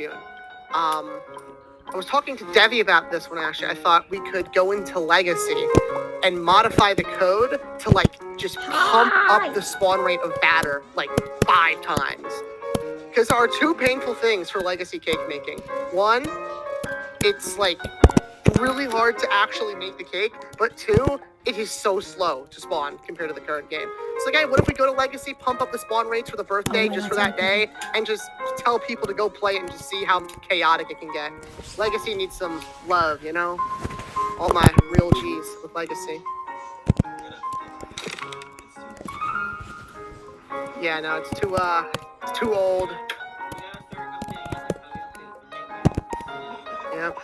Splatoon. I was talking to Devi about this one actually. I thought we could go into Legacy and modify the code to like just pump up the spawn rate of batter like 5 times. Because there are 2 painful things for Legacy cake making. One, it's like really hard to actually make the cake, but 2, it is so slow to spawn compared to the current game. So like, hey, what if we go to Legacy, pump up the spawn rates for the birthday just for that day, and just tell people to go play it and just see how chaotic it can get. Legacy needs some love, you know? All my real G's with Legacy. Yeah, no, it's too old. Yep.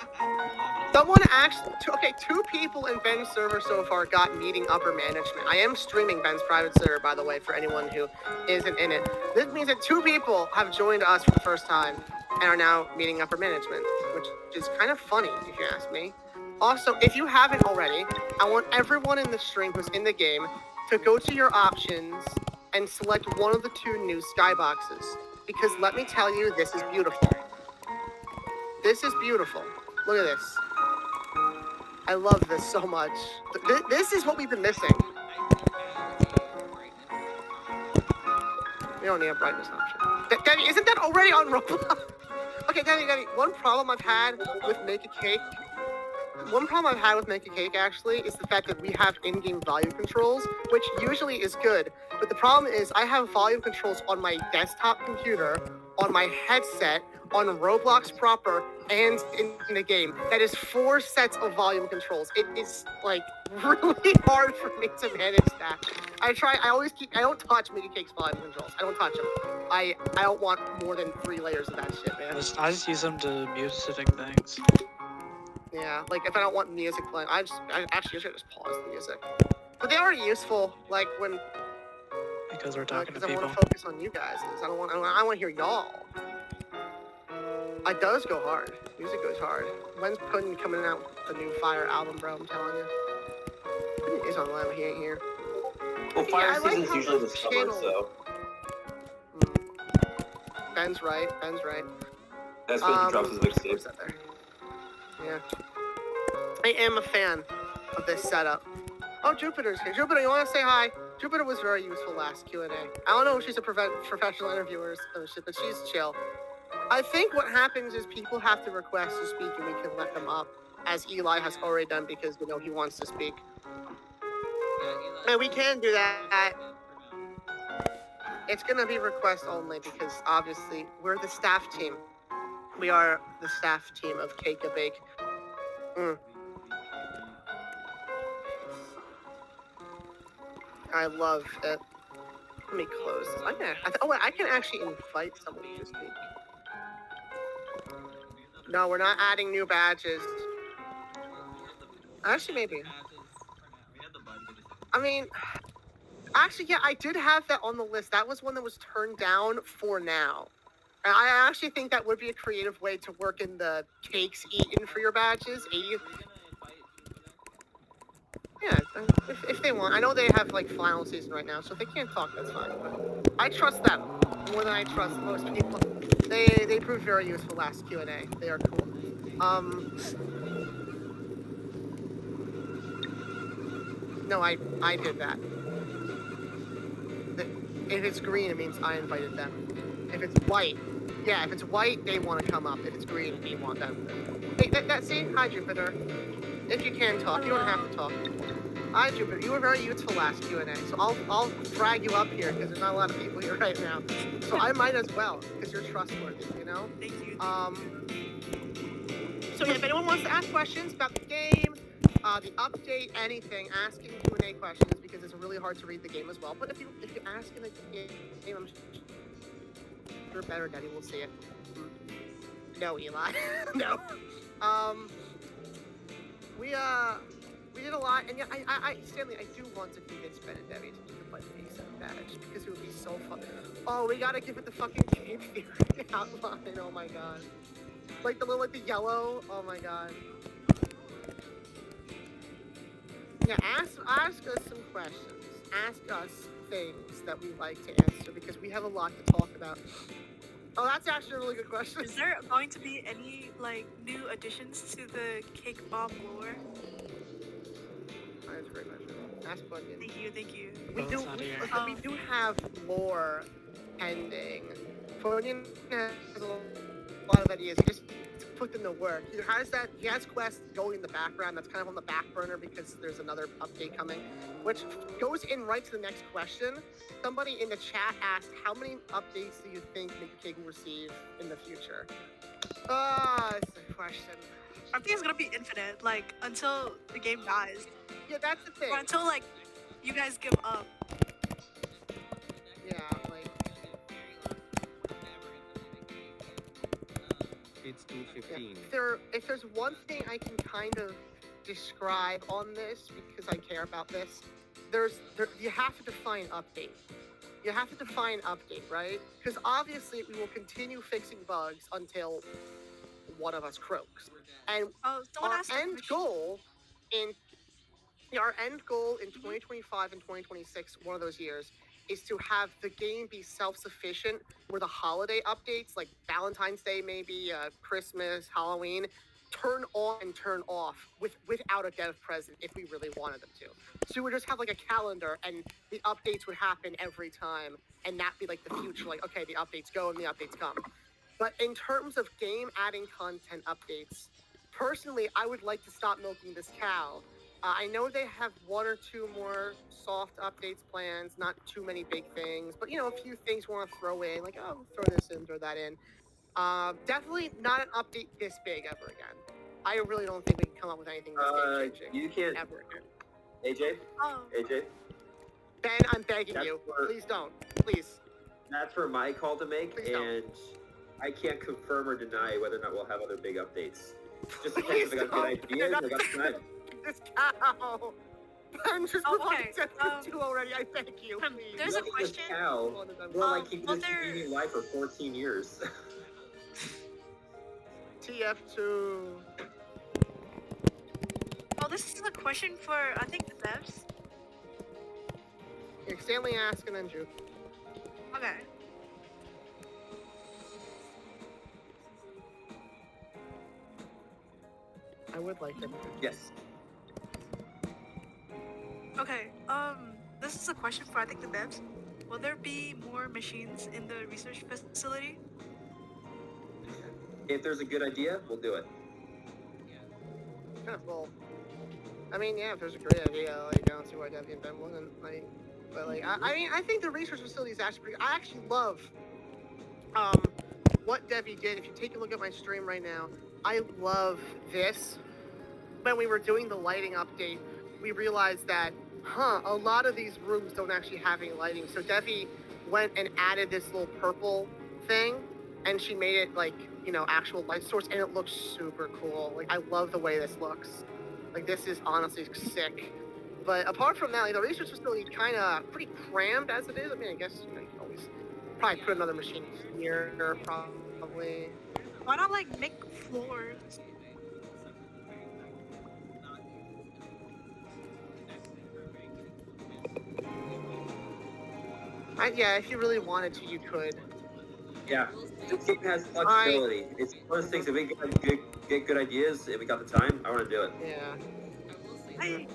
Someone actually, 2 people in Ben's server so far got meeting upper management. I am streaming Ben's private server, by the way, for anyone who isn't in it. This means that 2 people have joined us for the first time and are now meeting upper management, which is kind of funny, if you ask me. Also, if you haven't already, I want everyone in the stream who's in the game to go to your options and select one of the 2 new skyboxes. Because let me tell you, this is beautiful. This is beautiful. Look at this. I love this so much. This is what we've been missing. We don't need a brightness option. Danny, isn't that already on Roblox? Okay, Danny, one problem I've had with makeacake actually is the fact that we have in-game volume controls, which usually is good. But the problem is I have volume controls on my desktop computer, on my headset, on Roblox proper, and in the game. That is 4 sets of volume controls. It is like really hard for me to manage that. I don't touch makeacake's volume controls. I don't touch them. I don't want more than 3 layers of that shit, man. I just use them to mute specific things. Yeah, like if I don't want music playing, I actually should just pause the music. But they are useful, like when because we're talking to people. Because I want to focus on you guys. I want to hear y'all. It does go hard. Music goes hard. When's Puddin coming out with the new Fire album, bro? I'm telling you. Puddin is online, but he ain't here. Well, Fire season's usually the summer, so. Ben's right. That's when he drops his mixtape. Where's that there? Yeah. I am a fan of this setup. Oh, Jupiter's here. Jupiter, you want to say hi? Jupiter was very useful last Q&A. I don't know if she's a professional interviewer or shit, but she's chill. I think what happens is people have to request to speak and we can let them up, as Eli has already done because, you know, he wants to speak. And we can do that. It's going to be request only because, obviously, we're the staff team. We are the staff team of Cake a Bake. I love it. Let me close this. I can actually invite somebody to speak. No, we're not adding new badges. Actually, maybe. I mean, actually, yeah, I did have that on the list. That was one that was turned down for now. And I actually think that would be a creative way to work in the cakes eaten for your badges. Yeah, if they want. I know they have, like, final season right now, so if they can't talk, that's fine. But I trust them more than I trust most people. They proved very useful last Q&A. They are cool. No, I did that. If it's green, it means I invited them. If it's white, yeah, if it's white, they want to come up. If it's green, we want them. Hey, see? Hi, Jupiter. If you can talk, you don't have to talk. Hi, Jupiter. You were very useful last Q&A, so I'll drag you up here because there's not a lot of people here right now. So I might as well because you're trustworthy, you know. Thank you. So yeah, if anyone wants to ask questions about the game, the update, anything, ask in Q&A questions because it's really hard to read the game as well. But if you ask in the game, I'm sure better Daddy will see it. No, Eli. No. We did a lot, and yeah, Stanley, I do want to convince Ben and Debbie to play the ASAP badge because it would be so fun. Oh, we gotta give it the fucking game theory outline. Oh my god. Like the yellow. Oh my god. Yeah, ask us some questions. Ask us things that we like to answer because we have a lot to talk about. Oh, that's actually a really good question. Is there going to be any like new additions to the cake bomb lore? That's a great question. Ask Bunyan. Thank you. We Oh, do. it's not here. Listen, we do have lore pending. Bunyan has a lot of ideas. He just put them to work. He has that. He has quests going in the background. That's kind of on the back burner because there's another update coming, which goes in right to the next question. Somebody in the chat asked, "How many updates do you think makeacake will receive in the future?" That's the question. I think it's gonna be infinite, like until the game dies, Yeah, that's the thing. or until like you guys give up. Yeah, like. It's 2:15. If there's one thing I can kind of describe on this, because I care about this, you have to define update. You have to define update, right? Because obviously we will continue fixing bugs until one of us croaks. And Oh, someone our asked a end question. goal in 2025 and 2026, one of those years, is to have the game be self-sufficient where the holiday updates, like Valentine's Day maybe, Christmas, Halloween, turn on and turn off without a dev present if we really wanted them to. So we would just have like a calendar and the updates would happen every time and that be like the future, like, okay, the updates go and the updates come. But in terms of game adding content updates, personally, I would like to stop milking this cow. I know they have one or two more soft updates plans, not too many big things, but you know, a few things we want to throw in, like, oh, throw this in, throw that in. Definitely not an update this big ever again. I really don't think we can come up with anything this game changing You can't. ever again. AJ, Oh, AJ, Ben, I'm begging That's you, for- please don't, please. that's for my call to make, Please don't. and I can't confirm or deny whether or not we'll have other big updates. Just in Please case if I got good don't. ideas, I got time. This cow. Ben just Oh, provided okay, 2 already. I beg you, please. there's a Look at this question. cow. One of them. More like keeping well, this there- continuing life for 14 years. TF2. Oh, this is a question for I think the devs. Here, Stanley ask and then Juke. Okay. I would like them. Yes. Okay. This is a question for I think the devs. Will there be more machines in the research facility? If there's a good idea, we'll do it. Yeah, well, I mean, yeah, if there's a great idea, like, I don't see why Debbie and Ben wouldn't, like, but, like, I mean, I think the research facility is actually pretty, I actually love, what Debbie did. If you take a look at my stream right now, I love this. When we were doing the lighting update, we realized that, a lot of these rooms don't actually have any lighting, so Debbie went and added this little purple thing, and she made it, like, you know, actual light source, and it looks super cool. Like, I love the way this looks. Like, this is honestly sick. But apart from that, like, the research facility is kind of pretty crammed as it is. I mean, I guess, you know, you can always probably put another machine here, probably. Why not like make floors? Yeah, if you really wanted to, you could. Yeah. This game has flexibility. It's one of those things, if we get good ideas, if we got the time, I want to do it. Yeah. I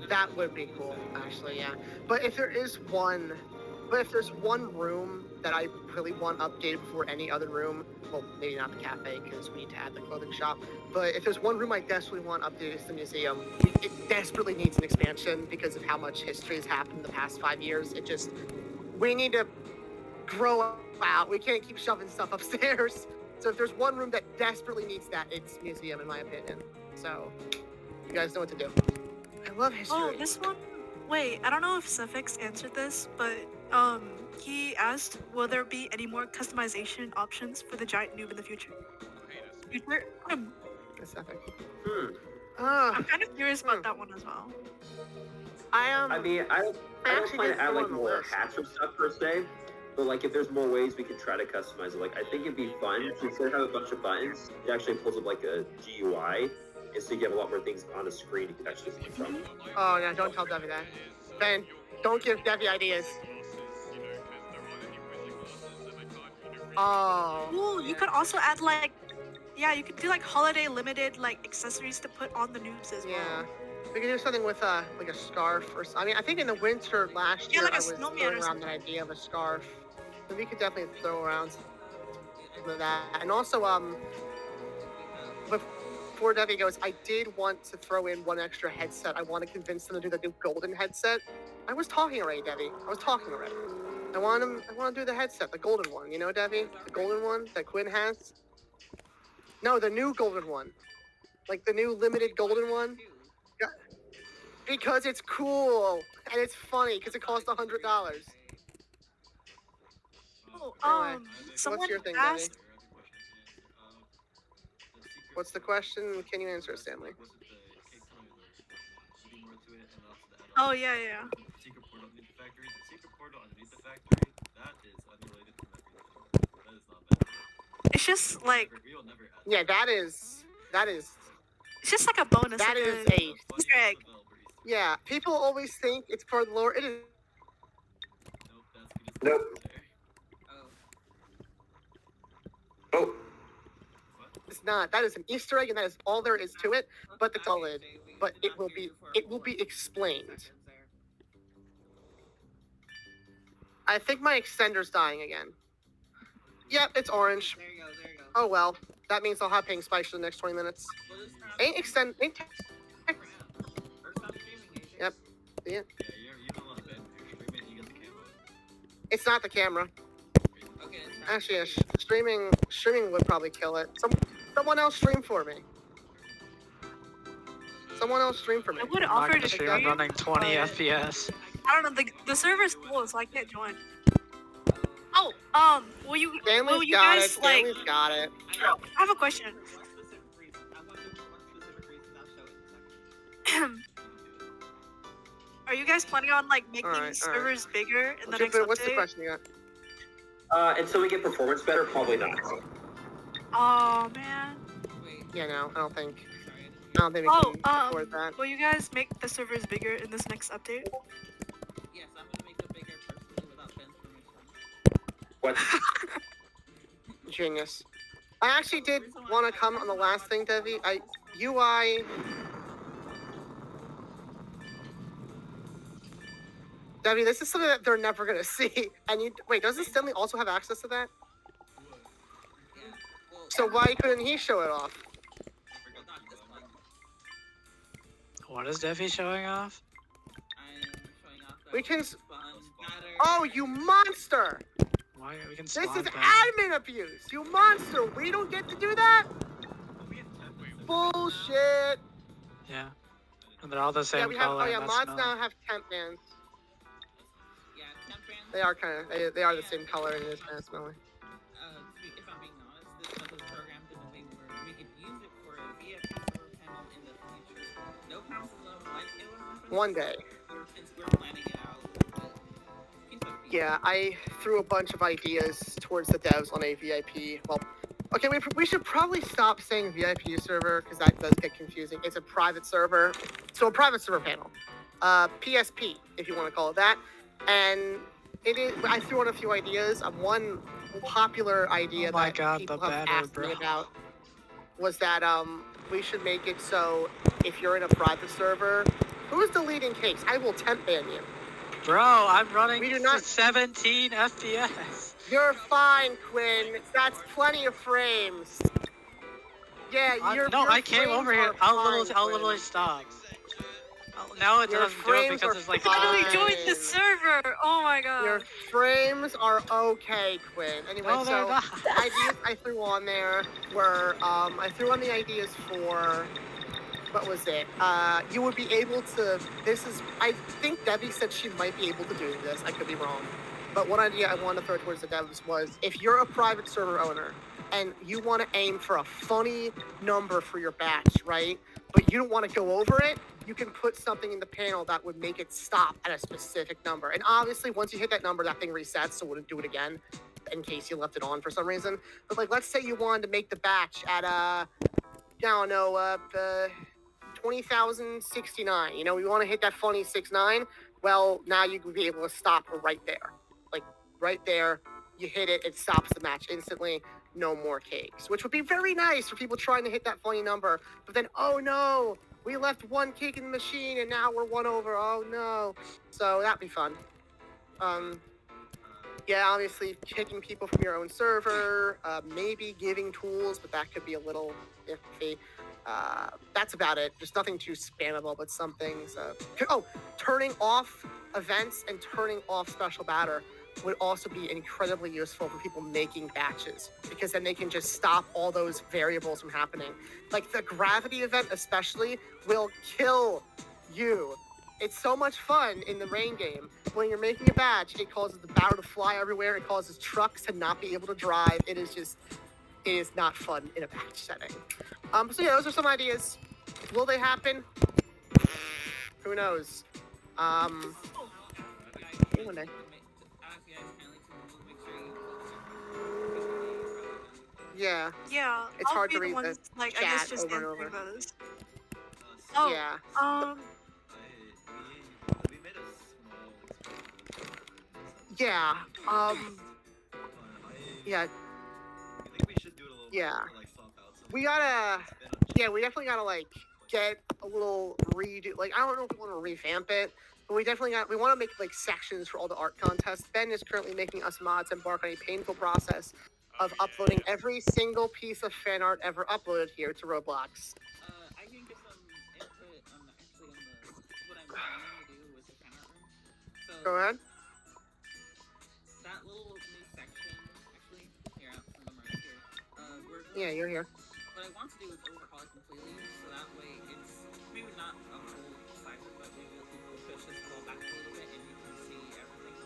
That would be cool, actually, yeah. But if there's one room that I really want updated before any other room, well, maybe not the cafe because we need to add the clothing shop. But if there's one room I desperately want updated, it's the museum. It desperately needs an expansion because of how much history has happened in the past 5 years. We need to grow out. We can't keep shoving stuff upstairs. So if there's one room that desperately needs that, it's museum, in my opinion. So you guys know what to do. I love history. Oh, this one. Wait, I don't know if Suffix answered this, but he asked, will there be any more customization options for the giant noob in the future? That's epic. I'm kind of curious about that one as well. I mean, I don't actually plan did to add throw like on the more list. hats or stuff per se, but like if there's more ways we can try to customize it, like I think it'd be fun to instead of have a bunch of buttons, it actually pulls up like a GUI is so you have a lot more things on the screen you can actually see from. Oh no, don't tell Debbie that. Ben, don't give Debbie ideas. Oh. Ooh, you could also add like, yeah, you could do like holiday limited like accessories to put on the noobs as Yeah. well. We could do something with like a scarf or something. I mean, I think in the winter last Yeah, year like a I was snowman throwing or around that idea of a scarf. So we could definitely throw around some of that. And also, before Debbie goes, I did want to throw in one extra headset. I want to convince them to do the new golden headset. I was talking already, Debbie. I was talking already. I want to do the headset, the golden one. You know, Debbie, the golden one that Quinn has. No, the new golden one, like the new limited golden one. Yeah. Because it's cool and it's funny because it costs $100. Oh, Anyway, someone what's your thing, asked. Debbie? What's the question? Can you answer it, Stanley? Oh yeah, yeah. Secret portal underneath the factory. The secret portal underneath the factory. That is unrelated from everything. That is not bad. It's just like, We will never add Yeah, that is. it's just like a bonus. That like is a a. Easter egg. Yeah, people always think it's part of the lore. It is. Nope, that's Nope. there. Oh. It's not. That is an Easter egg, and that is all there is to it. But it's solid. But it will be explained. I think my extender's dying again. Yep, it's orange. There you go. Oh well. That means I'll have pink spikes for the next 20 minutes. Ain't extend. Ain't. Yep. Yeah. Yeah, you don't want to ban your streaming. You get the camera. It's not the camera. Okay. Actually, yeah, streaming would probably kill it. Someone else stream for me. Someone else stream for me. I would I'm offer not to gonna stream. show I'm you. running 20 FPS. I don't know. The server's full, so I can't join. Oh, will you Stanley's you got guys it. Stanley's like? got it. I have a question. One specific reason. I want to one specific reason. I'll show it in a second. Are you guys planning on like making Alright, servers bigger in the Okay, next but what's the update? question you got? Until we get performance better, probably not. Oh man. Wait. Yeah, no, I don't think. Sorry. I don't think we Oh, can afford that. will you guys make the servers bigger in this next update? Yes, I'm gonna make them bigger personally without Ben's permission. What? Genius. I actually did want to comment on the last thing, Debbie. UI. Debbie, this is something that they're never gonna see. And you wait, doesn't Stanley also have access to that? Yeah. Well, So why couldn't he show it off? well, not this one. What is Debbie showing off? I'm showing off the We can. fun batter. Oh, you monster! Why we can This spawn is them. admin abuse. You monster! We don't get to do that. Bullshit. Yeah. And they're all the same Yeah, we have. color. Oh yeah, and mods that's now have temp bands. Yeah, temp bands. They are kind of. They are the same color and it is kind of smelly. If I'm being honest, this stuff was programmed in a way where we could use it for a VIP server panel in the future. No promises of like it will happen. One day. Since we're planning it out. But piece of feedback. Yeah, I threw a bunch of ideas towards the devs on a VIP. Well, okay, we should probably stop saying VIP server because that does get confusing. It's a private server, so a private server panel, PSP if you want to call it that. And it is. I threw out a few ideas. One popular idea Oh my that God, people the have banner, asked me bro. about was that we should make it so if you're in a private server, who's deleting case? I will temp ban you. Bro, I'm running We do not- 17 FPS. You're fine, Quinn. That's plenty of frames. Yeah, your I came frames over here. are I'll fine, literally Quinn. stop. Now it Your doesn't do it frames because are it's like. How do we join Fine. the server? Oh my god. Your frames are okay, Quinn. Anyway, No, they're so not. the ideas I threw on there were I threw on the ideas for what was it? You would be able to. This is. I think Debbie said she might be able to do this. I could be wrong. But one idea I wanted to throw towards the devs was if you're a private server owner and you want to aim for a funny number for your batch, right? But you don't want to go over it, you can put something in the panel that would make it stop at a specific number. And obviously, once you hit that number, that thing resets, so it wouldn't do it again in case you left it on for some reason. But like, let's say you wanted to make the batch at don't know, 20,069. You know, we want to hit that funny 6-9. Well, now you can be able to stop right there. Like, right there, you hit it, it stops the match instantly. No more cakes, which would be very nice for people trying to hit that funny number. But then, oh no, we left one cake in the machine and now we're one over. Oh no. So that'd be fun. Yeah, obviously kicking people from your own server, maybe giving tools, but that could be a little iffy. That's about it. Just nothing too spammable, but some things. Oh, turning off events and turning off special batter would also be incredibly useful for people making batches, because then they can just stop all those variables from happening. Like the gravity event especially will kill you. It's so much fun in the rain game. When you're making a batch, it causes the batter to fly everywhere. It causes trucks to not be able to drive. It is not fun in a batch setting. So yeah, those are some ideas. Will they happen? Who knows? Maybe one day. Yeah, Yeah, It's I'll hard be to the read one, the like, I chat guess just over and answering over. those. Oh, yeah. We made a small. Yeah. Yeah. I think we should do it a little Yeah. more, like swap out some. We gotta. It's been a- Yeah, we definitely gotta like get a little redo. Like, I don't know if we want to revamp it, but we want to make like sections for all the art contests. Ben is currently making us mods embark on a painful process of uploading every single piece of fan art ever uploaded here to Roblox. I can get some input on actually on what I'm planning to do with the fan art room. So Go ahead. that little new section, actually, here, I'll send them right here. Yeah, you're here. What I want to do is overhaul it completely, so that way it's maybe not a whole cipher, but maybe a little push this ball back a little bit, and you can see everything.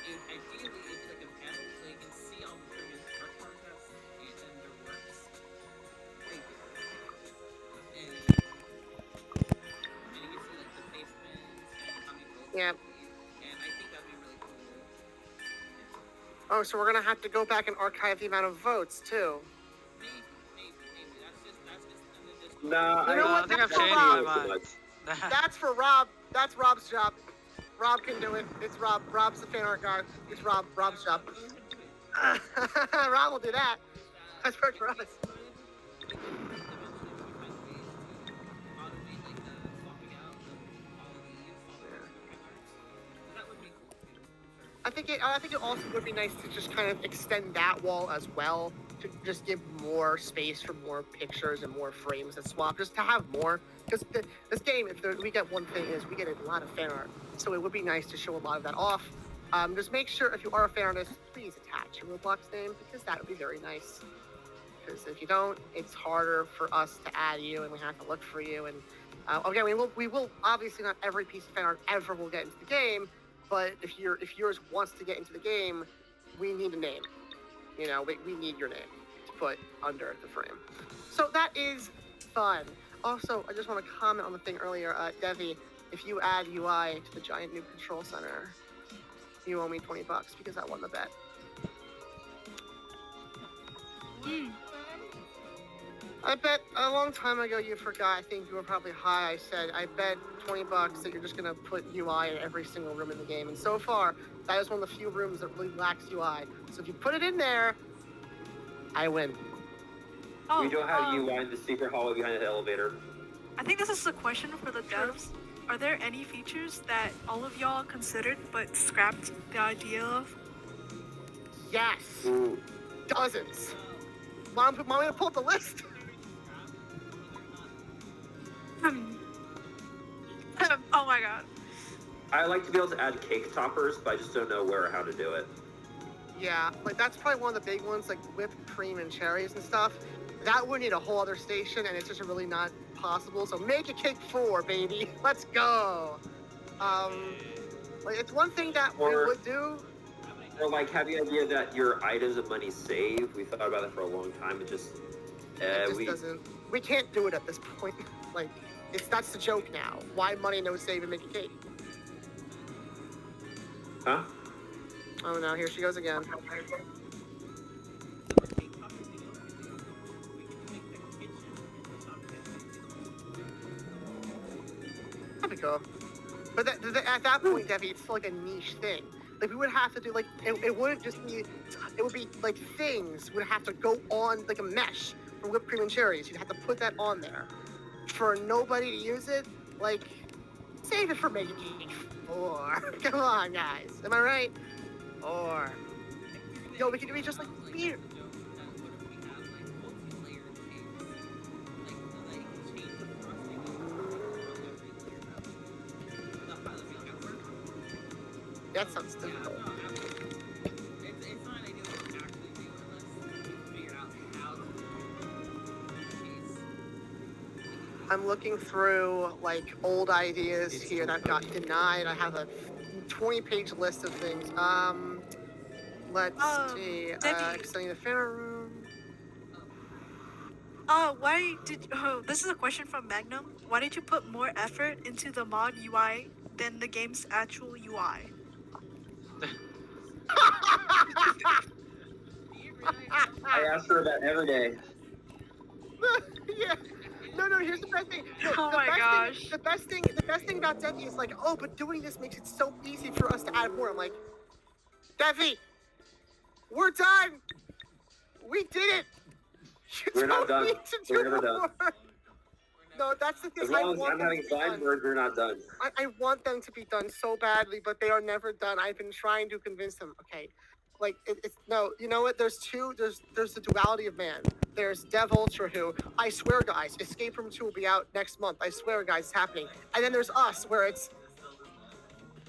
And ideally, it'd be like a panel, so you can see all the previous art contests and their works. Thank you. And you can see like the basements and how many votes. Yeah. And I think that'd be really cool. Oh, so we're gonna have to go back and archive the amount of votes too. Maybe. That's just an additional. Nah, You know I what? think I've That's changed Rob. my mind. That's for Rob. That's Rob's job. Rob can do it. It's Rob. Rob's the fan art guy. It's Rob's job. Rob will do that. That's for us. I think it also would be nice to just kind of extend that wall as well, to just give more space for more pictures and more frames that swap, just to have more. Because this game, we get one thing is we get a lot of fan art, so it would be nice to show a lot of that off. Just make sure if you are a fan artist, please attach your Roblox name, because that would be very nice. Because if you don't, it's harder for us to add you, and we have to look for you. And again, we will obviously not every piece of fan art ever will get into the game. But if yours wants to get into the game, we need a name. You know, we need your name to put under the frame. So that is fun. Also, I just want to comment on the thing earlier, Devi. If you add UI to the giant new control center, you owe me $20 because I won the bet. I bet a long time ago you forgot. I think you were probably high. I said, I bet $20 that you're just gonna put UI in every single room in the game. And so far, that is one of the few rooms that really lacks UI. So if you put it in there, I win. Oh, We don't have UI in the secret hallway behind the elevator. I think this is a question for the devs. Are there any features that all of y'all considered but scrapped the idea of? Yes, Ooh. dozens. Mom, me to pull up the list. Oh my god. I like to be able to add cake toppers, but I just don't know where or how to do it. Yeah, like that's probably one of the big ones, like whipped cream and cherries and stuff. That would need a whole other station, and it's just really not possible. So makeacake 4, baby. Let's go. Like it's one thing that we would do. Or like have the idea that your items and money save. We thought about it for a long time. It just Doesn't. We can't do it at this point. Like that's the joke now. Why money no save and make a cake? Huh? Oh no, here she goes again. go. But at that point, Debbie, it's like a niche thing. Like we would have to do like it wouldn't just be. It would be like things would have to go on like a mesh for whipped cream and cherries. You'd have to put that on there for nobody to use it. Like save it for makeacake 4. Come on, guys. Am I right? Or yo, we can do just like beer. That sounds difficult. It's not an idea what we actually do unless we figure out how to do it. I'm looking through like old ideas here that got denied. I have a 20-page list of things. Let's see. Debbie. Extending the fan room. Why did this is a question from Magnum. Why did you put more effort into the mod UI than the game's actual UI? I ask her that every day. Yeah. No, here's the best thing. No, Oh my gosh. The best thing about Devi is like, oh, but doing this makes it so easy for us to add more. I'm like, Devi, we're done. We did it. You We're not don't done. need to do We're never done. more. No, that's the thing. As long as want I'm them having to be fun, done. we're not done. I want them to be done so badly, but they are never done. I've been trying to convince them. Okay, like it's no. You know what? There's the duality of man. There's Dev Ultra, who I swear, guys, Escape Room 2 will be out next month. I swear, guys, it's happening. And then there's us, where it's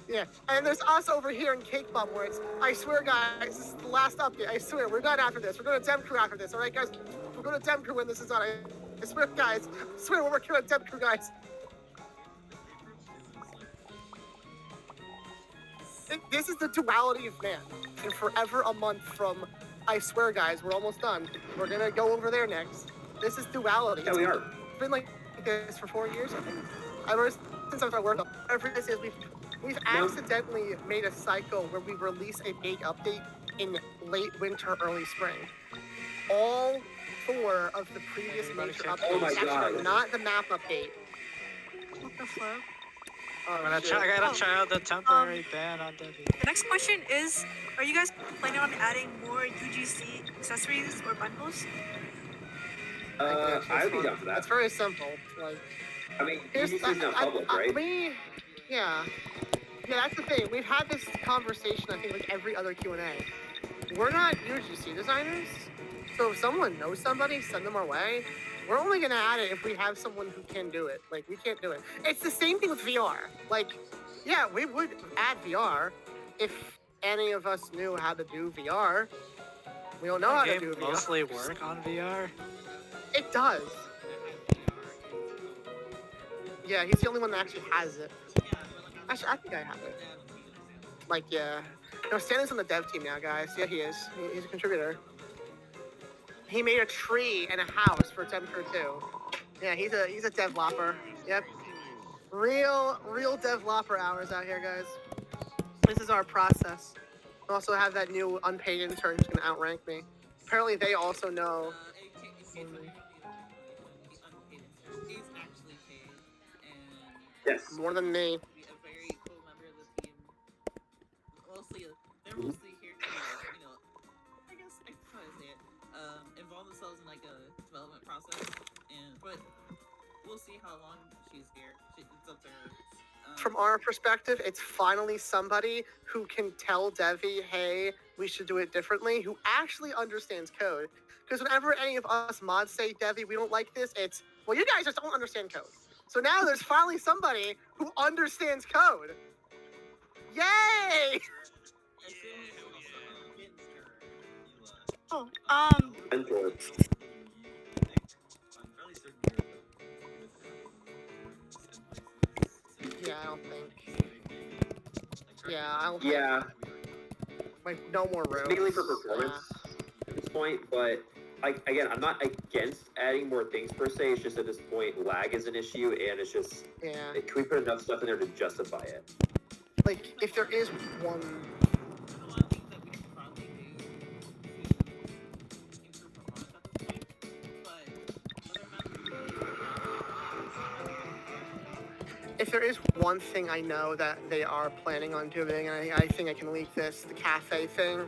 yeah. And there's us over here in Cake Bomb, where it's I swear, guys, this is the last update. I swear, we're done after this. We're going to Dem Crew after this. All right, guys, we're going to Dem Crew when this is on. I swear, guys. I swear, we're working on Dem Crew, guys. This is the duality of man. And forever a month from, I swear, guys, we're almost done. We're gonna go over there next. This is duality. Yeah, we are. It's been like this for 4 years, I think. Ever since I started working. Whatever this is, we've accidentally made a cycle where we release a big update in late winter, early spring. All 4 of the previous major updates, Oh my actually God. not the map update. What the fuck? Oh, I shit. gotta try out the temporary ban on Debbie. The next question is, are you guys planning on adding more UGC accessories or bundles? I would be down for that. It's very simple. Like, I mean, here's UGC is not public, right? Yeah, that's the thing. We've had this conversation, I think, like every other Q&A. We're not UGC designers, so if someone knows somebody, send them our way. We're only gonna add it if we have someone who can do it. Like, we can't do it. It's the same thing with VR. Like, yeah, we would add VR if any of us knew how to do VR. We don't know how to do Game VR. mostly work on VR. It does. Yeah, he's the only one that actually has it. Actually, I think I have it. Like, yeah. No, Stan is on the dev team now, guys. Yeah, he is. He's a contributor. He made a tree and a house for Tempter 2. Yeah, he's a developer. Yep. Real developer hours out here, guys. This is our process. We also have that new unpaid intern who's gonna outrank me. Apparently, they also know. He's actually paid, and Yes. More than me. be a very cool member of the team. They're mostly here to, I guess I can probably say it, involve themselves in like a development process, but we'll see how long she's here. It's up to her. From our perspective, it's finally somebody who can tell Devi, hey, we should do it differently, who actually understands code. Because whenever any of us mods say, Devi, we don't like this, it's, well, you guys just don't understand code. So now there's finally somebody who understands code. Yay! Oh, Mentor. Yeah, I don't think. Yeah, I don't Yeah, like no more room. mainly for performance at this point, but again, I'm not against adding more things per se. It's just at this point, lag is an issue, and it's just, Yeah, can we put enough stuff in there to justify it? like if there is one. One of the things that we could probably do to improve performance at this point, but whether or not If there is one thing I know that they are planning on doing, and I think I can leak this, the cafe thing.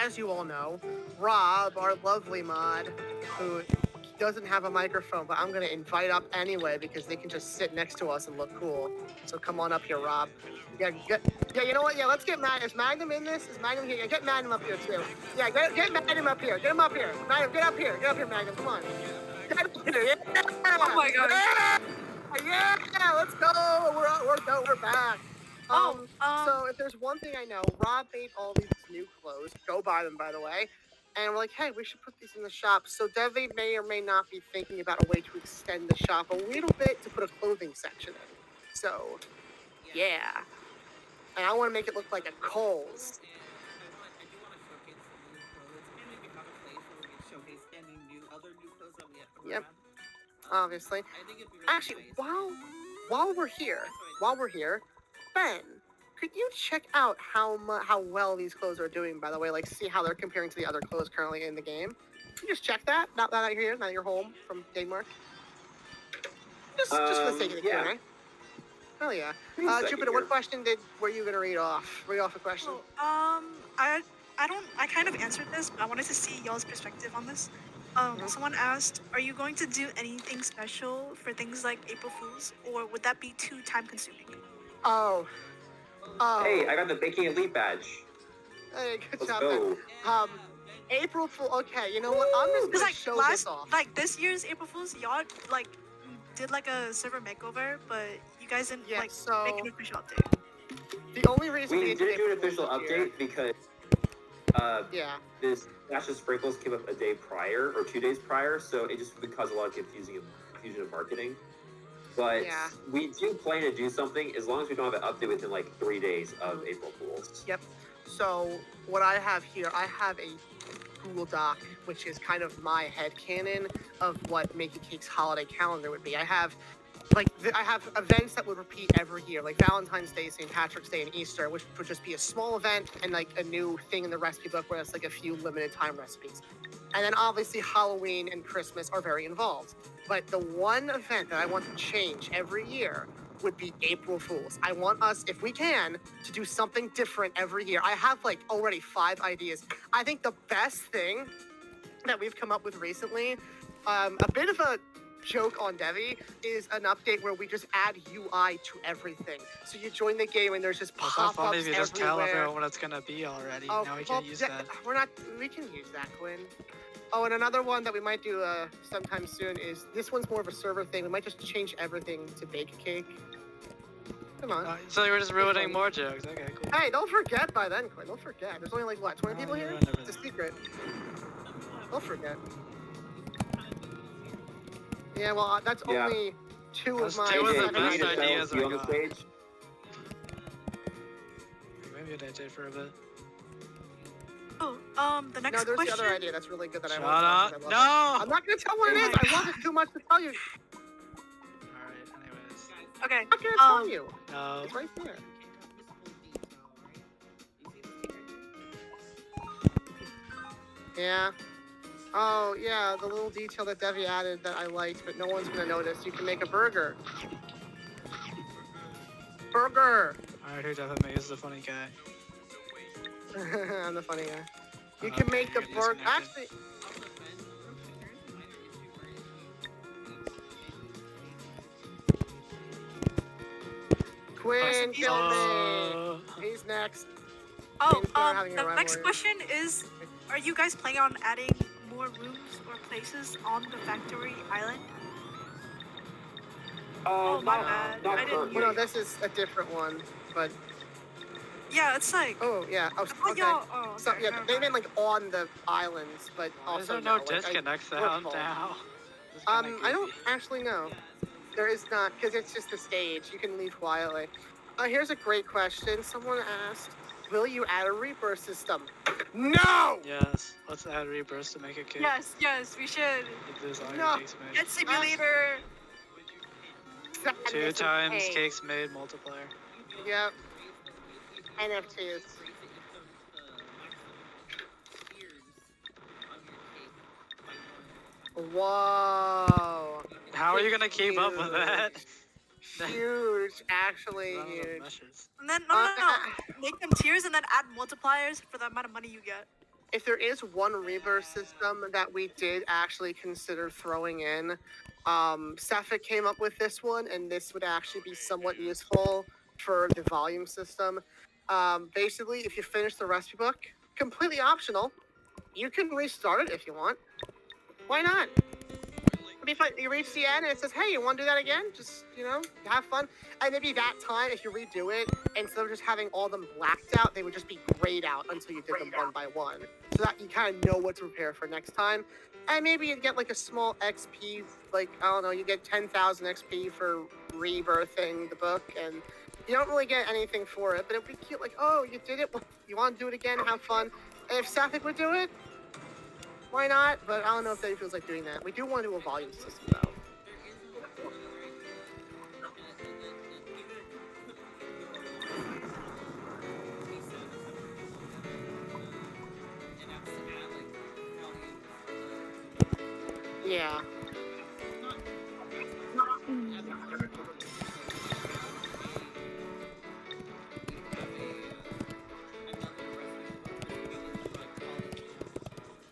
As you all know, Rob, our lovely mod, who doesn't have a microphone, but I'm going to invite up anyway because they can just sit next to us and look cool. So come on up here, Rob. Yeah, you know what? Yeah, let's get Magnum. Is Magnum in this? Is Magnum here? Yeah, get Magnum up here, too. Yeah, get Magnum up here. Get him up here. Magnum, get up here. Get up here, Magnum. Come on. Get up here. Yeah! Oh my god. Yeah! Let's go! We're back. Oh, So if there's one thing I know, Rob made all these new clothes. Go buy them, by the way. And we're like, hey, we should put these in the shop. So Devi may or may not be thinking about a way to extend the shop a little bit to put a clothing section in. So, yeah. And I want to make it look like a Kohl's. And I do want to showcase some new clothes, and maybe have a place where we can showcase any other new clothes that we have. Yep. Around. Obviously. I think it'd be really Actually, nice. while we're here, Ben, could you check out how well these clothes are doing? By the way, like see how they're comparing to the other clothes currently in the game. Can you just check that? Now that you're here, now that you're home from Denmark. Just for the sake of the yeah. Q&A. Hell yeah. Wait a second Jupiter, here. what question were you gonna read off? Read off a question. I kind of answered this, but I wanted to see y'all's perspective on this. Someone asked, are you going to do anything special for things like April Fools, or would that be too time consuming? Oh. Hey, I got the Baking Elite badge. Hey, good Let's job. go. Ben. April Fool. Okay, you know what? I'm just Because gonna like show this off. this year's April Fools, y'all like did like a server makeover, but you guys didn't Yeah, like so- make an official update. The only reason We did didn't do an April official Fools this year- update because Yeah. this Dash of Sprinkles came up a day prior or 2 days prior, so it just would cause a lot of confusion of marketing. But Yeah. we do plan to do something as long as we don't have an update within like 3 days of April Fools. Yep. So what I have here, I have a Google Doc, which is kind of my headcanon of what makeacake's holiday calendar would be. I have events that would repeat every year, like Valentine's Day, St. Patrick's Day, and Easter, which would just be a small event and like a new thing in the recipe book where it's like a few limited time recipes. And then obviously Halloween and Christmas are very involved. But the one event that I want to change every year would be April Fools. I want us, if we can, to do something different every year. I have like already 5 ideas. I think the best thing that we've come up with recently, a bit of a joke on Devi, is an update where we just add UI to everything. So you join the game and there's just It's not pop-ups funny if you just tell everywhere. everyone what it's gonna be already. Oh, Now we well, can't use that. we can use that, Quinn. Oh, and another one that we might do sometime soon is, this one's more of a server thing. We might just change everything to bake a cake. Come on. So you were just ruining more jokes. Okay, cool. Hey, don't forget by then, Quinn. Don't forget. There's only like, what, 20 Oh, people you here? ruined It's a everything. secret. Don't forget. Yeah, well, that's Yeah. only 2 That's of my 2 of the AJ, best can you ideas tell you I on the got. stage? Maybe an AJ for a bit. Oh, the No, next there's question. the other idea that's really good that I Shut want to up! tell you 'cause I love it. No! I'm not gonna tell what it Oh is. my I love it too much to tell you. Alright, anyways. Okay. I'm not gonna tell you. No. It's right there. Yeah. Oh, yeah, the little detail that Devi added that I liked, but no one's gonna notice. You can make a burger. Burger! Alright, who definitely is the funny guy? I'm the funny guy. You Oh, can okay, make the you're burger. disconnected. Actually, Quinn killed me. Oh. He's next. Oh, Means they're having a the next rivalry. question is, are you guys planning on adding more rooms or places on the factory island? Oh, my bad. Not I didn't currently. Well, no, this is a different one, but Yeah, it's like. oh yeah. Oh, I thought okay. y'all. Oh, So okay, yeah, never they meant mind. like on the islands, but Why is also there no like, disconnect we're sound full. now? This is I kinda don't goofy. actually know. There is not, because it's just the stage. You can leave quietly. Here's a great question. Someone asked, will you add a rebirth system? No! Yes, let's add rebirths to make a cake. Yes, we should. This all No. your cakes made. Get simulator. 2 times cakes made multiplier. Yep. NFTs. Whoa. How are you gonna keep up with that? huge, actually None of them huge. meshes. And then no. Make them tiers and then add multipliers for the amount of money you get. If there is one rebirth system that we did actually consider throwing in, Sefik came up with this one, and this would actually be somewhat useful for the volume system. Basically, if you finish the recipe book, completely optional, you can restart it if you want. Why not? It'd be fun. You reach the end and it says, hey, you want to do that again? Just, have fun. And maybe that time, if you redo it, instead of just having all them blacked out, they would just be grayed out until you did them one by one. So that you kind of know what to prepare for next time. And maybe you'd get like a small XP, like, I don't know, you get 10,000 XP for rebirthing the book. And you don't really get anything for it, but it'd be cute. Like, oh, you did it. You want to do it again? Have fun. If Sefik would do it, why not? But I don't know if Dave feels like doing that. We do want to do a volume system, though. Yeah.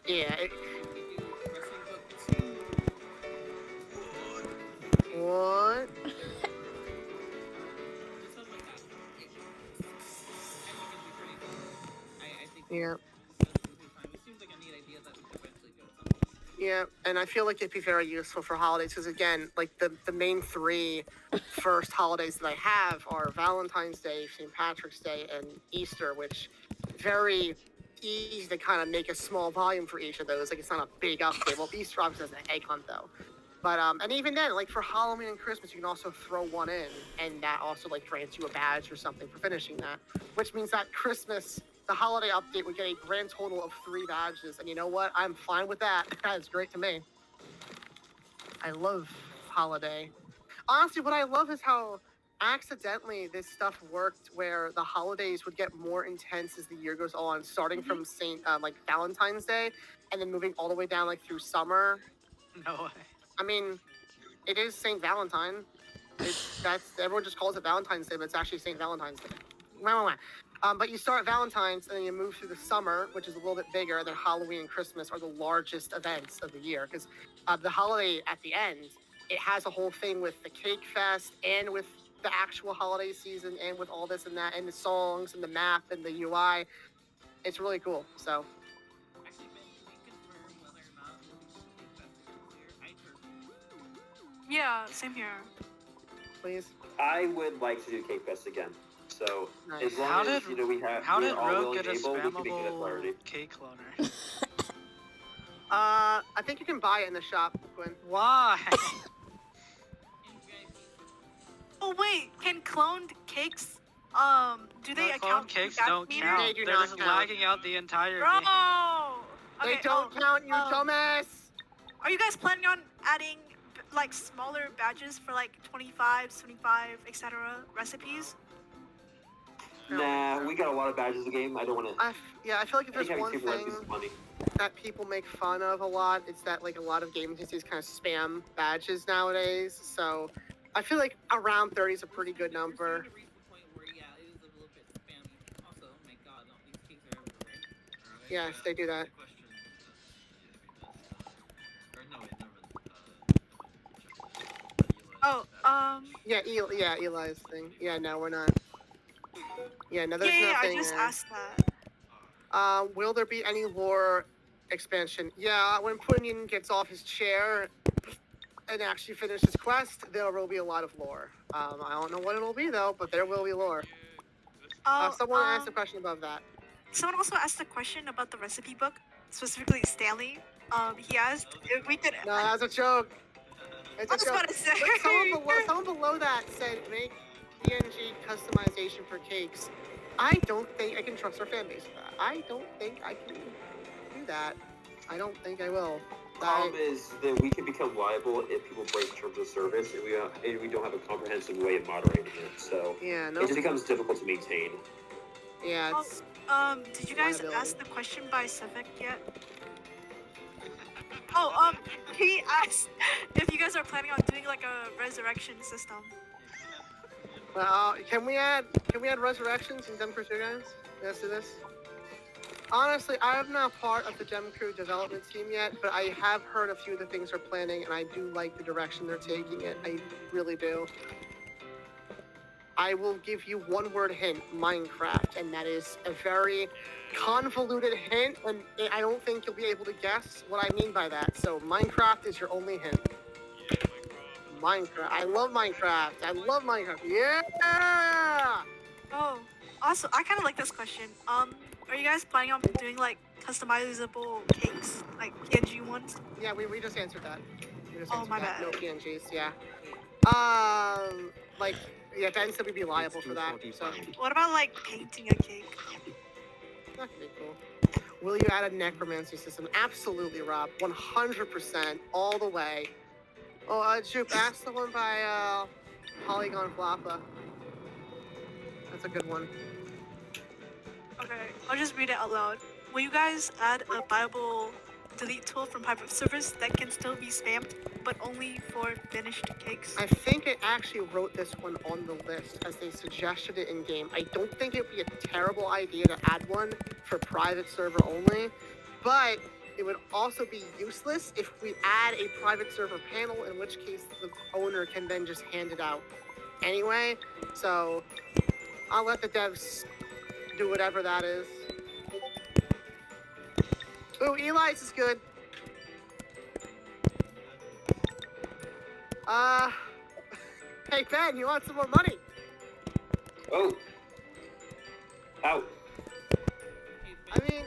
Yeah. What? Yeah. Yeah, and I feel like it'd be very useful for holidays because, again, like the main three first holidays that I have are Valentine's Day, St. Patrick's Day, and Easter, which very easy to kind of make a small volume for each of those. Like, it's not a big update. Well, Easter obviously has an egg hunt, though. But, and even then, like, for Halloween and Christmas, you can also throw one in, and that also, like, grants you a badge or something for finishing that, which means that Christmas, the holiday update, would get a grand total of 3 badges, and you know what? I'm fine with that. That is great to me. I love holiday. Honestly, what I love is how accidentally this stuff worked, where the holidays would get more intense as the year goes on, starting from like Valentine's Day, and then moving all the way down like through summer. No way. I mean, it is St. Valentine. That's everyone just calls it Valentine's Day, but it's actually St. Valentine's Day. But you start Valentine's and then you move through the summer, which is a little bit bigger, and then Halloween and Christmas are the largest events of the year. Because the holiday at the end, it has a whole thing with the cake fest and with the actual holiday season and with all this and that and the songs and the map and the UI. It's really cool. So. Yeah, same here. Please. I would like to do Cake Fest again. So Nice. as long How as did- we have How did we're all Rogue willing get a and able, we can make it a priority. spammable cake cloner? I think you can buy it in the shop, Quinn. Why? Oh wait, can cloned cakes do they No, account clone cakes for don't meter? count. They do They're not just count. lagging out the entire Bro! game. They Okay, don't count, you dumbass! Are you guys planning on adding like smaller badges for like 25, 75, etc. recipes? Nah, we got a lot of badges in the game. I don't want to. I feel like if there's one thing money. that people make fun of a lot, it's that like a lot of game agencies kind of spam badges nowadays. So I feel like around 30 is a pretty good number. Yes, they do that. Oh, Yeah, Eli's thing. Yeah, no, we're not. Yeah, no, there's yeah, I nothing just there. asked that. Will there be any lore expansion? Yeah, when Punin gets off his chair and actually finishes his quest, there will be a lot of lore. I don't know what it'll be though, but there will be lore. Someone asked a question above that. Someone also asked a question about the recipe book, specifically Stanley. He asked if we could. No, that's a joke. It's I a was joke. about to say. But someone below that said make PNG customization for cakes. I don't think I can trust our fan base for that. I don't think I can do that. I don't think I will. The problem is that we can become liable if people break terms of service, and we don't have a comprehensive way of moderating it. So Yeah, no. it just becomes difficult to maintain. Yeah, it's Did you guys liability. ask the question by Sefik yet? Oh, he asked if you guys are planning on doing like a resurrection system. Can we add resurrections in Gem Crew 2, guys? Let's do this. Honestly, I am not part of the Gem Crew development team yet, but I have heard a few of the things they're planning, and I do like the direction they're taking it. I really do. I will give you one word hint, Minecraft, and that is a very convoluted hint, and I don't think you'll be able to guess what I mean by that. So Minecraft is your only hint. Yeah, Minecraft. I love Minecraft. I love Minecraft. Yeah! Oh, also, I kind of like this question. Are you guys planning on doing like customizable cakes, like PNG ones? Yeah, we just answered that. We just Oh, answered my that. bad. No PNGs, yeah. Like, yeah, Ben said we'd be liable for that, so What about like painting a cake? that could be cool. Will you add a necromancy system? Absolutely, Rob. 100%, all the way. Oh, Jupe, ask the one by, Polygon Floppa. That's a good one. Okay, I'll just read it out loud. Will you guys add a Bible delete tool from private servers that can still be spammed, but only for finished cakes? I think it actually wrote this one on the list as they suggested it in game. I don't think it would be a terrible idea to add one for private server only, but it would also be useless if we add a private server panel, in which case the owner can then just hand it out anyway. So I'll let the devs do whatever that is. Ooh, Eli's is good. Hey Ben, you want some more money? Oh. Ow. I mean,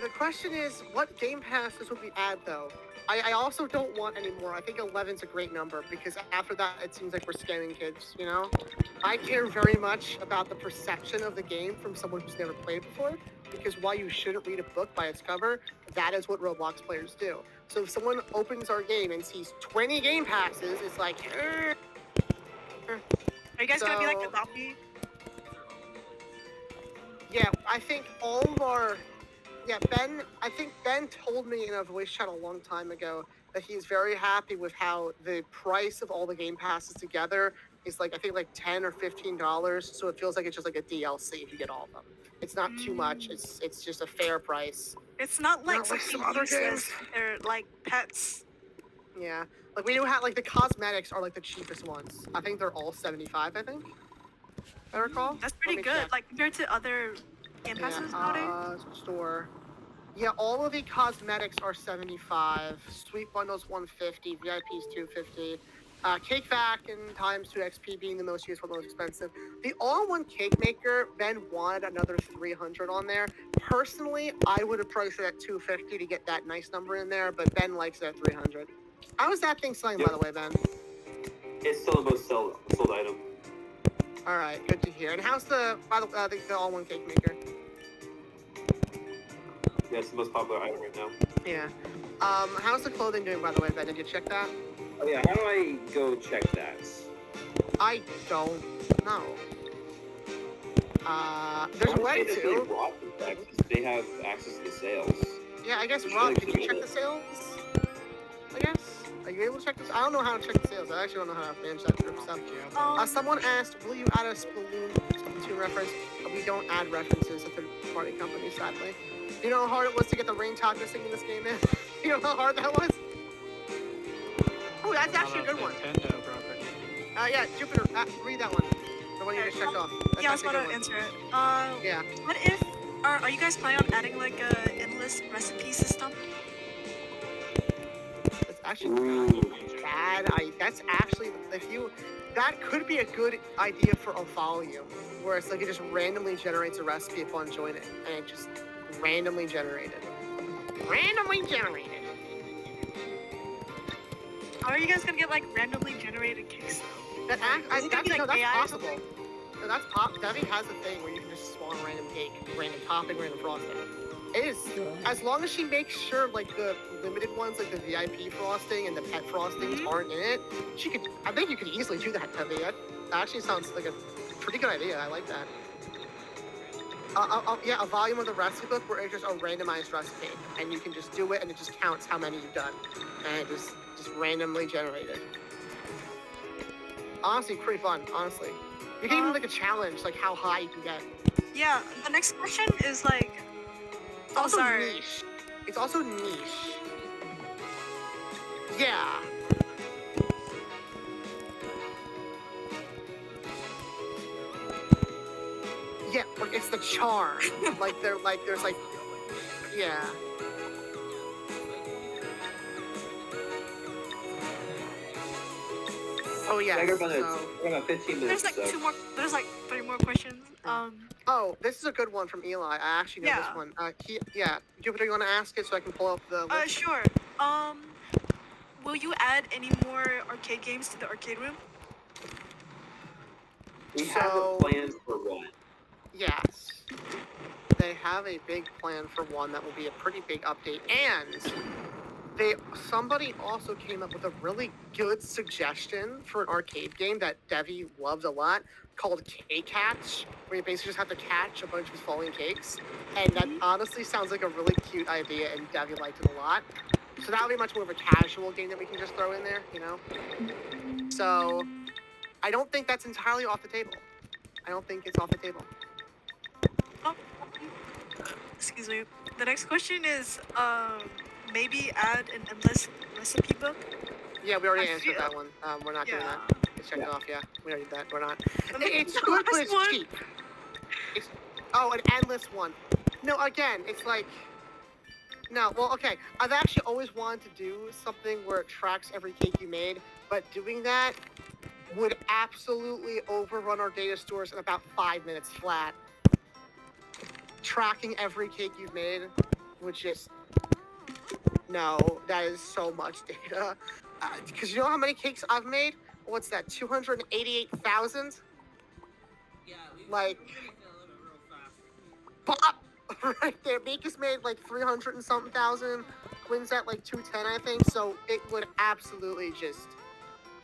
the question is, what game passes would we add though? I also don't want any more. I think 11's a great number because after that, it seems like we're scamming kids, you know? I care very much about the perception of the game from someone who's never played before, because while you shouldn't read a book by its cover, that is what Roblox players do. So if someone opens our game and sees 20 game passes, it's like, Are you guys gonna be like So- Gaddafi? yeah, I think all of our, yeah, I think Ben told me in a voice chat a long time ago that he's very happy with how the price of all the game passes together is like, I think like $10 or $15, so it feels like it's just like a DLC if you get all of them. It's not too much, it's just a fair price. It's not like Not like something some other useless. games. They're like pets. Yeah, like we do have, like the cosmetics are like the cheapest ones. I think they're all 75, I think. I recall. That's Let pretty me good, check. like compared to other game passes nowadays. Store. Yeah, all of the cosmetics are 75. Sweet bundles 150. VIPs 250. Cake vac and times 2 XP being the most useful, most expensive. The all-in-one cake maker, Ben wanted another 300 on there. Personally, I would have priced it at 250 to get that nice number in there, but Ben likes it at 300. How is that thing selling, by the way, Ben? It's still the most sold item. All right, good to hear. And how's the all-in-one cake maker? Yeah, it's the most popular item right now. Yeah. How's the clothing doing, by the way, Ben? Did you check that? Oh yeah, how do I go check that? I don't know. There's a way to. They have access to the sales. Yeah, I guess, Rob, can you check the sales? I guess? Are you able to check this? I don't know how to check the sales. I actually don't know how to manage that group stuff. Someone asked, will you add a Splatoon reference? We don't add references to third-party companies, sadly. You know how hard it was to get the rain talk missing in this game, man? You know how hard that was? Oh, that's actually a good one. Nintendo property. Yeah, Jupiter, read that one. The one you just checked off. That's Yeah, I was actually a about good to one. answer it. Yeah. What if are you guys planning on adding like a endless recipe system? That's actually not a bad. That's actually that could be a good idea for a volume, where it's like it just randomly generates a recipe upon joining, and it just randomly generated. Randomly generated. How are you guys gonna get like randomly generated cakes though? That's AI or possible. No, that's Debbie has a thing where you can just spawn random cake, random topping, random frosting. It is, as long as she makes sure like the limited ones, like the VIP frosting and the pet frostings aren't in it, I think you could easily do that, Debbie. That actually sounds like a pretty good idea. I like that. Yeah, a volume of the recipe book where it's just a randomized recipe, and you can just do it, and it just counts how many you've done, and it just randomly generated. honestly pretty fun. Honestly, you can even like a challenge, like how high you can get. Yeah, the next question is like. It's Oh, also sorry. niche. It's also niche. Yeah. Yeah, like it's the charm. Like they're like there's like yeah. Oh yeah. Yeah, we're So, about 15 minutes. There's like so. 2 more. There's like 3 more questions. oh, this is a good one from Eli. I actually know Yeah. this one. Jupiter, you want to ask it so I can pull up the list? Sure. Will you add any more arcade games to the arcade room? We have a plan for one. Yes. They have a big plan for one that will be a pretty big update, and somebody also came up with a really good suggestion for an arcade game that Devi loved a lot called Cake Catch, where you basically just have to catch a bunch of falling cakes. And that honestly sounds like a really cute idea, and Devi liked it a lot. So that would be much more of a casual game that we can just throw in there, you know? So I don't think that's entirely off the table. I don't think it's off the table. Excuse me. The next question is maybe add an endless recipe book. Yeah, we already I answered feel- that one. We're not doing Yeah. that. It's checked off, yeah. We already did that. We're not. And then It's the good, but last it's one- cheap. An endless one. No, again, it's like... No, well, okay. I've actually always wanted to do something where it tracks every cake you made, but doing that would absolutely overrun our data stores in about 5 minutes flat. Tracking every cake you've made would just... No, that is so much data. Because you know how many cakes I've made? What's that, 288,000? Yeah, Like- we're gonna get a little bit real fast. Pop! Right there. Mika's made like 300 and something thousand. Quinn's at like 210, I think. So it would absolutely just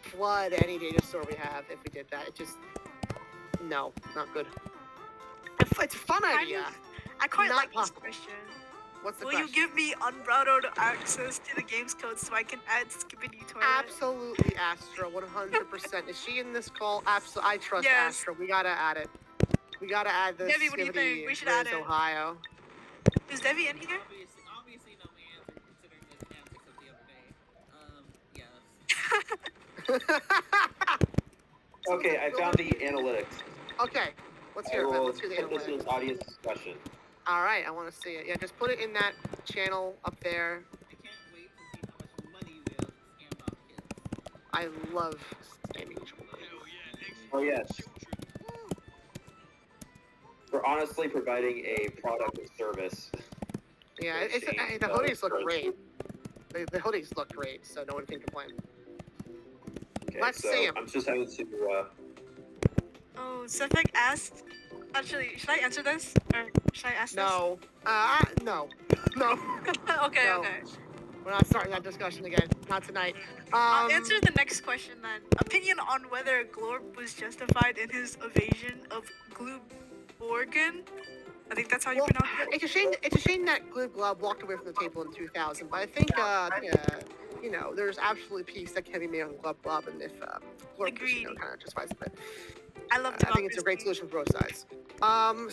flood any data store we have if we did that. It just... No, not good. It's a fun idea. I quite Not like this possible. question. What's the Will question? you give me unbridled access to the game's code so I can add Skippity Toilet? Absolutely, Astra, 100%. Is she in this call? Absolutely. I trust Yes. Astra. We gotta add it. We gotta add this. Debbie, what do you think? We should add it. Ohio. Is Devi in here? Obviously, know my answer considering the antics of the other day. Yes. Okay, I found the analytics. Okay, let's hear I it. will Let's hear the put this analytics. in audience discussion. All right, I want to see it. Yeah, just put it in that channel up there. I can't wait to see how much money you will scam off kids. I love scamming children. Oh yes. We're honestly providing a product and service. Yeah, the hoodies look great. The hoodies look great, so no one can complain. Okay, Let's so see 'em. I'm just having to. Oh, Sefek asked. Actually, should I answer this? Or should I ask No. No. No. this? Okay, No. okay. We're not starting that discussion again. Not tonight. I'll answer the next question then. Opinion on whether Glorb was justified in his evasion of Gluborgan? I think that's how you Well, pronounce it. it's a shame that Glib Glub walked away from the table in 2000, but I think, you know, there's absolutely peace that can be made on Glub Glub, and if Glorb just, you know, Agreed. kind of justifies it. I love I think it's a great democracy. solution for both sides.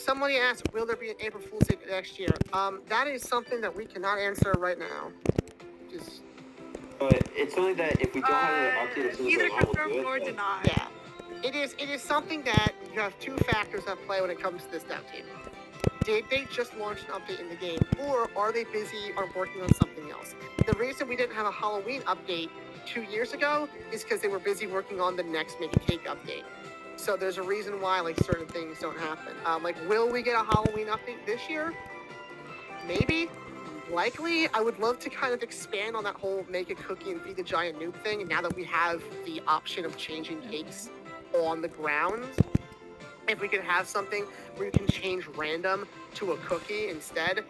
Somebody asked, will there be an April Fool's Day next year? That is something that we cannot answer right now. Just, But it's something that if we don't have an update as soon as Either we'll do confirm it. or but- deny. yeah. It is something that you have two factors at play when it comes to this dev team. Did they just launch an update in the game, or are they busy or working on something else? The reason we didn't have a Halloween update 2 years ago is because they were busy working on the next Makeacake update. So there's a reason why like certain things don't happen. Like, will we get a Halloween update this year? Maybe. Likely. I would love to kind of expand on that whole make a cookie and feed the giant noob thing. And now that we have the option of changing cakes on the ground, if we could have something where you can change random to a cookie instead,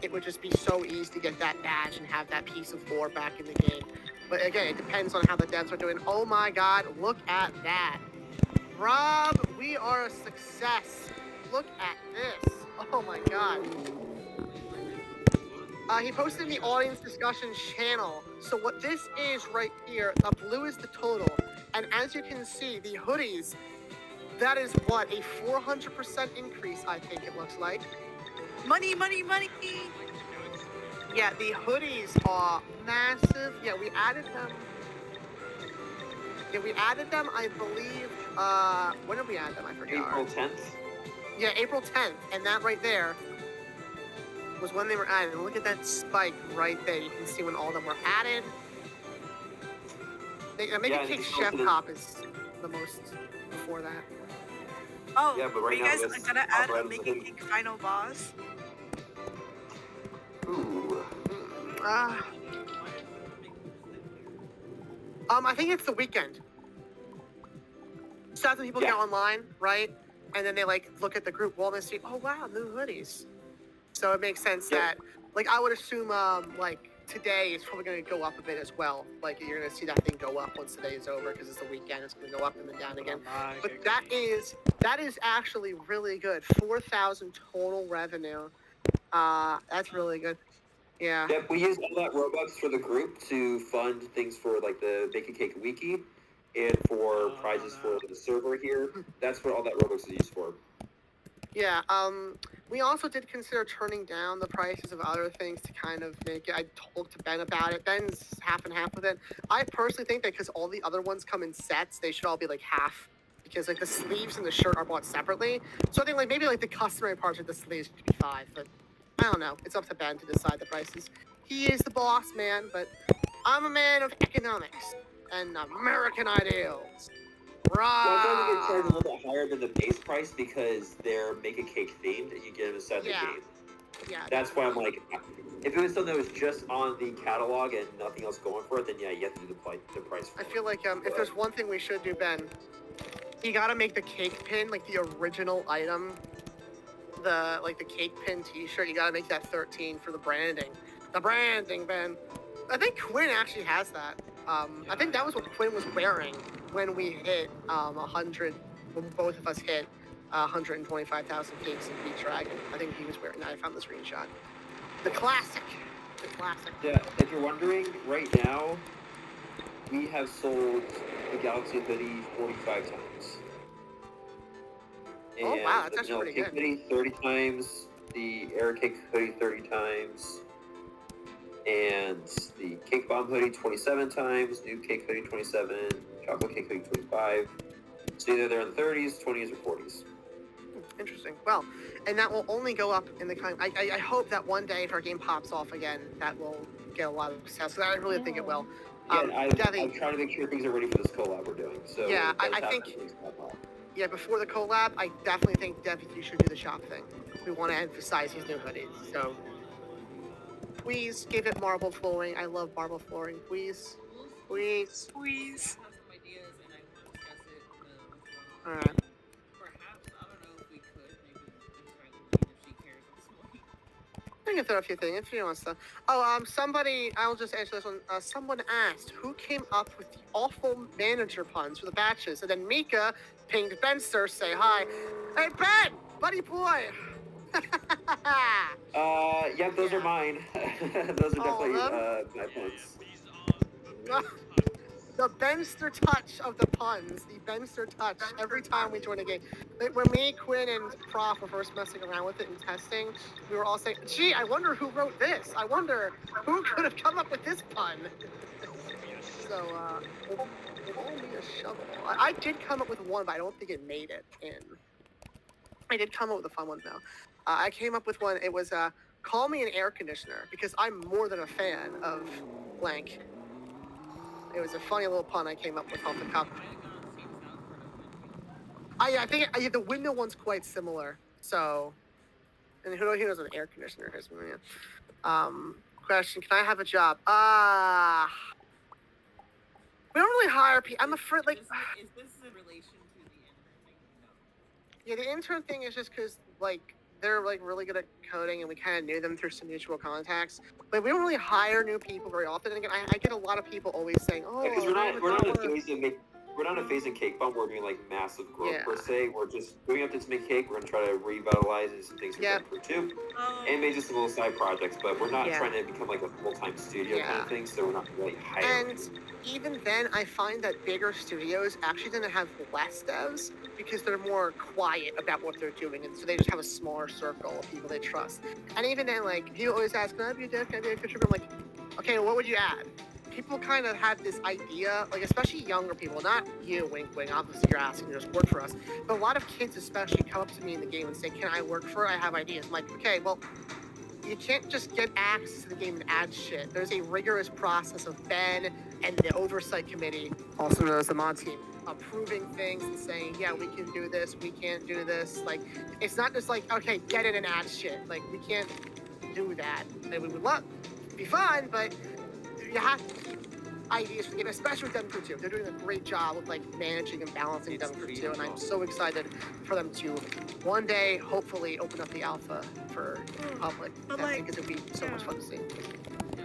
it would just be so easy to get that badge and have that piece of lore back in the game. But again, it depends on how the devs are doing. Oh my god, look at that. Rob, we are a success. Look at this. Oh my god. He posted in the audience discussion channel. So what this is right here, the blue is the total, And as you can see, the hoodies, that is what, a 400% increase, I think it looks like. Money, money, money. Yeah, the hoodies are massive. Yeah, we added them. Yeah, we added them, I believe, when did we add them? I forgot. April 10th. Yeah, April 10th, and that right there was when they were added. And look at that spike right there. You can see when all of them were added. Makeacake it's Chef also Cop is the most before that. Oh, Yeah, but are right you now guys this gonna add a top right makeacake final boss? Ooh. I think it's the weekend. So that's when people get online, right? And then they like look at the group wall and they see, oh wow, new hoodies. So it makes sense that, like, I would assume, like, today is probably going to go up a bit as well. Like, you're going to see that thing go up once today is over because it's the weekend. It's going to go up and then down again. But that is actually really good. 4,000 total revenue. That's really good. Yeah. Yep, we use all that Robux for the group to fund things for like the Makeacake Wiki and for prizes for the server here. That's what all that Robux is used for. Yeah, we also did consider turning down the prices of other things to kind of make it. I talked to Ben about it. Ben's half and half with it. I personally think that because all the other ones come in sets, they should all be like half. Because like the sleeves and the shirt are bought separately. So I think like maybe like the customary parts of the sleeves should be 5, but I don't know. It's up to Ben to decide the prices. He is the boss man, but I'm a man of economics and American ideals. Well, I feel like they charge a Right. little bit higher than the base price because they're Makeacake themed and you get them inside the game. Yeah. That's why I'm like, if it was something that was just on the catalog and nothing else going for it, then yeah, you have to do the price for I it. feel like if there's one thing we should do, Ben, you gotta make the cake pin like the original item. The cake pin T-shirt. You gotta make that 13 for the branding. The branding, Ben. I think Quinn actually has that. I think that was what Quinn was wearing when we hit 100. When both of us hit 125,000 cakes in Beat Dragon. I think he was wearing that. I found the screenshot. The classic. The classic. Yeah, if you're wondering, right now, we have sold the Galaxy hoodie 45 times. Oh, wow, that's actually pretty Cake good. hoodie 30 times, the Air Cake hoodie 30 times, and the Cake Bomb hoodie 27 times, New Cake hoodie 27, Chocolate Cake hoodie 25. So either they're in the 30s, 20s, or 40s. Interesting. Well, and that will only go up in the kind. I hope that one day, if our game pops off again, that will get a lot of success. Because I really think it will. Yeah, I'm Devi, trying to make sure things are ready for this collab we're doing. So Yeah, when it does I happen, think- things pop off. yeah, before the collab, I definitely think Devi, you should do the shop thing. We want to emphasize these new hoodies. So please give it marble flooring. I love marble flooring. Please, please. Please. I have some ideas and I want to discuss it with All right. perhaps, I don't know if we could, maybe try Lorraine if she cares at this point. I can throw a few things if she wants to. Oh, somebody, I'll just answer this one. Someone asked who came up with the awful manager puns for the batches, and then Mika pinged Benster say hi. Hey Ben, buddy boy. Yep, those Yeah. are mine. Those are All of definitely my puns. The Benster touch of the puns. The Benster touch every time we join a game. Like, when me, Quinn, and Prof were first messing around with it and testing, we were all saying, gee, I wonder who wrote this. I wonder who could have come up with this pun. So, roll me a shovel. I did come up with one, but I don't think it made it in. I did come up with a fun one, though. I came up with one. It was, call me an air conditioner, because I'm more than a fan of blank. It was a funny little pun I came up with off the cup. I think the window one's quite similar. So, and who knows what an air conditioner is? Question: can I have a job? We don't really hire people. I'm afraid, like, Is this in relation to the intern thing? No. yeah, the intern thing is just because like they're like really good at coding, and we kind of knew them through some mutual contacts. But we don't really hire new people very often. And again, I get a lot of people always saying, "Oh, Because we're not in a phase of we're not a phase in cake bomb. We're doing like massive growth per Yeah. se. We're just doing up this make cake. We're gonna try to revitalize and some things for Yep. Denver too, Oh. and maybe just some little side projects. But we're not Yeah. trying to become like a full-time studio kind Yeah. of thing. So we're not really hiring. And even then, I find that bigger studios actually tend to have less devs because they're more quiet about what they're doing, and so they just have a smaller circle of people they trust. And even then, like, you always ask, "Can I be a dev? Can I be a contributor?" I'm like, "Okay, well, what would you add?" People kind of have this idea, like especially younger people, not you, wink, wink. Obviously, you're asking to just work for us, but a lot of kids, especially, come up to me in the game and say, "Can I work for it? I have ideas." I'm like, "Okay, well." You can't just get access to the game and add shit. There's a rigorous process of Ben and the oversight committee, also known as the mod team, approving things and saying, yeah, we can do this, we can't do this. Like, it's not just like, okay, get it and add shit. Like, we can't do that. Like, we would love, it'd be fun, but you have to keep ideas for the game, especially with Devon Crew 2. They're doing a great job of like managing and balancing Devon Crew 2, and I'm so excited for them to one day hopefully open up the alpha for the public But, testing like, because it'll be so much fun to see.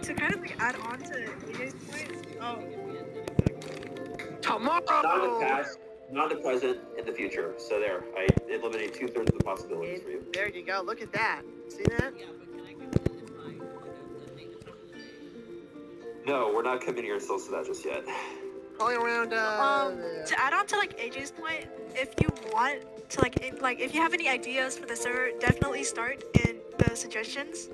To kind of like add on to AJ's point, Not in the Tomorrow! past, not in the present, in the future. So there, I eliminated 2/3 of the possibilities for you. There you go. Look at that. See that? Yeah, but can I give it in my like a maintenance shop of the day? No, we're not committing ourselves to that just yet. Probably around. to add on to like AJ's point, if you want to like if you have any ideas for the server, definitely start in the suggestions.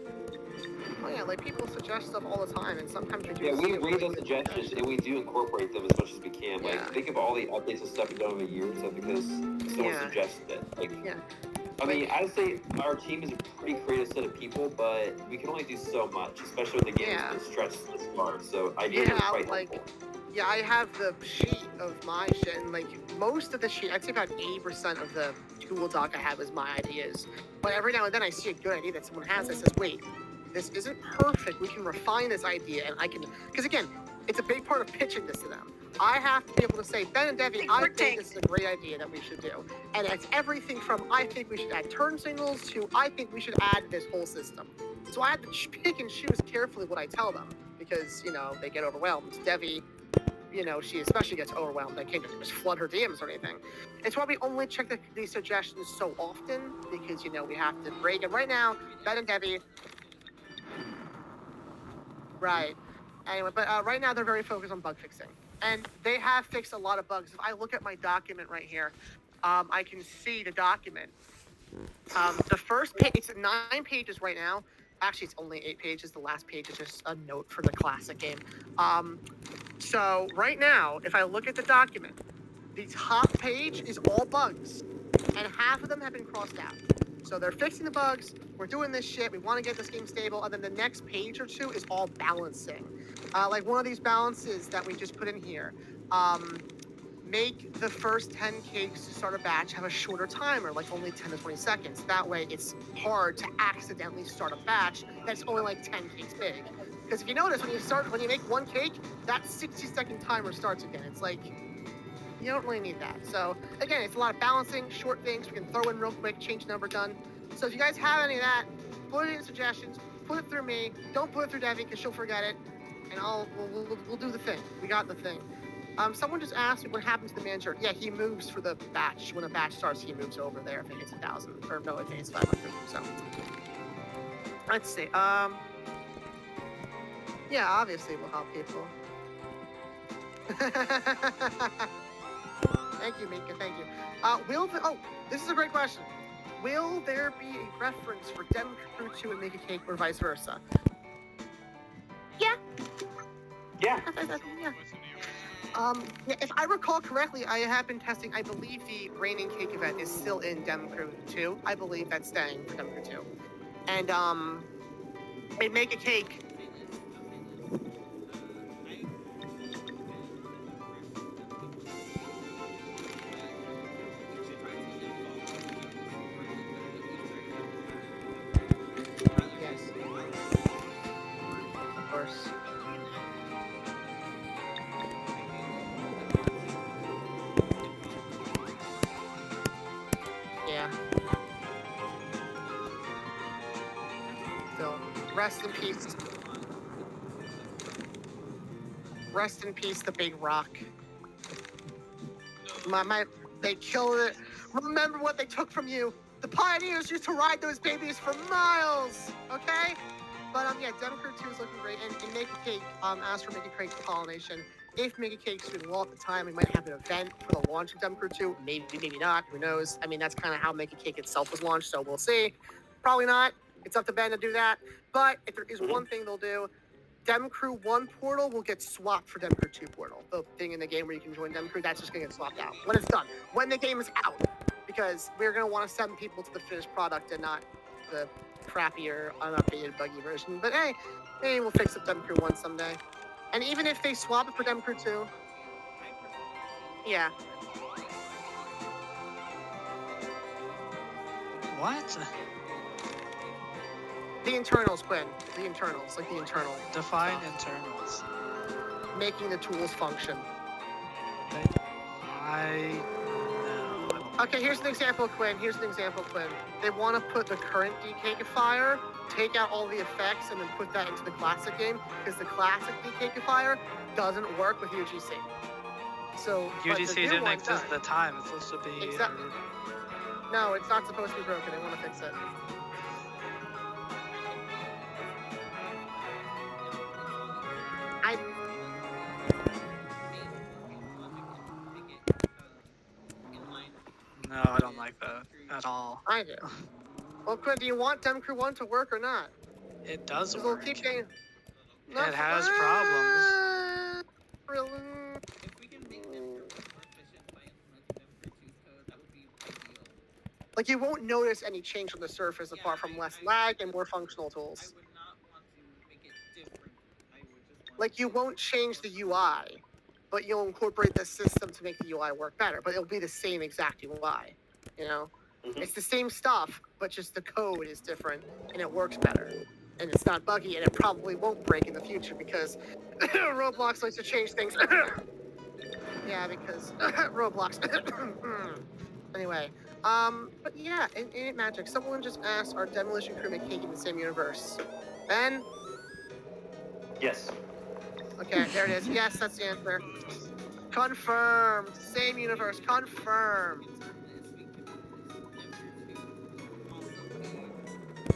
Oh yeah, like people suggest stuff all the time, and sometimes we do. Yeah, see we a read really those good suggestions suggestion. and we do incorporate them as much as we can. Yeah. Like, think of all the updates and stuff we've done over the years of because someone Yeah. suggested it. Like, Yeah. I mean, I'd say our team is a pretty creative set of people, but we can only do so much, especially when the game Yeah. is stretched this far. So I do Yeah, quite like- helpful. Yeah, I have the sheet of my shit, and like most of the sheet, I'd say about 80% of the tool doc I have is my ideas. But every now and then I see a good idea that someone has that says, wait, this isn't perfect. We can refine this idea, and I can, because again, it's a big part of pitching this to them. I have to be able to say, Ben and Debbie, I think this is a great idea that we should do. And it's everything from I think we should add turn signals to I think we should add this whole system. So I have to pick and choose carefully what I tell them because, you know, they get overwhelmed. Debbie, you know, she especially gets overwhelmed. I can't just flood her DMs or anything. It's why we only check these suggestions so often because, you know, we have to break. And right now, Ben and Debbie, right. Anyway, but right now they're very focused on bug fixing. And they have fixed a lot of bugs. If I look at my document right here, I can see the document. The first page, it's 9 pages right now. Actually, it's only 8 pages. The last page is just a note for the classic game. So right now, if I look at the document, the top page is all bugs, and half of them have been crossed out. So they're fixing the bugs. We're doing this shit. We want to get this game stable, and then the next page or two is all balancing. Like one of these balances that we just put in here. Make the first 10 cakes to start a batch have a shorter timer, like only 10 to 20 seconds. That way, it's hard to accidentally start a batch that's only like 10 cakes big. Because if you notice, when you make one cake, that 60-second timer starts again. It's like, you don't really need that. So again, it's a lot of balancing, short things we can throw in real quick, change number, done. So if you guys have any of that, put it in suggestions, put it through me. Don't put it through Debbie because she'll forget it, and we'll do the thing. We got the thing. Someone just asked me what happens to the manager. Yeah, he moves for the batch. When a batch starts, he moves over there if it hits 1,000. Or no, if it hits 500. So let's see. Yeah, obviously we'll help people. Thank you, Mika. Thank you. This is a great question. Will there be a reference for Dem Crew 2 and makeacake or vice versa? Yeah. Yeah. If I recall correctly, I have been testing. I believe the raining cake event is still in Dem Crew 2. I believe that's staying for Dem Crew 2. And they make a cake. Yes. Of course. Yeah. So, rest in peace. Rest in peace, the big rock. They killed it. Remember what they took from you. The pioneers used to ride those babies for miles. Okay. But yeah, Demo Crew 2 is looking great, and makeacake asked for makeacake pollination. If makeacake's doing well at the time, we might have an event for the launch of Demo Crew 2. Maybe, maybe not. Who knows? I mean, that's kind of how makeacake itself was launched, so we'll see. Probably not. It's up to Ben to do that. But if there is one thing they'll do, Dem Crew 1 portal will get swapped for Dem Crew 2 portal. The thing in the game where you can join Dem Crew, that's just gonna get swapped out when it's done. When the game is out. Because we're gonna want to send people to the finished product and not the crappier, unupdated, buggy version. But hey, maybe we'll fix up Dem Crew 1 someday. And even if they swap it for Dem Crew 2, yeah. What? The internals, Quinn. The internals, like the internal. Define stuff. internals. Making the tools function. Okay, here's an example, Quinn. They want to put the current decakifier, take out all the effects, and then put that into the classic game, because the classic decakifier doesn't work with UGC. So UGC didn't exist at the time. It's supposed to be. Exactly. No, it's not supposed to be broken. They want to fix it. No, I don't like that at all. I do. Well, Quinn, do you want Dem Crew 1 to work or not? It does We'll work. keep getting... It has problems. Really? If we can make them more efficient by implementing them for choose code, that would be ideal. Like, you won't notice any change on the surface apart from less lag and more functional tools. I would not want to make it different. I would just want Like, you won't change the UI, but you'll incorporate the system to make the UI work better. But it'll be the same exact UI, you know? It's the same stuff, but just the code is different, and it works better. And it's not buggy, and it probably won't break in the future, because Roblox likes to change things. Yeah, because Roblox. Anyway, but yeah, in it Magic, someone just asked, are Demolition Crew and Cake in the same universe? Ben? Yes. Okay, there it is. Yes, that's the answer. Confirmed. Same universe. Confirmed. also be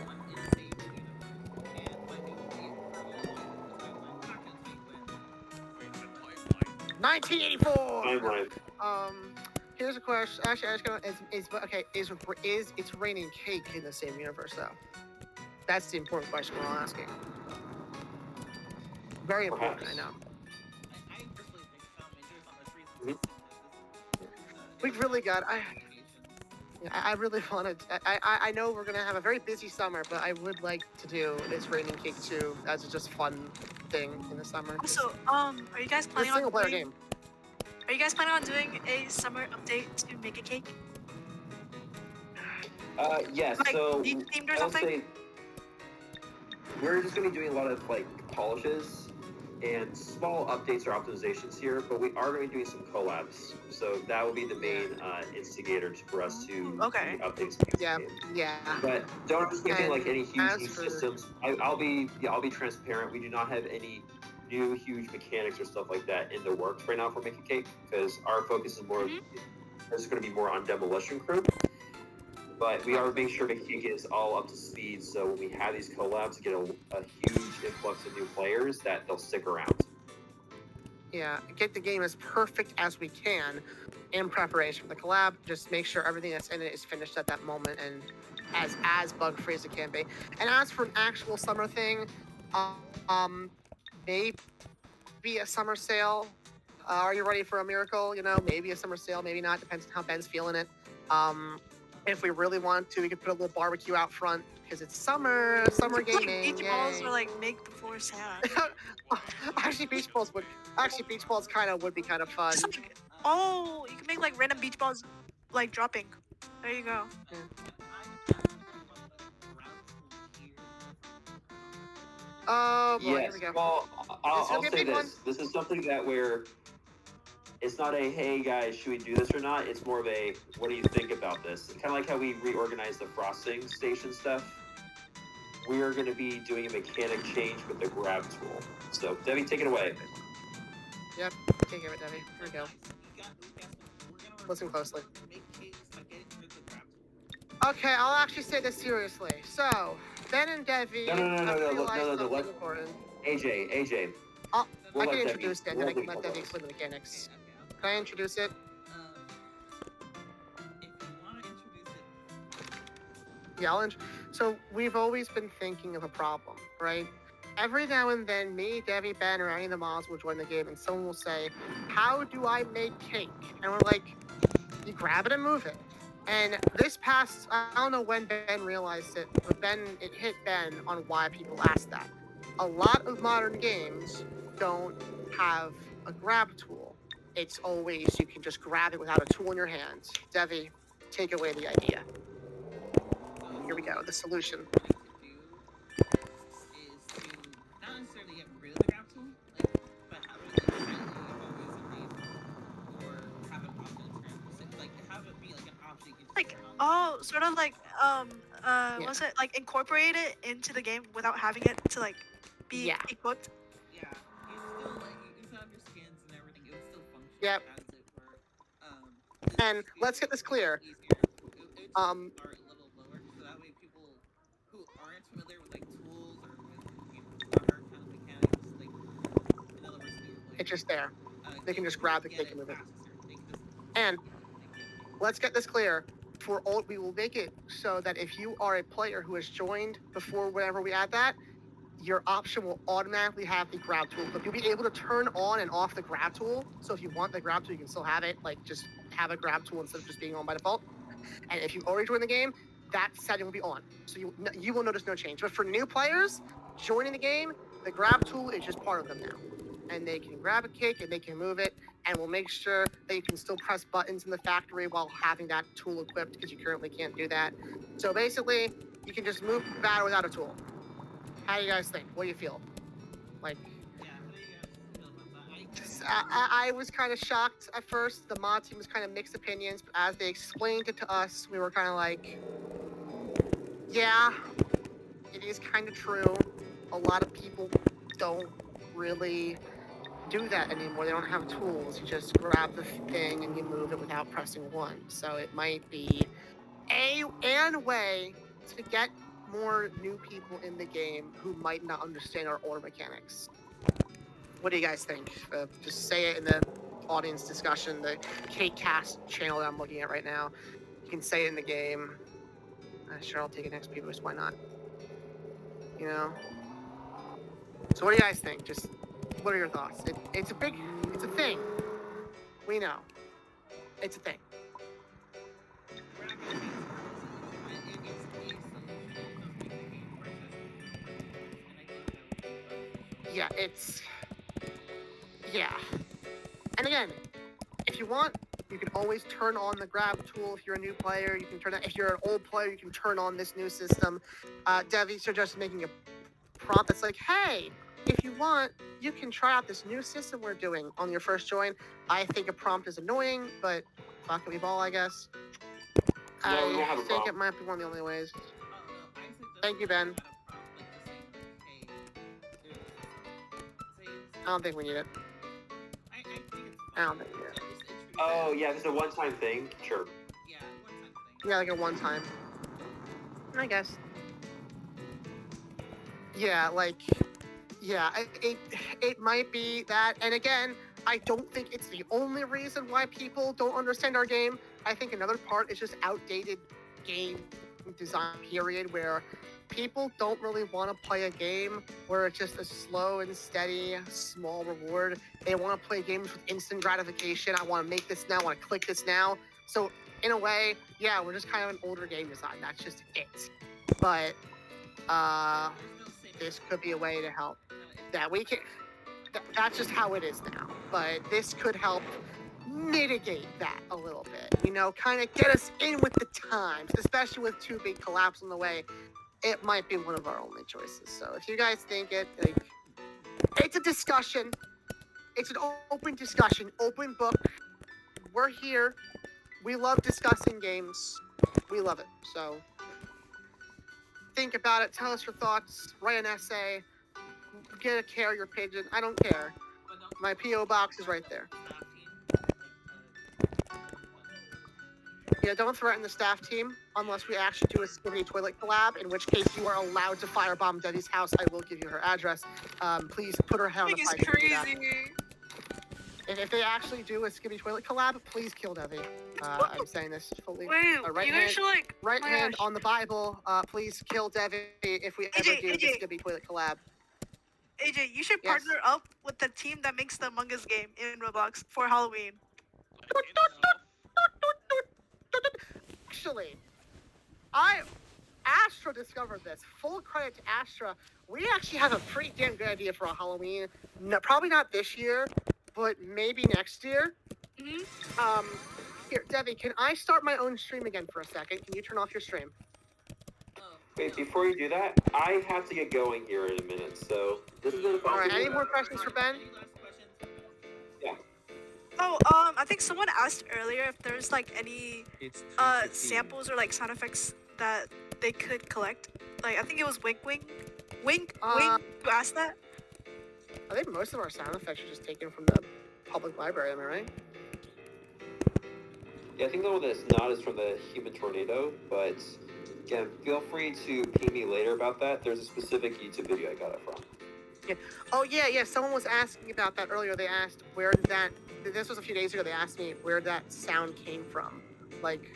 one insane and my new timeline. 1984. Timeline. Here's a question. Actually, is it's raining cake in the same universe though? That's the important question we're all asking. Very important, Perhaps. I know. I personally think some majors on the trees We've really got. I really wanted. I know we're gonna have a very busy summer, but I would like to do this raining cake too as a just fun thing in the summer. Also, are you guys It's a planning on single player doing, game. Are you guys planning on doing a summer update to make a cake? Yes. Like So beach themed or I will something? say we're just going to be doing a lot of like polishes and small updates or optimizations here, but we are going to be doing some collabs. So that will be the main instigator for us to Okay. do updates. Yeah, yeah. But don't understand like any huge as new for- systems. I'll be transparent. We do not have any new huge mechanics or stuff like that in the works right now for makeacake, because our focus is more is going to be more on Demolition Crew. But we are making sure makeacake is all up to speed, so when we have these collabs, get a huge influx of new players that they'll stick around. Yeah, get the game as perfect as we can in preparation for the collab. Just make sure everything that's in it is finished at that moment and as bug free as it can be. And as for an actual summer thing, maybe a summer sale. Are you ready for a miracle? You know, maybe a summer sale, maybe not. Depends on how Ben's feeling it. If we really want to, we could put a little barbecue out front because it's summer gaming. Like beach balls or like make the floor sad. Actually, beach balls would be kind of fun. Just like, oh, you can make like random beach balls like dropping. There you go. Oh boy, here Yes. we go. Well, I'll gonna be a say big this. one. This is something that it's not a, hey guys, should we do this or not? It's more of a, what do you think about this? Kind of like how we reorganized the frosting station stuff. We are going to be doing a mechanic change with the grab tool. So, Debbie, take it away. Yep, take care of it, Debbie. Here we go. We're gonna Listen closely. Make cakes by getting rid of the grab tool. Okay, I'll actually say this seriously. So, Ben and Devi No, have realized no, something let's- important. AJ. I We'll can let Devi- introduce it, and we'll then I can let let Devi Devi talk explain the mechanics. Okay. Can I introduce it? If you want to introduce it, Yeah, so we've always been thinking of a problem, right? Every now and then, me, Devi, Ben, or any of the mods will join the game, and someone will say, "How do I make cake?" And we're like, "You grab it and move it." And this past, I don't know when Ben realized it, but it hit Ben on why people ask that. A lot of modern games don't have a grab tool. It's always you can just grab it without a tool in your hands. Devi, take away the idea. Here we go, the solution. What to do is to not necessarily get rid of the grab tool, but have it silently always enabled, or have an option to have it be like an option you can just Like, turn on. oh, sort of like, what's it? Like, incorporate it into the game without having it to, like, be Yeah. equipped. Yeah, you still you still have your skins and everything. It would still function Yep. as it were. And let's get this clear. Easier. It would just start a little lower, so that way people who aren't familiar with like tools or with our kind of mechanics, like in other words, new players, It's just there. They can just grab the get cake and move it. faster. They can just And let's get this clear. We will make it so that if you are a player who has joined before whenever we add that, your option will automatically have the grab tool. But you'll be able to turn on and off the grab tool. So if you want the grab tool, you can still have it. Like just have a grab tool instead of just being on by default. And if you already joined the game, that setting will be on. So you will notice no change. But for new players joining the game, the grab tool is just part of them now. And they can grab a cake and they can move it. And we'll make sure that you can still press buttons in the factory while having that tool equipped because you currently can't do that. So basically, you can just move batter without a tool. How do you guys think? What do you feel? Like, yeah. How do you guys feel about that? I was kind of shocked at first. The mod team was kind of mixed opinions, but as they explained it to us, we were kind of like, yeah, it is kind of true. A lot of people don't really do that anymore. They don't have tools. You just grab the thing and you move it without pressing one. So it might be a way to get more new people in the game who might not understand our order mechanics. What do you guys think? Just say it in the audience discussion, the KCast channel that I'm looking at right now. You can say it in the game. Sure, I'll take an XP boost. Why not? You know? So what do you guys think? Just, what are your thoughts? It's a thing. We know. It's a thing. Yeah, yeah. And again, if you want, you can always turn on the grab tool if you're a new player. You can turn that. If you're an old player, you can turn on this new system. Devi suggested making a prompt that's like, hey, if you want, you can try out this new system we're doing on your first join. I think a prompt is annoying, but fuck it, we ball, I guess. No, we won't have a I think it prompt. might be one of the only ways. Thank you, Ben. I don't think we need it. I don't think we need it. Oh yeah, this is a one-time thing. Sure. Yeah, one-time thing. Yeah, like a one-time. I guess. Yeah, it might be that. And again, I don't think it's the only reason why people don't understand our game. I think another part is just outdated game design period where people don't really want to play a game where it's just a slow and steady, small reward. They want to play games with instant gratification. I want to make this now. I want to click this now. So in a way, yeah, we're just kind of an older game design. That's just it. But this could be a way to help. That we can. That's just how it is now. But this could help mitigate that a little bit. You know, kind of get us in with the times, especially with two big collapses on the way. It might be one of our only choices. So if you guys think it, like, it's a discussion. It's an open discussion, open book. We're here. We love discussing games. We love it. So think about it. Tell us your thoughts. Write an essay. Get a carrier pigeon. I don't care. My P.O. box is right there. Yeah, don't threaten the staff team unless we actually do a Skibidi Toilet collab, in which case you are allowed to firebomb Debbie's house. I will give you her address. Please put her head on the Thing is fire. crazy. If they actually do a Skibidi Toilet collab, please kill Debbie. I'm saying this fully. Wait, right you hand, guys should like. right oh my hand gosh. on the Bible. Please kill Debbie if we ever AJ, do the AJ. Skibidi Toilet collab. AJ, you should Yes. partner up with the team that makes the Among Us game in Roblox for Halloween. Actually, Astra discovered this. Full credit to Astra. We actually have a pretty damn good idea for a Halloween. No, probably not this year, but maybe next year. Mhm. Here, Debbie, can I start my own stream again for a second? Can you turn off your stream? Wait, before you do that, I have to get going here in a minute, so this is gonna All right. Any more questions for Ben? Any last questions? Yeah. Oh, I think someone asked earlier if there's like any It's samples or like sound effects that they could collect. Like I think it was Wink. Who asked that? I think most of our sound effects are just taken from the public library. Am I right? Yeah, I think the one that's not is from the human tornado, but again, feel free to ping me later about that. There's a specific YouTube video I got it from. Oh yeah. Someone was asking about that earlier. They asked where that. This was a few days ago. They asked me where that sound came from, like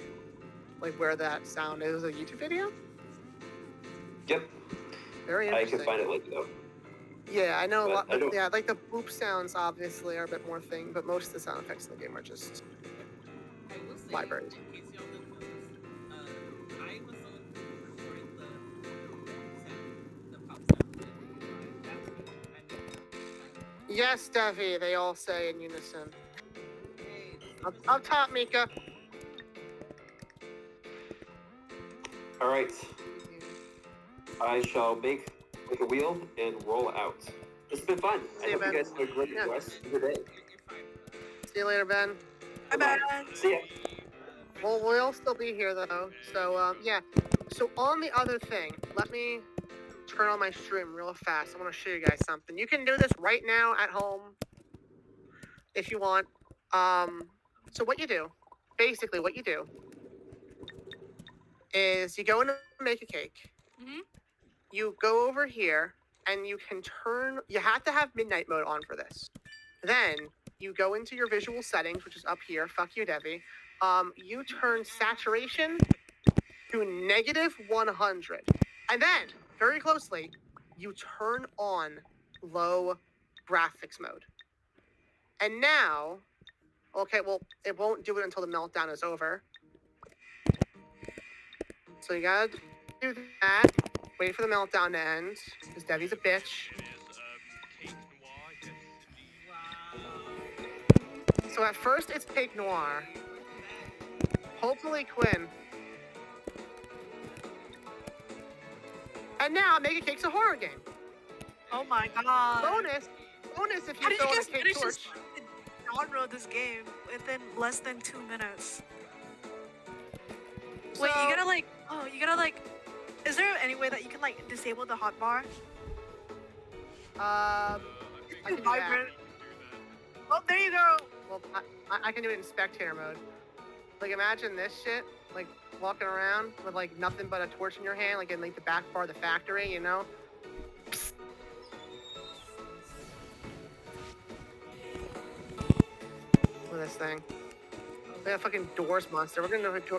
where that sound is. A YouTube video. Yep, Very I interesting. can find it later though. Yeah, I know a But lot. I don't- Yeah, like the boop sounds obviously are a bit more thing, but most of the sound effects in the game are just I will say, libraries. in case y'all didn't know this, I was the one who recorded the pop sound. Yes, Devi. They all say in unison. Hey, Up top, Mika. All right, I shall make a wheel and roll out. This has been fun. See I you, hope you Ben. guys have a great Yeah. rest of your day. you're fine. See you later, Ben. Bye bye. See ya. Well, we'll still be here though. So yeah. So on the other thing, let me turn on my stream real fast. I want to show you guys something. You can do this right now at home if you want. So what you do, basically what you do, is you go into makeacake. Mhm. You go over here and you can turn. You have to have midnight mode on for this. Then you go into your visual settings, which is up here. Fuck you, Devi. You turn saturation to -100, and then very closely, you turn on low graphics mode. And now, okay, well, it won't do it until the meltdown is over. So you gotta do that. Wait for the meltdown to end, because Debbie's a bitch. So at first it's Cake Noir. Hopefully Quinn. And now Makeacake's a horror game. Oh my god. Bonus if How you did you throw in a guys cake finish torch. the genre of this game within less than 2 minutes? Wait, So- you gotta like, is there any way that you can like disable the hotbar? I can do that. Vibrant. Oh, there you go. Well, I can do it in spectator mode. Like imagine this shit, like walking around with like nothing but a torch in your hand, like in like the back part of the factory, you know? Psst. Look at this thing. Look at that fucking doors monster. We're gonna know who We're gonna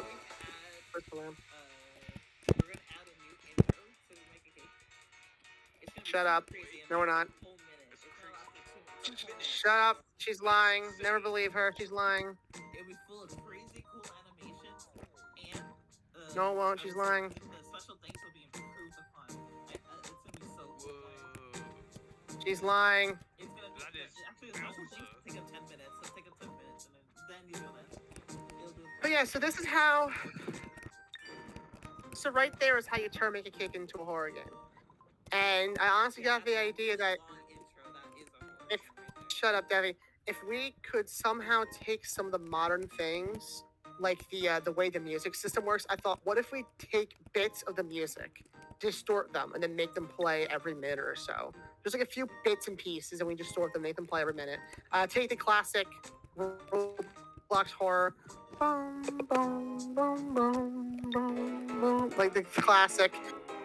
add a new intro to make a cake. It's gonna be Shut up. crazy and No, we're not. a whole minute. It's gonna last like 2 minutes. Shut up. She's lying. Never believe her. She's lying. It'll be full of crazy cool animations and No, it won't. I She's would say lying. The special things will be improved upon. It's gonna be so cool. She's lying. It's gonna be That is actually the special things Elsa. take up 10 minutes. So take up 10 minutes and then you're gonna it'll do But yeah, so this is how. So right there is how you turn Make a Cake into a horror game. And I honestly got the idea that long intro that is a horror if- game right there. shut up, Devi. If we could somehow take some of the modern things, like the way the music system works, I thought, what if we take bits of the music, distort them, and then make them play every minute or so? There's like a few bits and pieces, and we distort them, make them play every minute. Take the classic Roblox horror, Boom, boom, boom, boom, boom, boom, like the classic.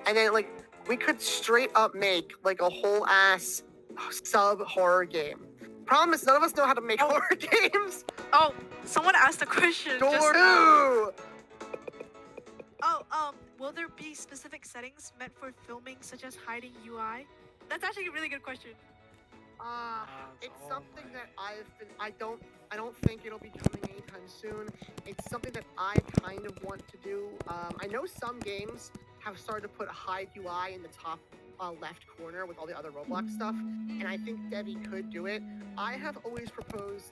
And then like we could straight up make like a whole ass sub horror game. Problem is none of us know how to make Oh. horror games. Oh, someone asked a question. Door Just now. 2! Oh, will there be specific settings meant for filming, such as hiding UI? That's actually a really good question. It's something that I don't think it'll be coming anytime soon. It's something that I kind of want to do. I know some games have started to put hide UI in the top left corner with all the other Roblox stuff, and I think Debbie could do it. I have always proposed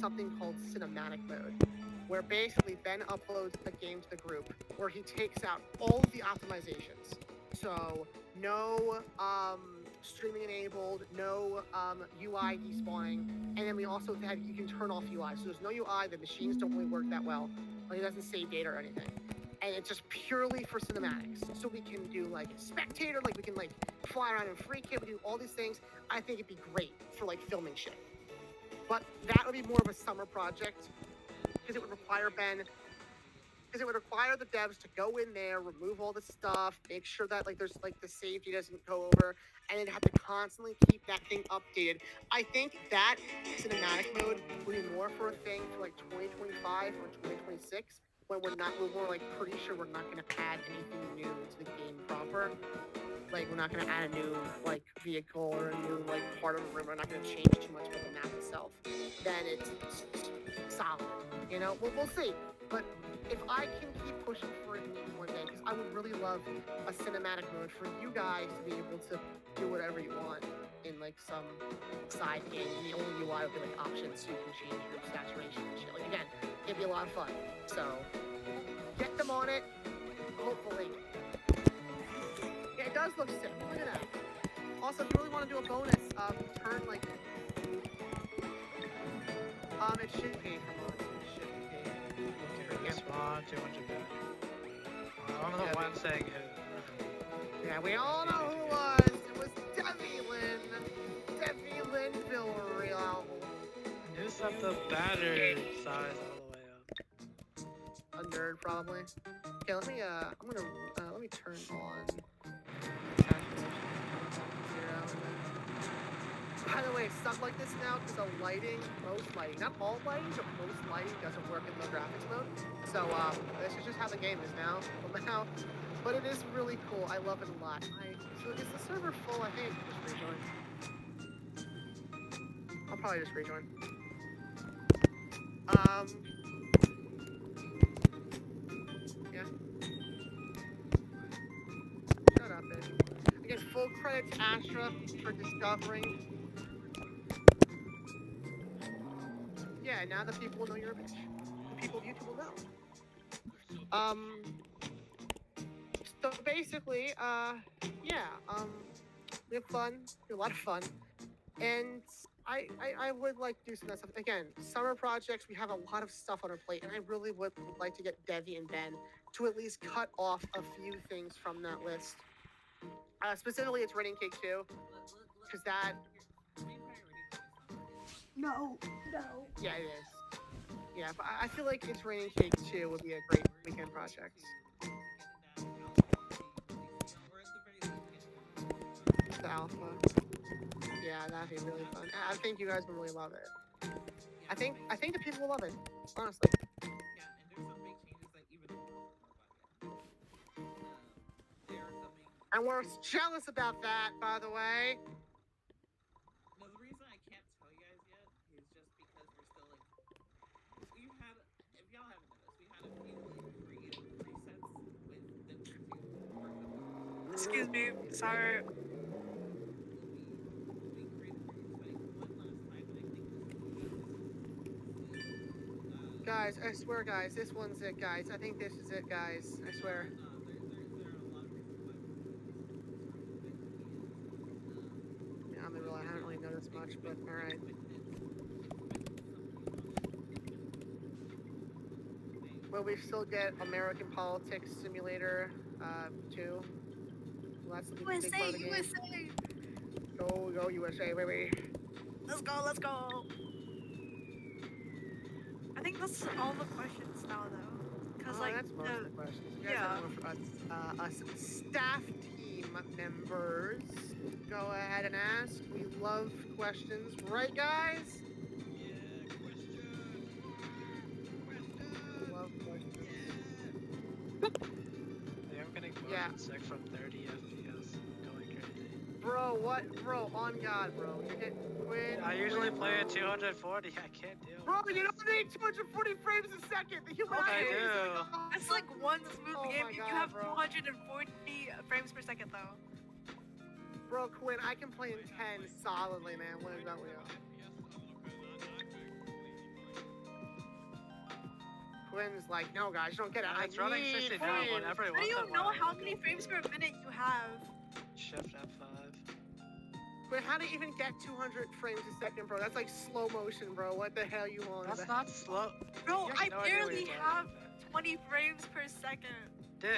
something called cinematic mode, where basically Ben uploads a game to the group where he takes out all of the optimizations. So no streaming enabled, no UI despawning, and then we also have you can turn off UI. So there's no UI. The machines don't really work that well. Like it doesn't save data or anything, and it's just purely for cinematics. So we can do like spectator, like we can like fly around and freak it. We do all these things. I think it'd be great for like filming shit. But that would be more of a summer project because it would require Ben. Because it would require the devs to go in there, remove all the stuff, make sure that like there's like the safety doesn't go over, and then have to constantly keep that thing updated. I think that cinematic mode would be more for a thing for like 2025 or 2026 when we're like pretty sure we're not going to add anything new to the game proper. Like we're not going to add a new like vehicle or a new like part of the room. We're not going to change too much about the map itself. Then it's solid. You know, we'll see. But if I can keep pushing for it one day, because I would really love a cinematic mode for you guys to be able to do whatever you want in like some side game. And the only UI would be like options so you can change your saturation and shit. Like again, it'd be a lot of fun. So get them on it, hopefully. Yeah, it does look sick. Look at that. Also, if you really want to do a bonus, turn like it should pay for mods. It should pay. Okay, spawn 200 back. I don't know Yeah, the one saying who. Yeah, we all know who it was. It was Debbie Lynn. Debbie Lynn Villarreal. Who set the battery size all the way up? A nerd, probably. Okay, let me, let me turn on saturation. By the way, it's stuck like this now because the lighting, most lighting, not all lighting, but most lighting doesn't work in the graphics mode. So, this is just how the game is now. But it is really cool. I love it a lot. So is the server full? I think I should just rejoin. I'll probably just rejoin. Yeah. Shut up, bitch. Again, full credit to Astra for discovering. Yeah, now the people will know you're a bitch. The people of YouTube will know. So basically, yeah, we have fun, we have a lot of fun, and I would like to do some of that stuff. Again, summer projects, we have a lot of stuff on our plate, and I really would like to get Devi and Ben to at least cut off a few things from that list. Specifically, it's Raining Cake 2, because that... No. Yeah, it is. Yeah, but I feel like It's Raining Cake 2 would be a great weekend project. The alpha. Yeah, that'd be really fun. I think you guys will really love it. I think the people will love it, honestly. Yeah, and there's some big changes that even though they are coming. And we're jealous about that, by the way. No, the reason I can't tell you guys yet is just because we're still like we've had, if y'all haven't noticed, we had a few like creative resets with the two work of Excuse me. Sorry. we created like one last time, and I think this Guys, I swear, guys, this one's it, guys. I think this is it, guys. I swear. there are a lot of reasons why Yeah, I haven't really noticed much, but alright. Will we still get American Politics Simulator 2? Well, that's the big part USA, of the game. USA. Go USA, baby. Let's go. I think that's all the questions now, though. Cause Oh, like that's most of the questions. You guys have more for us staff team members. Go ahead and ask. We love questions, right, guys? Yeah, question. We love questions. Yeah, I'm getting bored Yeah. and sick from 30 FPS. Going crazy. Bro, what? Bro, on God, bro. You're getting Quinn. I usually Quinn. play at 240. I can't deal Bro, with you this. don't need 240 frames a second. The human Okay. eye I is do. like, oh, It's like one smooth oh game my if God, you have bro. 240 frames per second, though. Bro, Quinn, I can play in 10 solidly, man. What about you? Quinn's like, no, guys, you don't get it. I It's running need 60 now, frames. but every How do once you in a know while. how it'll many go frames per minute you have? Shift F5. Quinn, how do you even get 200 frames a second, bro? That's like slow motion, bro. What the hell you on? That's not slow. Bro, You I have no idea what barely you're have talking about. 20 frames per second. Dude.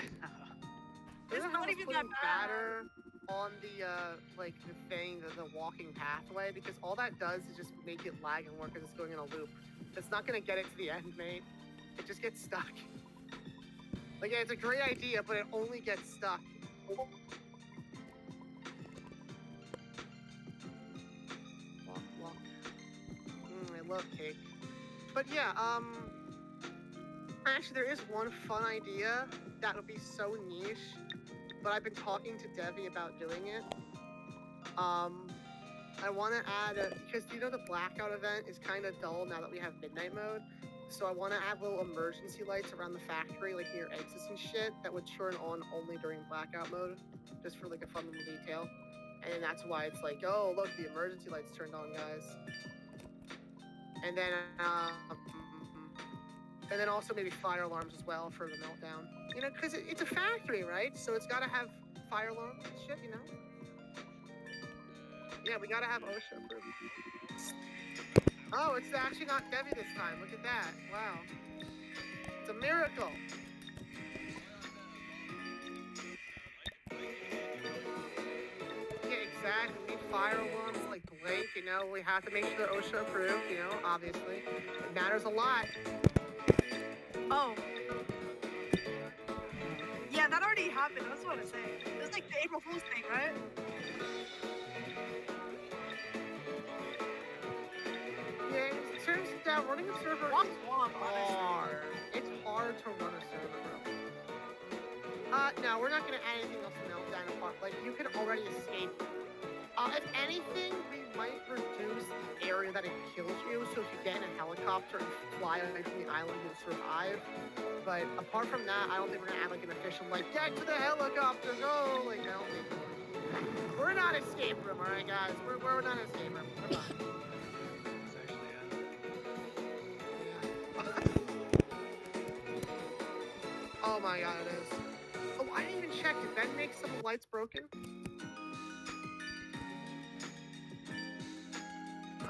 It's Isn't not how even that putting bad. batter on the like the thing, the walking pathway, because all that does is just make it lag and work because it's going in a loop. It's not gonna get it to the end, mate. It just gets stuck. Like, yeah, it's a great idea, but it only gets stuck. Walk, walk. I love cake. But yeah, actually, there is one fun idea that would be so niche, but I've been talking to Debbie about doing it. I want to add because you know the blackout event is kind of dull now that we have midnight mode. So I want to add little emergency lights around the factory, like near exits and shit, that would turn on only during blackout mode, just for like a fun little detail. And then that's why it's like, oh look, the emergency lights turned on, guys. And then also maybe fire alarms as well for the meltdown. You know, because it's a factory, right? So it's got to have fire alarms and shit, you know? Yeah, we got to have OSHA approved. Oh, it's actually not Debbie this time. Look at that. Wow. It's a miracle. Yeah, exactly. We need fire alarms like Blake, you know. We have to make sure they're OSHA approved, you know, obviously. It matters a lot. Oh. Yeah, that already happened. That's what I'm saying. It was like the April Fool's thing, right? Yeah, it turns out running a server Womp is womp, hard. It's hard to run a server, bro. No, we're not gonna add anything else to Meltdown apart. Like, you can already escape. If anything, we might reduce the area that it kills you, so if you get in a helicopter and fly away from the island, you'll survive. But apart from that, I don't think we're gonna add like an official, like, get to the helicopter, go! Like, I don't think we're not escape room, alright, guys? We're not escape room. We're fine. It's actually Oh my god, it is. Oh, I didn't even check. Did Ben make some lights broken?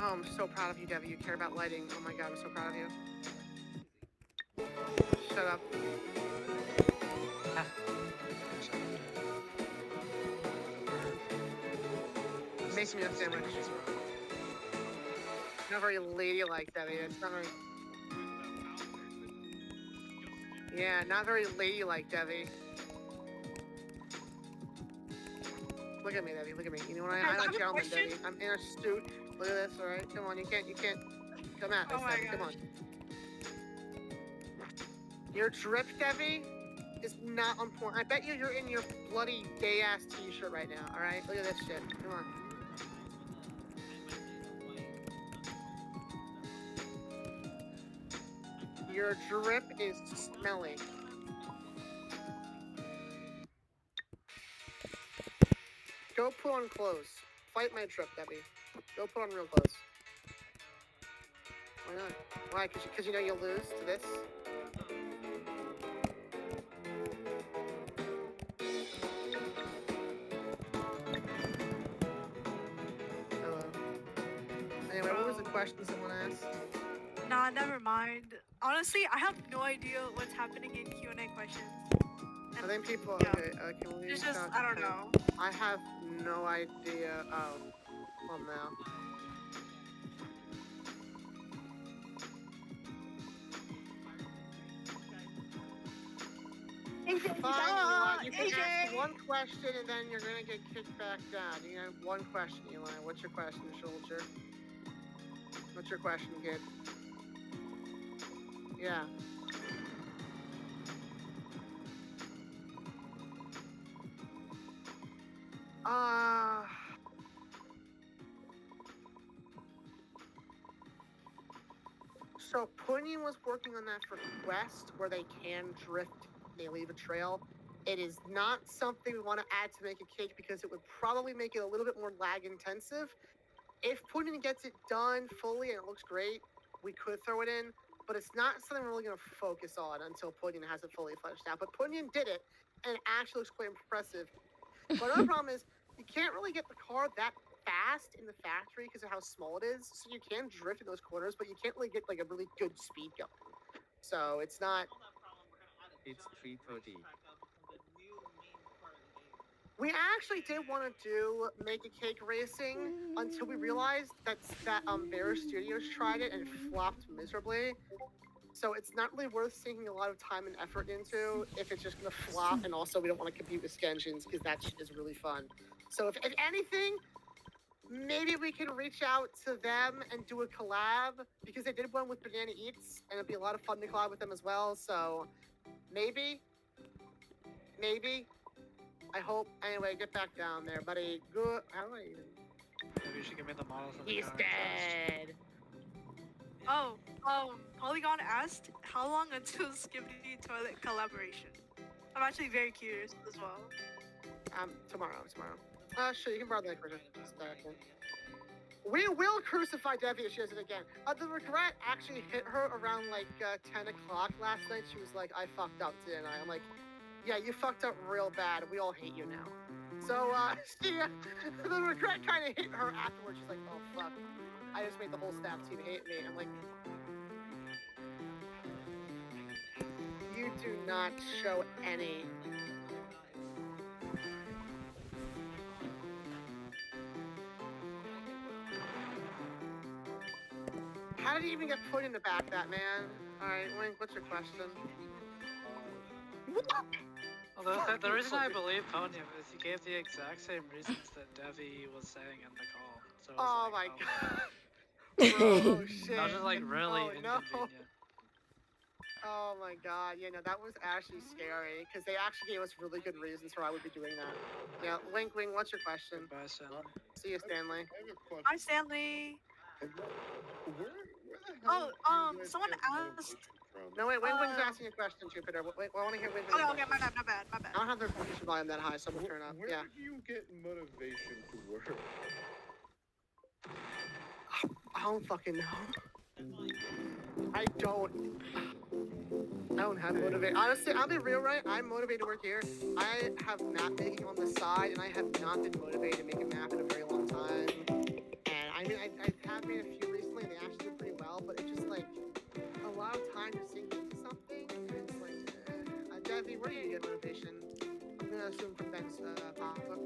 Oh, I'm so proud of you, Debbie. You care about lighting. Oh my god, I'm so proud of you. Shut up. Make me a sandwich. Not very ladylike, Debbie. It's not very... Yeah, not very ladylike, Debbie. Look at me, Debbie. Look at me. You know what? Okay, I'm I a have a gentleman, question. Debbie. I'm in a suit. Look at this, all right? Come on, you can't. Come at this, Oh my Debbie. Come on. gosh. Your drip, Debbie, is not on point. I bet you're in your bloody gay-ass t-shirt right now, all right? Look at this shit. Come on. Your drip is smelly. Go put on clothes. Fight my drip, Debbie. Go put on real clothes. Why not? Why? Because you know you'll lose to this? Hello. Anyway, what was the question someone asked? Nah, never mind. Honestly, I have no idea what's happening in Q&A questions. I think people... yeah. Okay, can we... It's just, talk- I don't know. I have no idea. Oh. Well, no. Fine, Eli. You can ask one question and then you're gonna get kicked back down. You have one question, Eli. What's your question, soldier? What's your question, kid? Yeah. So Punyan was working on that for Quest, where they can drift, they leave a trail. It is not something we want to add to Make a Cake because it would probably make it a little bit more lag intensive. If Punyan gets it done fully and it looks great, we could throw it in, but it's not something we're really going to focus on until Punyan has it fully fleshed out. But Punyan did it, and it actually looks quite impressive. But another problem is you can't really get the car that fast in the factory because of how small it is. So you can drift in those corners, but you can't really get like a really good speed going. So it's not. It's 3:30. We actually did want to do Make a Cake racing until we realized that Bear Studios tried it and it flopped miserably. So it's not really worth sinking a lot of time and effort into if it's just gonna flop, and also we don't want to compete with Skengines because that shit is really fun. So if anything, maybe we can reach out to them and do a collab because they did one with Banana Eats and it'd be a lot of fun to collab with them as well. So maybe. I hope. Anyway, get back down there, buddy. Good. How do I even? Maybe you should give me the model for the He's car dead. Oh, Polygon asked how long until Skibbity Toilet collaboration. I'm actually very curious as well. Tomorrow. Sure, you can borrow that for just a second. We will crucify Debbie if she does it again. The regret actually hit her around like 10 o'clock last night. She was like, I fucked up, didn't I? I'm like, yeah, you fucked up real bad. We all hate you now. So, the regret kind of hit her afterwards. She's like, oh, fuck. I just made the whole staff team hate me. I'm like, you do not show any. How did he even get put in the back, that man? Alright, Link, what's your question? Well, the reason I believe Podium is he gave the exact same reasons that Devi was saying in the call. So it was Oh like, my god. Bro, oh shit. That was just like really Oh, no. inconvenient. Oh my god, yeah, no, that was actually scary, because they actually gave us really good reasons for why I would be doing that. Yeah, Wink, what's your question? Goodbye, Stanley. See you, Stanley. I have a question. Hi, Stanley. Where the hell Oh, did you guys someone get asked. motivation from? No, wait, Wing's asking a question, Jupiter. Wait, I want to hear Wing's Okay, question. my bad. I don't have their conversation volume that high, so we'll turn up. Where Yeah. do you get motivation to work? I don't fucking know. I don't have motivation. Honestly, I'll be real, right? I'm motivated to work here. I have map making on the side, and I have not been motivated to make a map in a very long time. And I mean, I have made a few recently, and they actually do pretty well, but it's just like a lot of time to sink into something, and it's like, Debbie, where do you get motivation? I'm gonna assume from Ben's pop-up.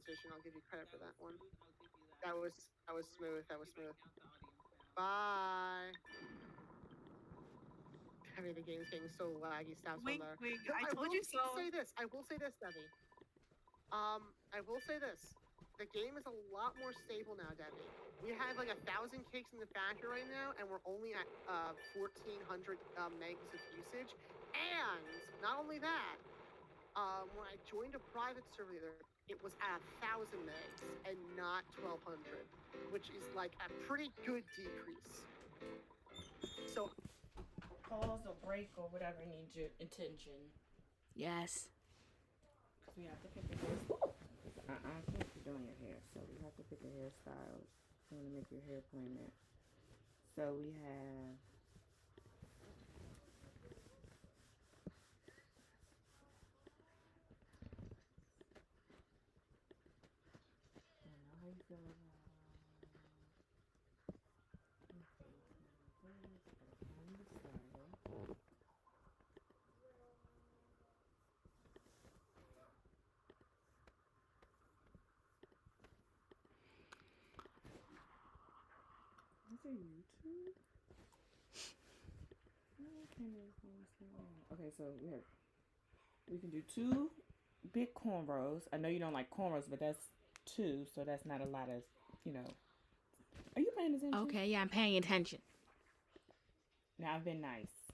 transition. I'll give you credit for that one. I'll give you that. That was smooth. That was Be smooth. breaking out the audience now. Bye. I mean, the game's getting so laggy. Stop so Wink, there. wink. No, I told will you so. Say this. I will say this, Debbie. I will say this. The game is a lot more stable now, Debbie. We have like 1,000 cakes in the factory right now, and we're only at 1,400 megs of usage. And not only that, when I joined a private server, it was at 1,000 megs and not 1,200, which is like a pretty good decrease. So pause or break or whatever needs your attention. Yes. Because we have to pick a hairstyle. I can't be doing your hair, so we have to pick a hairstyle. You want to make your hair pointed. So we have. I don't know how you feel about. Is it YouTube? Okay, so we can do 2 big cornrows. I know you don't like cornrows, but that's 2, so that's not a lot of, Are you paying attention? Okay, yeah, I'm paying attention. Now I've been nice.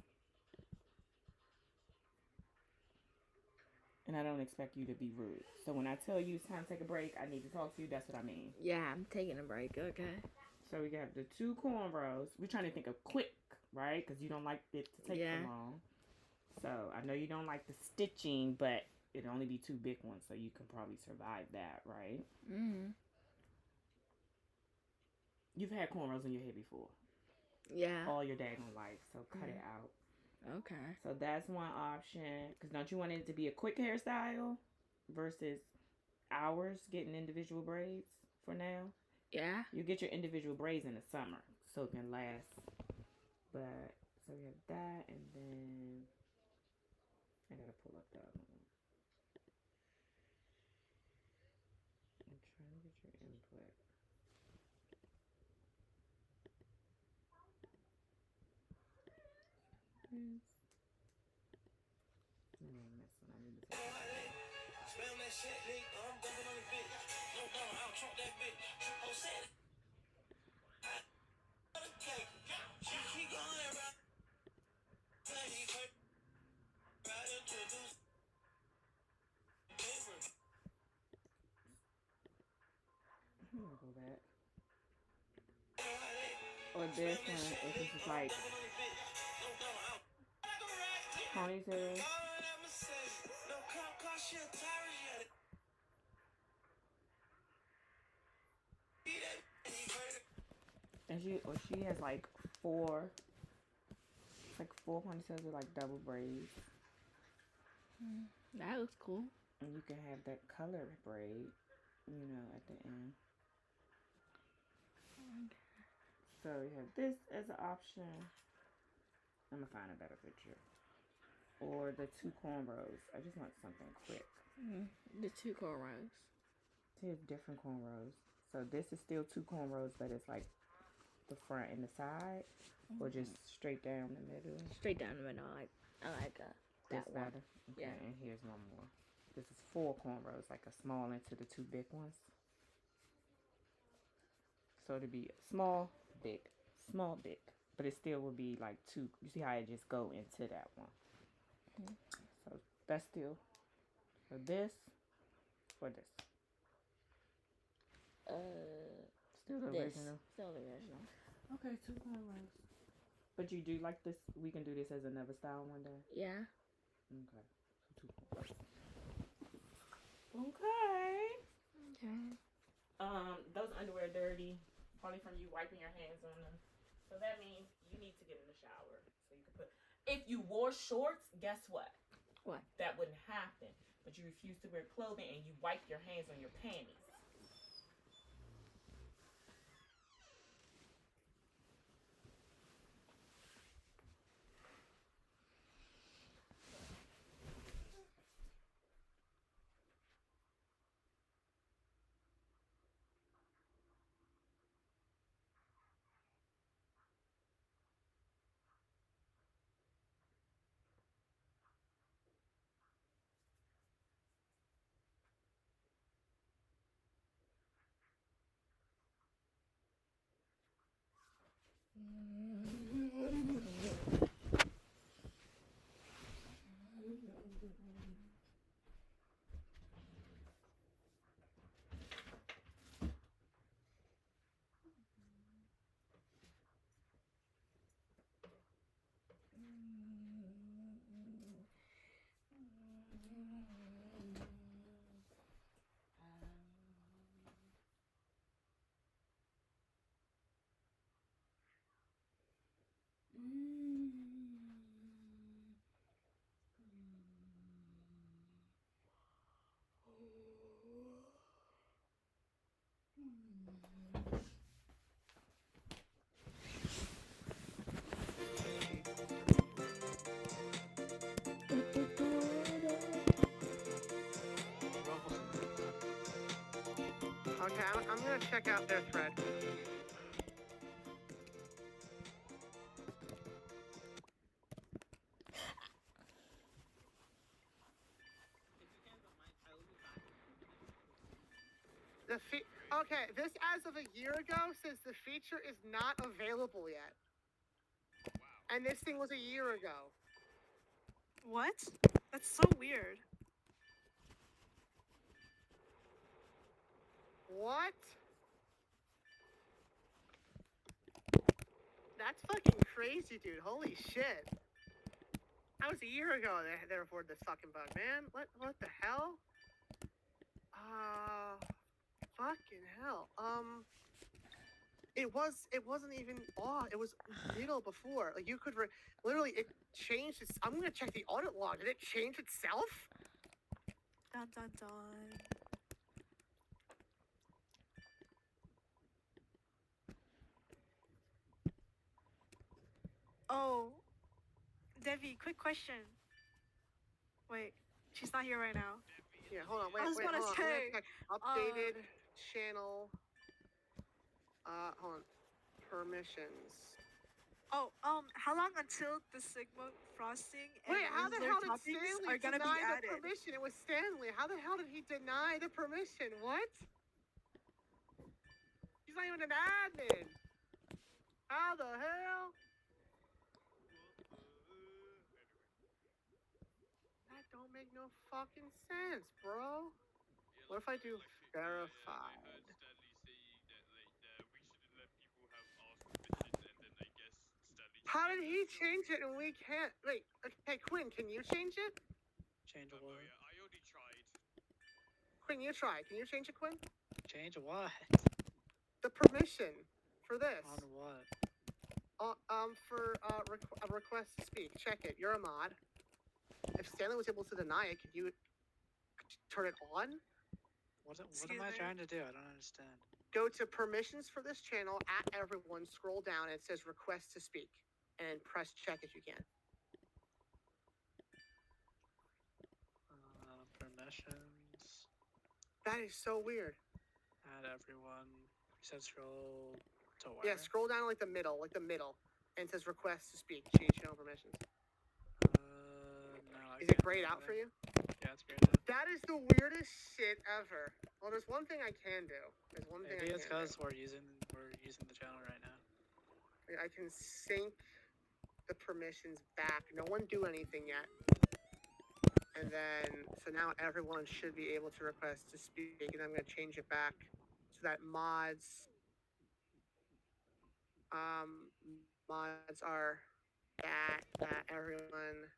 And I don't expect you to be rude. So when I tell you it's time to take a break, I need to talk to you, that's what I mean. Yeah, I'm taking a break, okay. So we got the 2 cornrows. We're trying to think of quick, right? Because you don't like it to take so long. So I know you don't like the stitching, but it'll only be 2 big ones, so you can probably survive that, right? Mm-hmm. You've had cornrows in your hair before. Yeah. All your daggone life, so cut it out. Okay. So that's one option. Because don't you want it to be a quick hairstyle versus hours getting individual braids for now? Yeah. You get your individual braids in the summer, so it can last. But, so we have that, and then I gotta pull up the other one. I'm trying to get your input. I need to take Spam that shit, nigga. I'm dumping on the bitch. No problem, I'll trump that bitch. Oh, say it. She going around. I'm gonna go back. Or this one, if this is like ponytail. And she has like 4 ponytails with like double braids. That looks cool. And you can have that colored braid, at the end. Okay. So we have this as an option. I'm gonna find a better picture. Or the 2 cornrows. I just want something quick. The 2 cornrows. Here's different cornrows. So this is still 2 cornrows, but it's like the front and the side, or just straight down the middle. Straight down the middle. I like that This one. better. Okay, Yeah. and here's one more. This is 4 cornrows, like a small into the 2 big ones. So it'd be small, big, small, big, but it still would be like 2. You see how I just go into that one. So that's still for this or this. Still the original. Still the original. Okay, 2 cornrows. But you do like this? We can do this as another style one day. Yeah. Okay. So 2 cornrows. Okay. Okay. Those underwear are dirty, probably from you wiping your hands on them. So that means you need to get in the shower. So you can put. If you wore shorts, guess what? What? That wouldn't happen. But you refuse to wear clothing and you wipe your hands on your panties. Okay, I'm gonna check out their thread. If you guys don't mind, I will be back. Okay, this as of a year ago says the feature is not available yet. And this thing was a year ago. What? That's so weird. What? That's fucking crazy, dude. Holy shit. That was a year ago they reported this fucking bug, man. What the hell? Fucking hell. It wasn't even off. It was middle before. Like you could literally it changed its. I'm gonna check the audit log. Did it change itself? Dun dun dun. Oh, Devi, quick question. Wait, she's not here right now. Yeah, hold on. Wait, I was gonna hold on. say, Updated channel. Hold on. Permissions. Oh, how long until the Sigma frosting and Wait, how the Whistler hell did toppings Stanley are gonna be deny the added? permission? It was Stanley. How the hell did he deny the permission? What? He's not even an admin. How the hell? That don't make no fucking sense, bro. What if I do verified? How did he change it and we can't? Wait, okay, Quinn, can you change it? Change what? I already tried. Quinn, you try. Can you change it, Quinn? Change what? The permission for this. On what? For a request to speak. Check it. You're a mod. If Stanley was able to deny it, could you turn it on? What am Excuse I me? trying to do? I don't understand. Go to permissions for this channel at everyone. Scroll down and it says request to speak, and press check if you can. Permissions. That is so weird. Add everyone. You said scroll to where? Yeah, scroll down like the middle, and it says request to speak. Change channel permissions. No. I Is it can't grayed do out for anything. you? Yeah, it's grayed out. That is the weirdest shit ever. Well, there's one thing I can do. There's one thing Maybe I it's can do. because we're using the channel right now. I can sync the permissions back. No one do anything yet. And then, so now everyone should be able to request to speak, and I'm going to change it back so that mods are that everyone,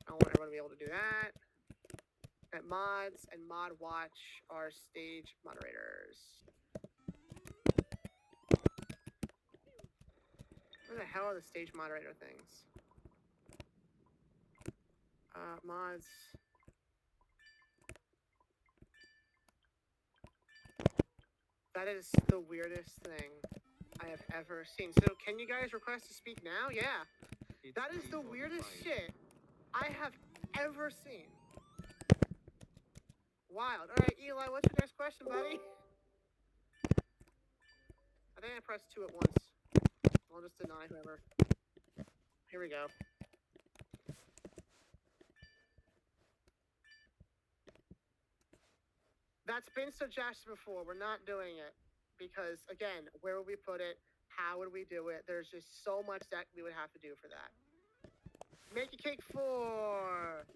I want everyone to be able to do that. That mods and mod watch are stage moderators. Where the hell are the stage moderator things? Mods. That is the weirdest thing I have ever seen. So can you guys request to speak now? Yeah. That is the weirdest shit I have ever seen. Wild. Alright, Eli, what's your next question, buddy? I think I pressed 2 at once. I'll just deny whoever. Here we go. That's been suggested before. We're not doing it. Because, again, where would we put it? How would we do it? There's just so much that we would have to do for that. Make a cake 4.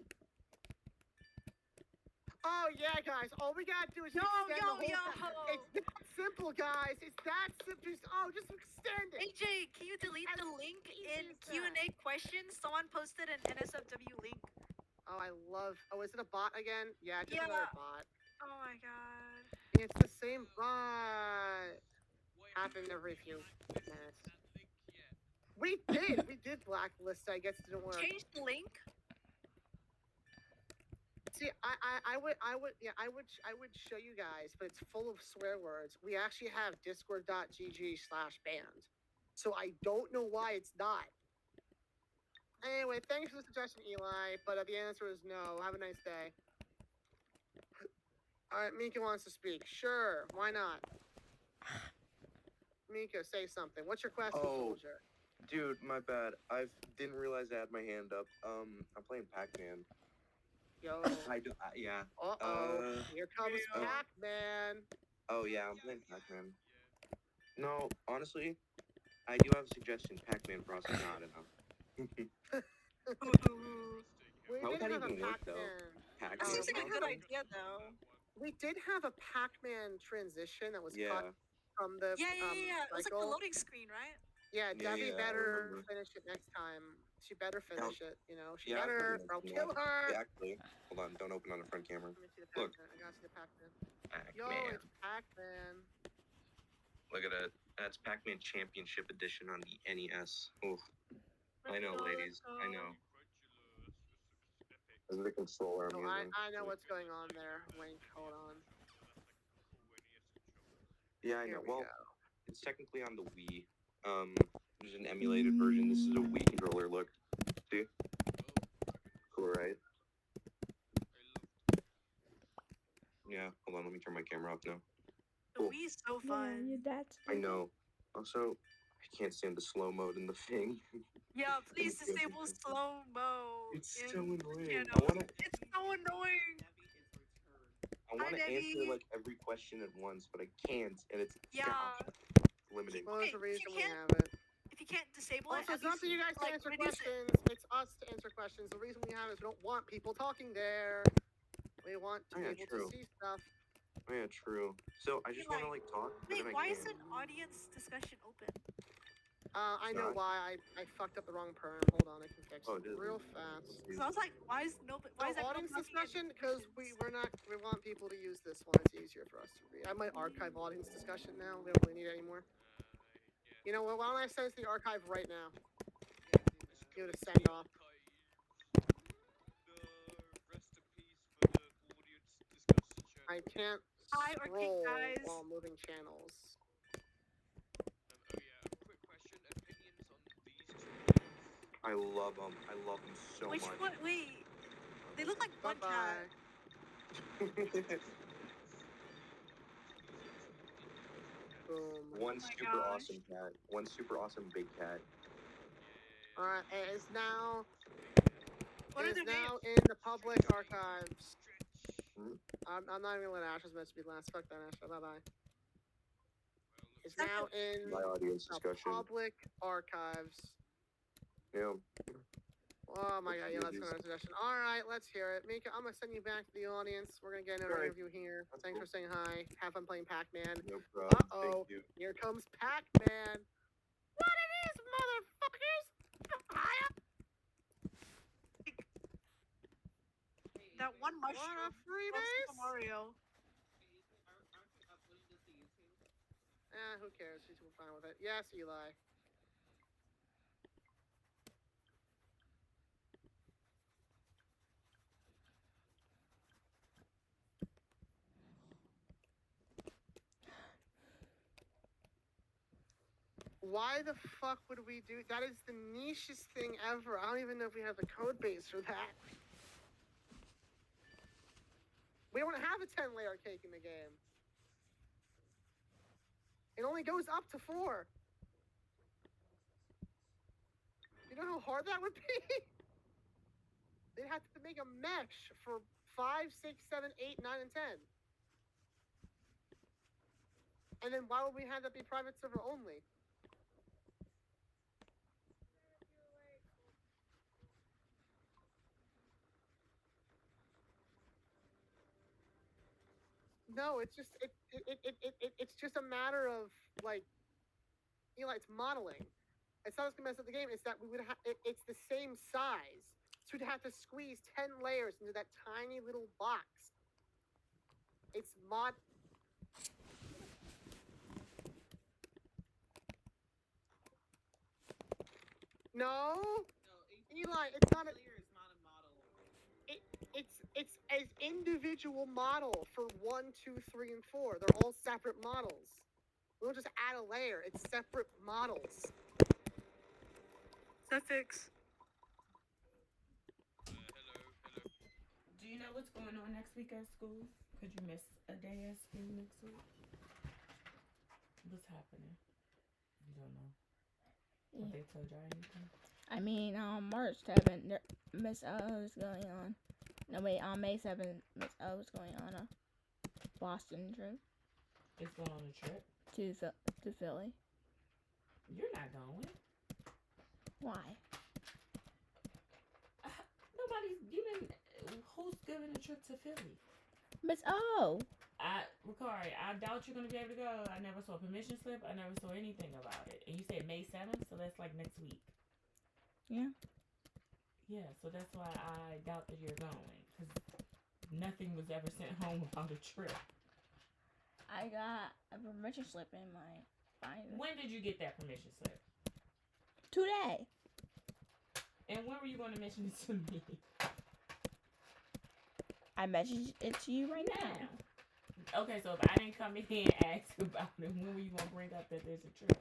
Oh yeah, guys. All we gotta do is Yo, extend yo, the whole yo. It's that simple, guys. It's that simple. Just extend it. AJ, can you delete As the link easy in as Q&A that. questions? Someone posted an NSFW link. Oh, I love. Oh, is it a bot again? Yeah, it's just Yeah. another bot. Oh my god. It's the same bot. Happen every few minutes. We did blacklist. I guess it didn't work. Change the link. See, I would show you guys, but it's full of swear words. We actually have discord.gg/banned, so I don't know why it's not. Anyway, thanks for the suggestion, Eli, but the answer is no. Have a nice day. All right, Mika wants to speak. Sure, why not? Mika, say something. What's your question, soldier? Dude, my bad. I didn't realize I had my hand up. I'm playing Pac-Man. Yo. Yeah. Uh-oh. Here comes oh. Pac-Man. Oh yeah, I'm playing Pac-Man. No, honestly, I do have a suggestion. Pac-Man process not enough. We How would did that have a even work though? Pac-Man. That seems like a good Pac-Man? idea, though. We did have a Pac-Man transition that was cut Yeah. from the Yeah. It was like the cycle. loading screen, right? Yeah, Debbie I better remember. finish it next time. She better finish it, you know. She Yeah, I better, couldn't or I'll mention kill that. her. Yeah, actually, hold on. Don't open on the front camera. Let me see the Look. Pac-Man. I gotta see the Pac-Man. Pac-Man. Yo, it's Pac-Man. Look at it. That's Pac-Man Championship Edition on the NES. Oof. I know, ladies. I know. This is the controller I'm No, using. I know what's going on there. Wink, hold on. Yeah, I Here know. we Well, go. it's technically on the Wii. There's an emulated version. This is a Wii controller. Look. See? Cool, right? Yeah. Hold on. Let me turn my camera off now. The Wii is so fun. I know. Also, I can't stand the slow mode in the thing. Yeah, please disable slow mo. It's in so annoying. channels. I wanna. It's so annoying. I want to Hi, answer Debbie. like every question at once, but I can't, and it's Yeah. gosh, limiting. Well, there's a Okay, if reason you we can't- have it. If you can't disable Also, it, it's not for you guys to like, answer reduce it. questions. It's us to answer questions. The reason we have it is we don't want people talking there. We want to Oh, be yeah, able true. to see stuff. Oh, yeah, true. So I just want to like talk, but Wait, then I why can't. is an audience discussion open? I know Gosh. why. I fucked up the wrong perm. Hold on, I can fix Oh, it it is. real fast. So I was like, why is everyone audience talking in discussion? Because we questions? want people to use this one. It's easier for us to read. I might archive audience discussion now. We don't really need it anymore. You know what? Why don't I send it to the archive right now? Give it a send off. I can't Hi, or kick scroll guys. while moving channels. I love them. I love them so Which much. one? Wait, they look like one cat. Boom. One my super gosh. awesome cat. One super awesome big cat. Alright, it is now. What it are is their now names? in the public archives. Hmm? I'm not even gonna let Ashes Match be last. Fuck that, Ash. Bye bye. It's now in My audience the discussion. public archives. Yeah. Oh my god, yeah, Let's that's do another suggestion. Alright, let's hear it. Mika, I'm gonna send you back to the audience. We're gonna get another Alright. interview here. That's Thanks cool. for saying hi. Have fun playing Pac-Man. No problem. Uh-oh. Thank you. Here comes Pac-Man. What it is, motherfuckers? Hiya. That one mushroom. What a freebase? From Super Mario. Who cares? She's fine with it. Yes, Eli. Why the fuck would we do that? Is the nichest thing ever. I don't even know if we have the code base for that. We don't have a 10-layer cake in the game. It only goes up to 4. You know how hard that would be? They'd have to make a mesh for 5, 6, 7, 8, 9, and 10. And then why would we have that be private server only? No, it's just it's just a matter of like, it's modeling. It's not what's gonna mess up the game. It's that we would have. It's the same size, so we'd have to squeeze 10 layers into that tiny little box. It's mod. No, Eli, it's not a. It's not a model. It's as individual model for 1, 2, 3, and 4. They're all separate models. We don't just add a layer. It's separate models. Suffix. Do you know what's going on next week at school? Could you miss a day at school next week? What's happening? You don't know. Have they told y'all anything? I mean, on March 7th, Miss O is going on. No, wait, on May 7th, Miss O is going on a Boston trip. It's going on a trip? To Philly. You're not going. Why? Who's giving a trip to Philly? Miss O. Ricari, I doubt you're going to be able to go. I never saw a permission slip. I never saw anything about it. And you said May 7th, so that's like next week. Yeah. Yeah, so that's why I doubt that you're going. Because nothing was ever sent home about a trip. I got a permission slip in my binder. When did you get that permission slip? Today. And when were you going to mention it to me? I messaged it to you right now. Okay, so if I didn't come in here and ask about it, when were you going to bring up that there's a trip?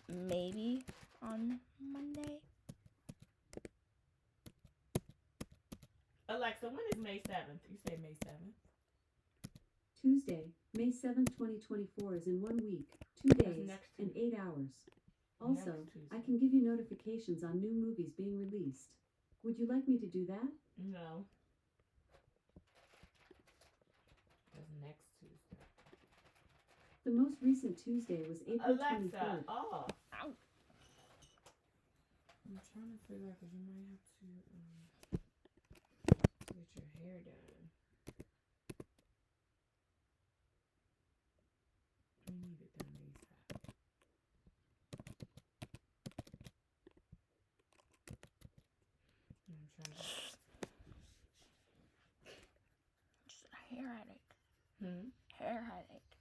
Maybe on Monday. Alexa, when is May 7th? You said May 7th. Tuesday, May 7th, 2024 is in 1 week, 2 days, and 8 hours. Also, I can give you notifications on new movies being released. Would you like me to do that? No. That's next Tuesday. The most recent Tuesday was April 23rd. Alexa, off. Ow. I'm trying to figure out because you might have to get your hair done. We need it done ASAP. I'm trying to. Just a hair headache. Hair headache.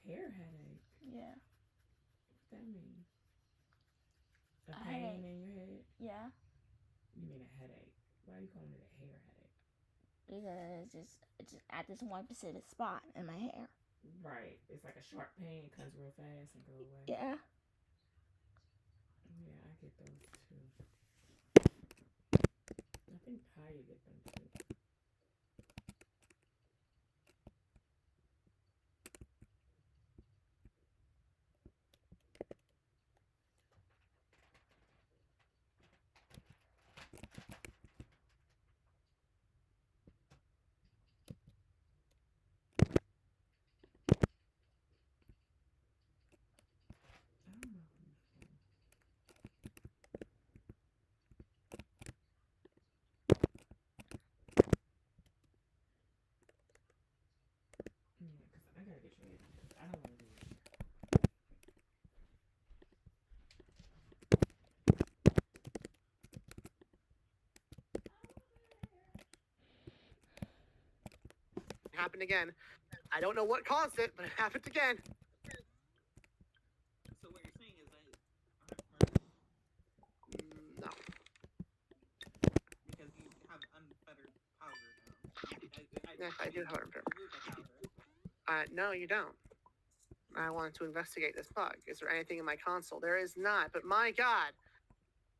Hair headache? Yeah. What's that mean? A pain in your head? Yeah. You mean a headache? Why are you calling it a hair headache? Because it's just at this one specific spot in my hair. Right. It's like a sharp pain. It comes real fast and go away. Yeah. Yeah, I get those too. I think Kaya get them too. I gotta get your hair done. I don't want to do it. It happened again. I don't know what caused it, but it happened again. So what you're saying is No. Because you have unfettered power now. Yes, I do have unfettered remove the powder. No, you don't. I wanted to investigate this bug. Is there anything in my console? There is not, but my god.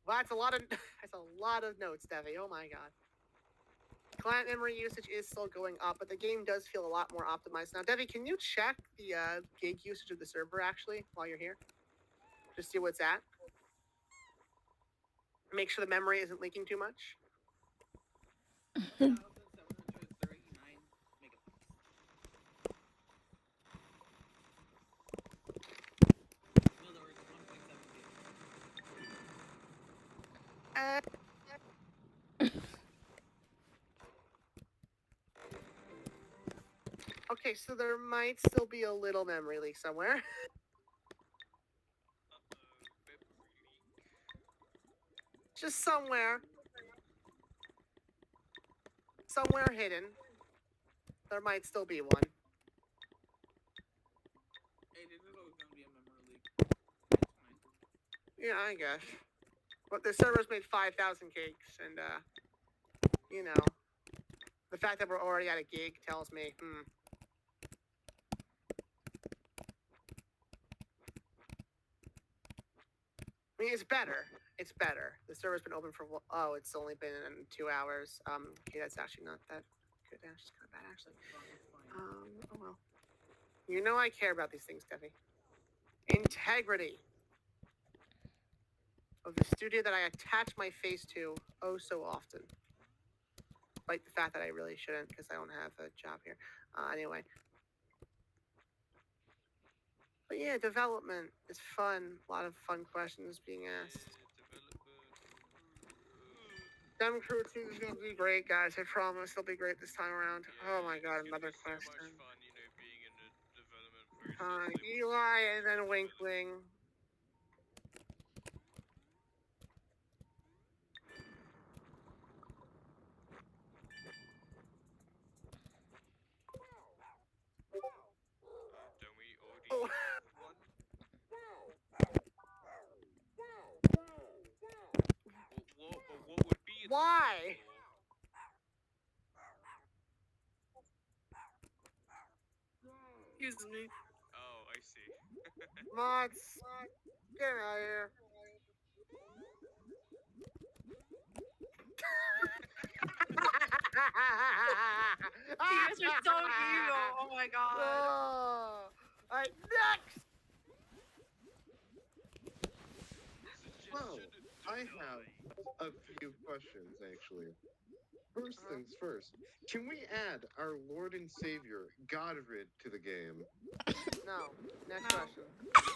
Well, that's a lot of notes, Devi. Oh my god. Client memory usage is still going up, but the game does feel a lot more optimized now. Devi, can you check the gig usage of the server actually while you're here? Just see what's at. Make sure the memory isn't leaking too much. Okay, so there might still be a little memory leak somewhere. Just somewhere. Somewhere hidden. There might still be one. Hey, there's always gonna be a memory leak. It's fine. Yeah, I guess. But the servers made 5,000 cakes, and, you know, the fact that we're already at a gig tells me, I mean, it's better. It's better. The server's been open for, oh, it's only been 2 hours. Okay, that's actually not that good. That's just kind of bad, actually. Oh well. You know I care about these things, Debbie. Integrity of the studio that I attach my face to oh so often. Despite the fact that I really shouldn't, because I don't have a job here. Anyway. But yeah, development is fun. A lot of fun questions being asked. Dem Crew 2 is gonna be great, guys. I promise it'll be great this time around. Oh my god, another question. So much fun, you know, being in the development process. Eli and then Winkling. Don't we already Oh. have one? What would be Why? Excuse me. Oh, I see. Mods, get out of here. You guys are so evil. Oh my god. Oh. Alright, next! Well, I have a few questions, actually. First things first, can we add our Lord and Savior, Godrid, to the game? No. Next question.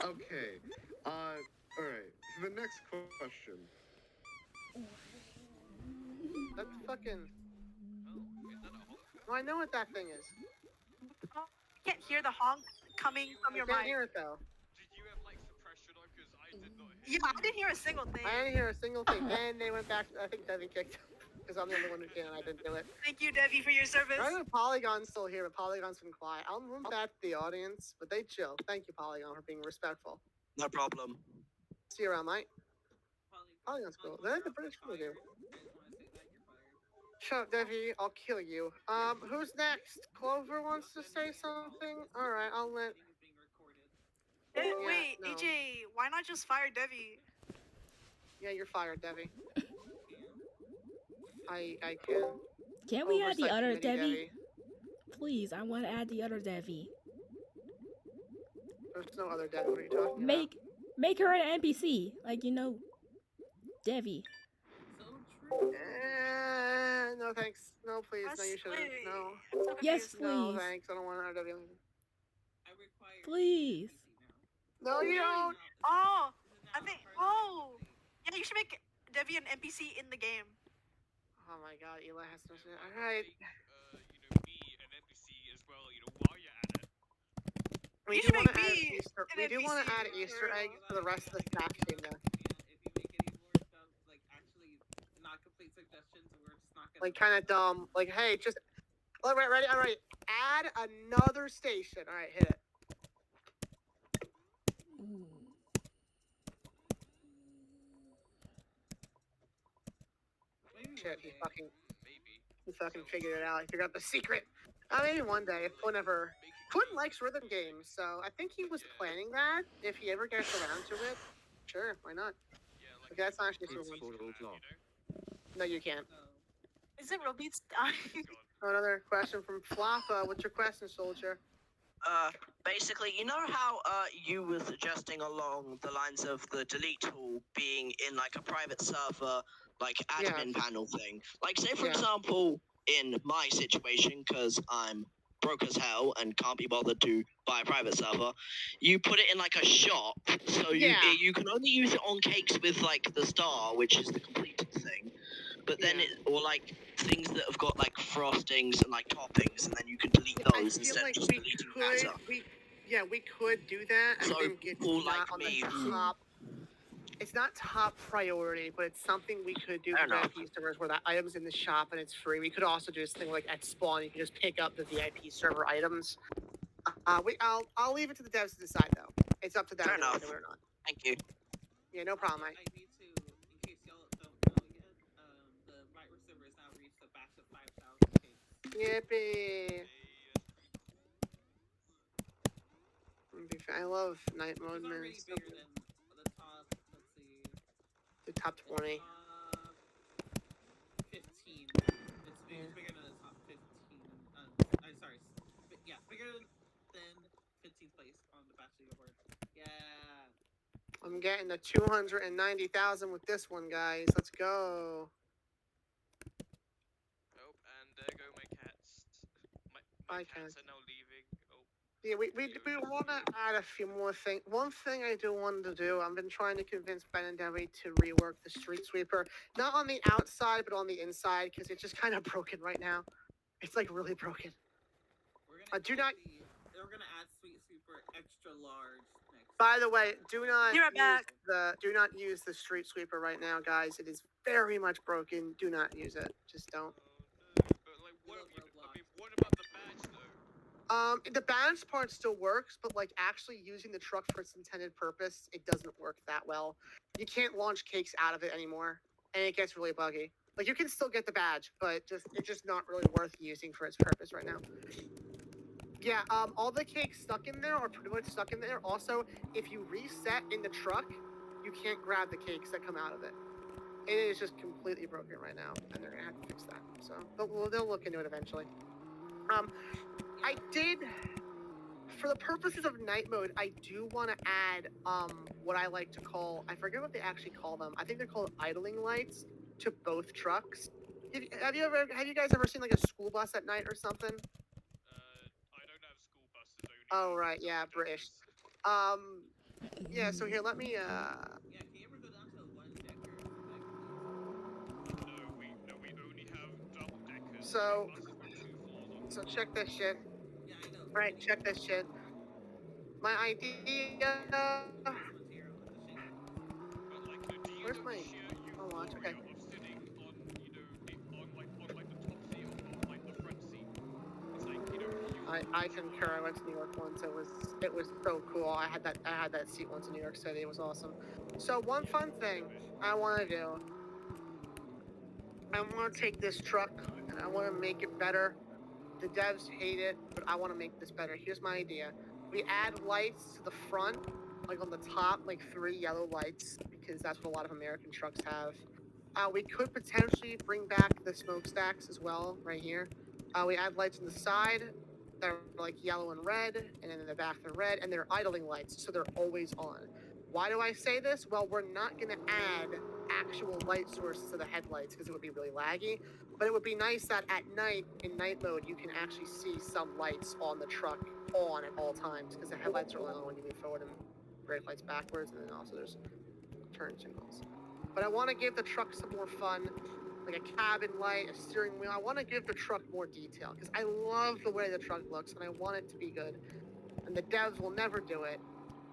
Okay. Alright. The next question. That's fucking... Oh, is that a honk? Oh, I know what that thing is. You can't hear the honk coming from your I can't mic. hear it, though. Did you have like suppression on? Because I did not hear. Yeah, I didn't hear a single thing. I didn't hear a single thing. Then they went back. I think Debbie kicked because I'm the only one who can, and I didn't do it. Thank you, Debbie, for your service. I know Polygon's still here, but Polygon's been quiet. I'll move back to the audience, but they chill. Thank you, Polygon, for being respectful. No problem. See you around, Mike. Polygon's cool. They're the British cool, dude. Shut up, Debbie. I'll kill you. Who's next? Clover wants to say something? Alright, I'll let... Wait, no. AJ, why not just fire Debbie? Yeah, you're fired, Debbie. I can. Can we add the Oversight other committee, Debbie? Please, I want to add the other Debbie. There's no other Debbie. What are you talking about? Make her an NPC, like, you know, Debbie. No thanks. No please. No, you shouldn't. No. Yes, No please. thanks. I don't want another Debbie. Please. No, you don't. Oh, I think. Oh, yeah, you should make Debbie an NPC in the game. Oh my god, Eli has no shit. Alright. You know, be an NPC as well, you know, while you're at it. We You do should want to make add me Easter. an We do want to NPC add Easter egg for the rest of the staff team, though. If you make any more stuff, like actually not complete suggestions, we're just not gonna. Like kind of dumb. Like, hey, just. Alright, ready? Alright. Add another station. Alright, hit it. Shit, he fucking figured it out. He figured out the secret. Maybe one day, whenever. Quentin likes rhythm games, so I think he was planning that. If he ever gets around to it, sure, why not? Okay, that's not actually super. No, you can't. Is it Robeats dying? Another question from Floppa. What's your question, soldier? Basically, you know how you were suggesting along the lines of the delete tool being in like a private server, like admin panel thing. Like, say for example, in my situation, because I'm broke as hell and can't be bothered to buy a private server, you put it in like a shop, so you can only use it on cakes with like the star, which is the completed thing. but then Yeah. it or like things that have got like frostings and like toppings, and then you can delete I those feel instead like of just we deleting could, batter. we could do that. I So think it's people not like on me. the top. It's not top priority, but it's something we could do Fair for enough. VIP servers where that item's in the shop and it's free. We could also do this thing like at spawn, you can just pick up the VIP server items. I'll leave it to the devs to decide though. It's up to them Fair if they want to enough. do it or not. Thank you. Yeah, no problem, Also, mate. I need to, in case y'all don't know yet, the Lightware server has now reached a batch of 5,000 cakes. Yippee! I love night mode, It's man. already It's so bigger good. than the top, let's see. The top 20. Top 15. It's bigger than the top 15. I'm sorry. Yeah, bigger than 15th place on the batch leaderboard. Yeah. I'm getting the 290,000 with this one, guys. Let's go. Oh, and there go my cats. My Bye, cats cats. are now leaving. Oh. Yeah, we want to add a few more things. One thing I do want to do, I've been trying to convince Ben and Debbie to rework the street sweeper. Not on the outside, but on the inside, because it's just kind of broken right now. It's like really broken. We're gonna We're gonna add Sweet Sweeper extra large next. By the way, do not Be right back. use the street sweeper right now, guys. It is very much broken. Do not use it. Just don't. But like, what about the badge though? The badge part still works, but like actually using the truck for its intended purpose, it doesn't work that well. You can't launch cakes out of it anymore, and it gets really buggy. Like you can still get the badge, but it's just not really worth using for its purpose right now. Yeah, all the cakes stuck in there are pretty much stuck in there. Also, if you reset in the truck, you can't grab the cakes that come out of it. It is just completely broken right now, and they're gonna have to fix that. So they'll look into it eventually. I did, for the purposes of night mode, I do want to add what I like to call, I forget what they actually call them. I think they're called idling lights to both trucks. Have you guys ever seen like a school bus at night or something? I don't have school buses. Oh right, yeah, British. Yeah. So here, let me. Yeah, can you ever go down to a one decker? No, we only have double deckers. So, Buses with 2 floors on. so check this shit. Yeah, I know. Right, check this shit. My idea. Where's my? Oh, watch. Okay. Of sitting on, on like the top seat or like the front seat. It's like, I concur. I went to New York once. It was so cool. I had that seat once in New York City. It was awesome. So one fun thing I want to do. I want to take this truck and I want to make it better. The devs hate it, but I want to make this better. Here's my idea. We add lights to the front, like on the top, like 3 yellow lights, because that's what a lot of American trucks have. We could potentially bring back the smokestacks as well, right here. We add lights on the side that are like yellow and red, and then in the back they're red, and they're idling lights, so they're always on. Why do I say this? Well, we're not going to add actual light sources to the headlights because it would be really laggy. But it would be nice that at night, in night mode, you can actually see some lights on the truck on at all times because the headlights are only on when you move forward and brake lights backwards, and then also there's turn signals. But I want to give the truck some more fun, like a cabin light, a steering wheel. I want to give the truck more detail because I love the way the truck looks and I want it to be good. And the devs will never do it.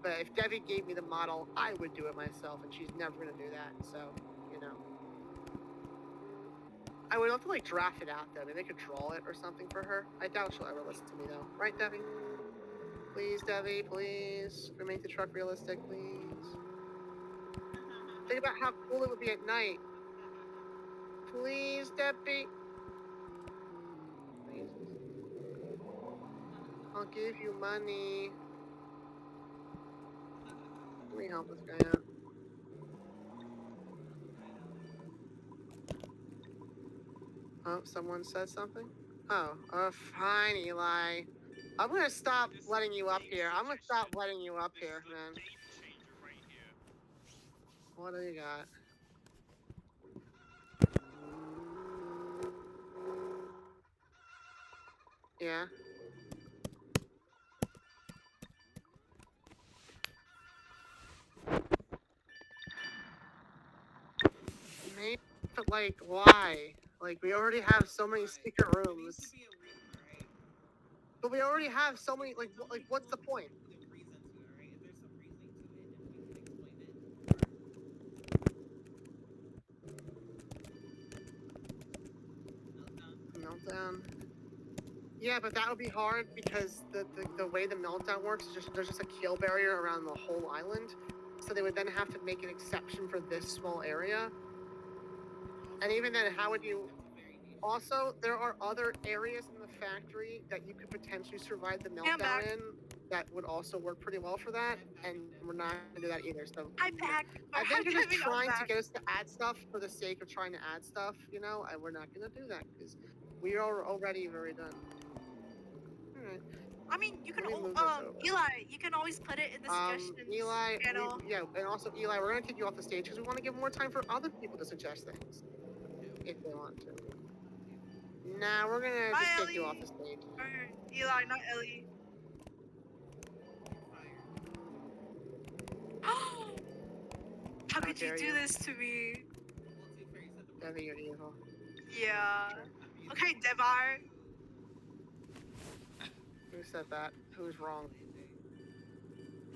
But if Debbie gave me the model, I would do it myself, and she's never going to do that, so, you know. I would love to, like, draft it out, though. Maybe I could draw it or something for her. I doubt she'll ever listen to me, though. Right, Debbie? Please, Debbie, please. We make the truck realistic, please. Think about how cool it would be at night. Please, Debbie. Please. I'll give you money. Let me help this guy out. Oh, someone said something? Oh, fine, Eli. I'm gonna stop letting you up here. I'm gonna stop letting you up here, man. What do you got? Yeah. Maybe if but like, why? Like, we already have so many secret rooms. There needs to be a reason, alright? But we already have so many. Like, what's the point? The reason to it, alright? If there's some reasoning to it, and we can explain it, sure. Meltdown. Yeah, but that would be hard because the way the meltdown works is there's just a kill barrier around the whole island. So they would then have to make an exception for this small area. And even then, how would you... Also, there are other areas in the factory that you could potentially survive the meltdown in that would also work pretty well for that, and we're not gonna do that either. So I'm back. I think you're just I'm trying to back. get us to add stuff for the sake of trying to add stuff, you know, and we're not gonna do that because we are already very done. All right. I mean, you can Let me move this over. Eli, you can always put it in the suggestions Eli, channel. yeah, and also Eli, we're gonna take you off the stage because we want to give more time for other people to suggest things if they want to. Nah, we're gonna Bye, just take you Ellie. off the stage. Eli, not Ellie. How could you dare do you. this to me? Debbie, you're evil. Yeah. Okay, Devar. Who said that? Who's wrong?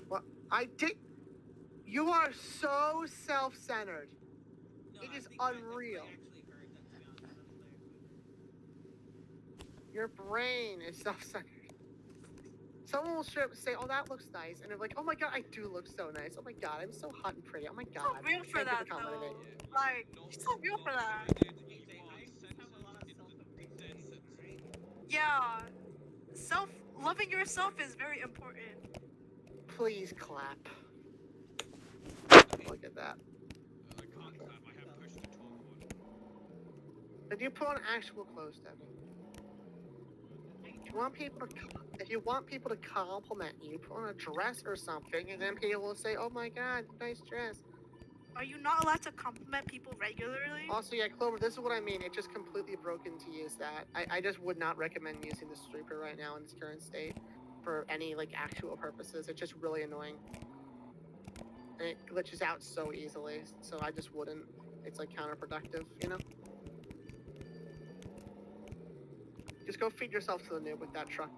What? I did. You are so self-centered. It is unreal. Your brain is self-centered. Someone will straight up say, "Oh, that looks nice," and they're like, "Oh my god, I do look so nice. Oh my god, I'm so hot and pretty. Oh my god." So real for Thank you that complimenting though. me. Like, you're so real for that. Yeah. Loving yourself is very important. Please clap. Look at that. I can't clap. I have pushed the talk one. Did you put on actual clothes, Debbie? If you want people to compliment you, put on a dress or something, and then people will say, "Oh my god, nice dress." Are you not allowed to compliment people regularly? Also, yeah, Clover, this is what I mean. It just completely broken to use that. I just would not recommend using the sweeper right now in its current state for any, like, actual purposes. It's just really annoying. And it glitches out so easily, so I just wouldn't. It's, like, counterproductive, you know? Just go feed yourself to the noob with that truck.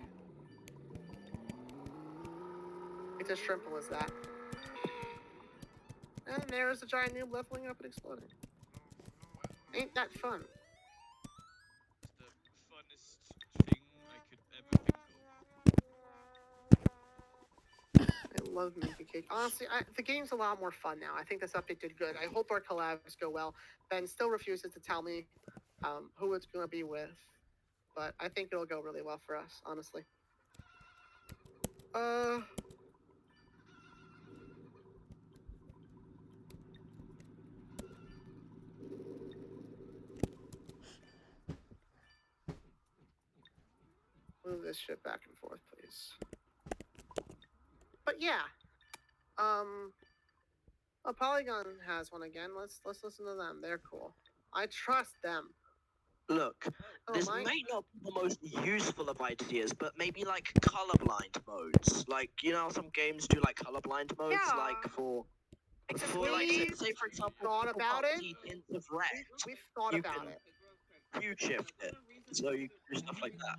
It's as simple as that. And there's the giant noob leveling up and exploding. Ain't that fun? It's the funnest thing I could ever think of. I love makeacake. Honestly, the game's a lot more fun now. I think this update did good. I hope our collabs go well. Ben still refuses to tell me who it's going to be with, but I think it'll go really well for us, honestly. Move this shit back and forth, please. But yeah, Polygon has one again. Let's listen to them. They're cool. I trust them. Look, this may not be the most useful of ideas, but maybe like colorblind modes. Like, you know how some games do like colorblind modes, like for like say for example, thought about it. Hints of red. We've thought about it. View shift it, so you can do stuff like that.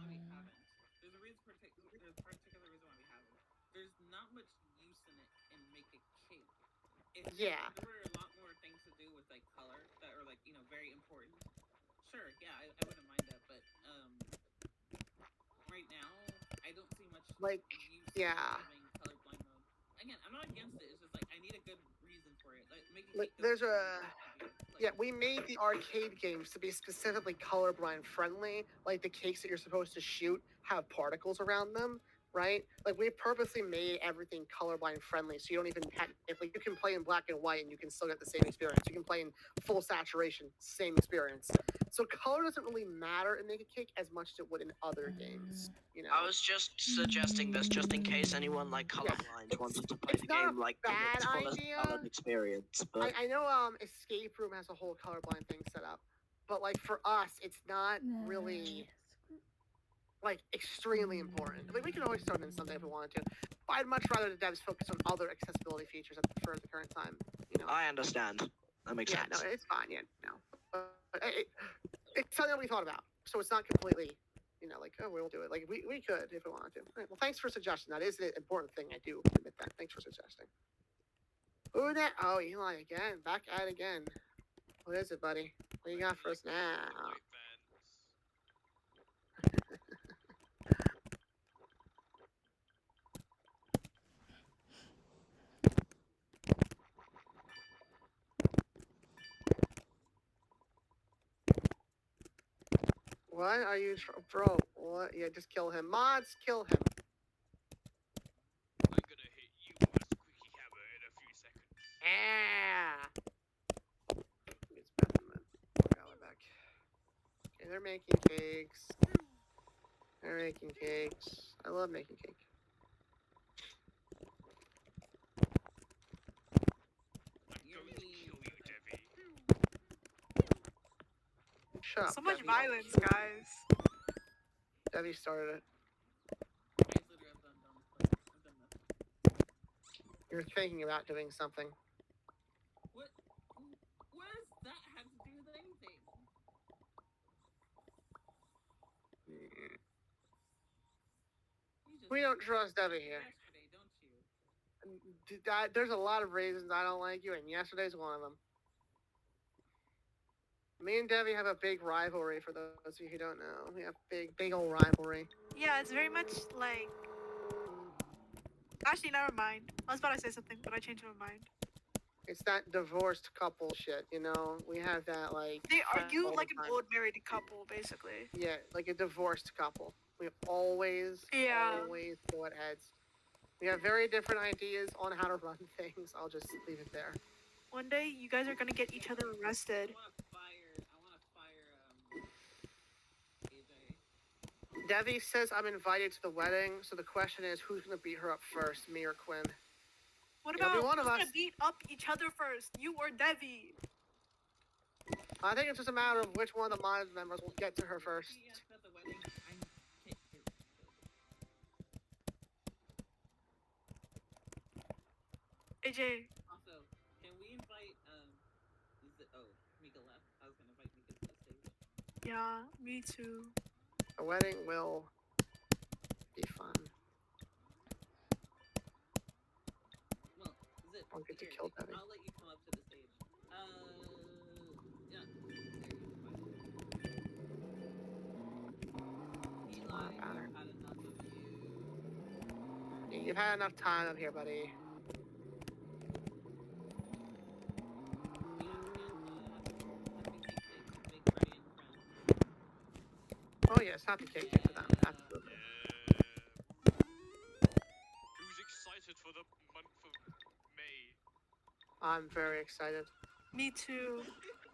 There's a particular reason why we haven't. There's not much use in it in makeacake. Yeah. There were a lot more things to do with like color that are like, you know, very important. Sure, yeah, I wouldn't mind that, but right now I don't see much like use yeah. having colorblind mode. Again, I'm not against it. It's just like I need a good reason for it. Like there's a yeah, we made the arcade games to be specifically colorblind friendly. Like the cakes that you're supposed to shoot have particles around them, right? Like we purposely made everything colorblind friendly, so you don't even technically you can play in black and white and you can still get the same experience. You can play in full saturation, same experience. So color doesn't really matter in Makeacake as much as it would in other games. You know. I was just suggesting this just in case anyone like colorblind wanted to play the game like its fullest colored experience. But I know Escape Room has a whole colorblind thing set up, but like for us, it's not really like extremely important. I mean, we can always throw it in someday if we wanted to. But I'd much rather the devs focus on other accessibility features for the current time. You know. I understand. That makes sense. Yeah, no, it's fine. Yeah, no. It's something that we thought about, so it's not completely, like, oh, we won't do it. Like we could if we wanted to. All right, well, thanks for suggesting. That is an important thing. I do admit that. Thanks for suggesting. Who that? Oh, Eli again. Back at it again. What is it, buddy? What you got for us now? What are you, bro? What? Yeah, just kill him. Mods, kill him. I'm gonna hit you with a squeaky hammer in a few seconds. Yeah. It's back in the back. Okay, they're making cakes. They're making cakes. I love making cake. I'm going to kill you, Debbie. Shut up, So much Debbie. violence, guys. Debbie started it. Guys, literally, I've done this. You're thinking about doing something. What? What does that have to do with anything? We don't trust Debbie here. Yesterday, don't you? There's a lot of reasons I don't like you, and yesterday's one of them. Me and Debbie have a big rivalry, for those of you who don't know. We have big old rivalry. Yeah, it's very much like... Actually, never mind. I was about to say something, but I changed my mind. It's that divorced couple shit, We have that, like... They argue all the like an time. old married couple, basically. Yeah, like a divorced couple. We always go at heads. We have very different ideas on how to run things. I'll just leave it there. One day, you guys are gonna get each other arrested. I want to fire AJ. Debbie says I'm invited to the wedding, so the question is, who's gonna beat her up first, me or Quinn? What It'll about be one who's of us. gonna beat up each other first? You or Devi? I think it's just a matter of which one of the mod members will get to her first. At the wedding, AJ. Also, can we invite Mika left? I was gonna invite Mika to the stage. Yeah, me too. The wedding will be fun. Well, Zip, Don't get to here, kill Debbie. I'll let you come up to the stage. Yeah. There you go. Eli, I've had enough of you. You've had enough time up here, buddy. Oh yes, happy cake for them. Absolutely. Who's excited for the month of May? I'm very excited. Me too.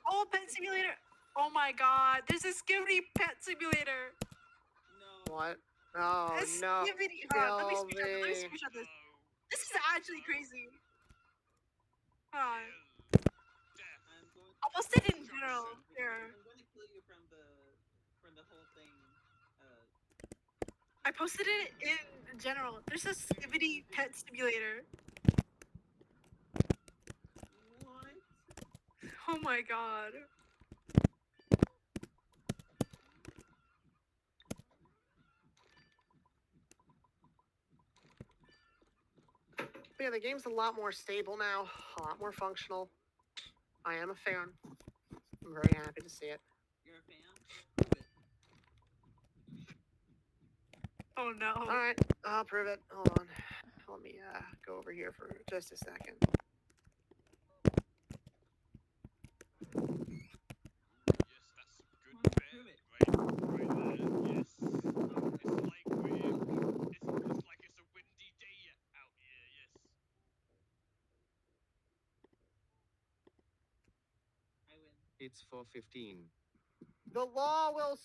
Oh, Pet Simulator! Oh my god, there's a Skibidi Pet Simulator! What? Oh A no. Skibidi... let me screenshot this. This is actually crazy. Hold on. I'll post it in general. Here. I'm going to kill you from the whole thing. I posted it in general. There's a Skibidi Pet Simulator. What? Oh my god. But yeah, the game's a lot more stable now, a lot more functional. I am a fan. I'm very happy to see it. You're a fan? Prove it. Oh no. Alright, I'll prove it. Hold on. Let me go over here for just a second. Yes, that's good bed right there. Yes. It's like it's a windy day out here. Yes. I win. It's 4:15. The law will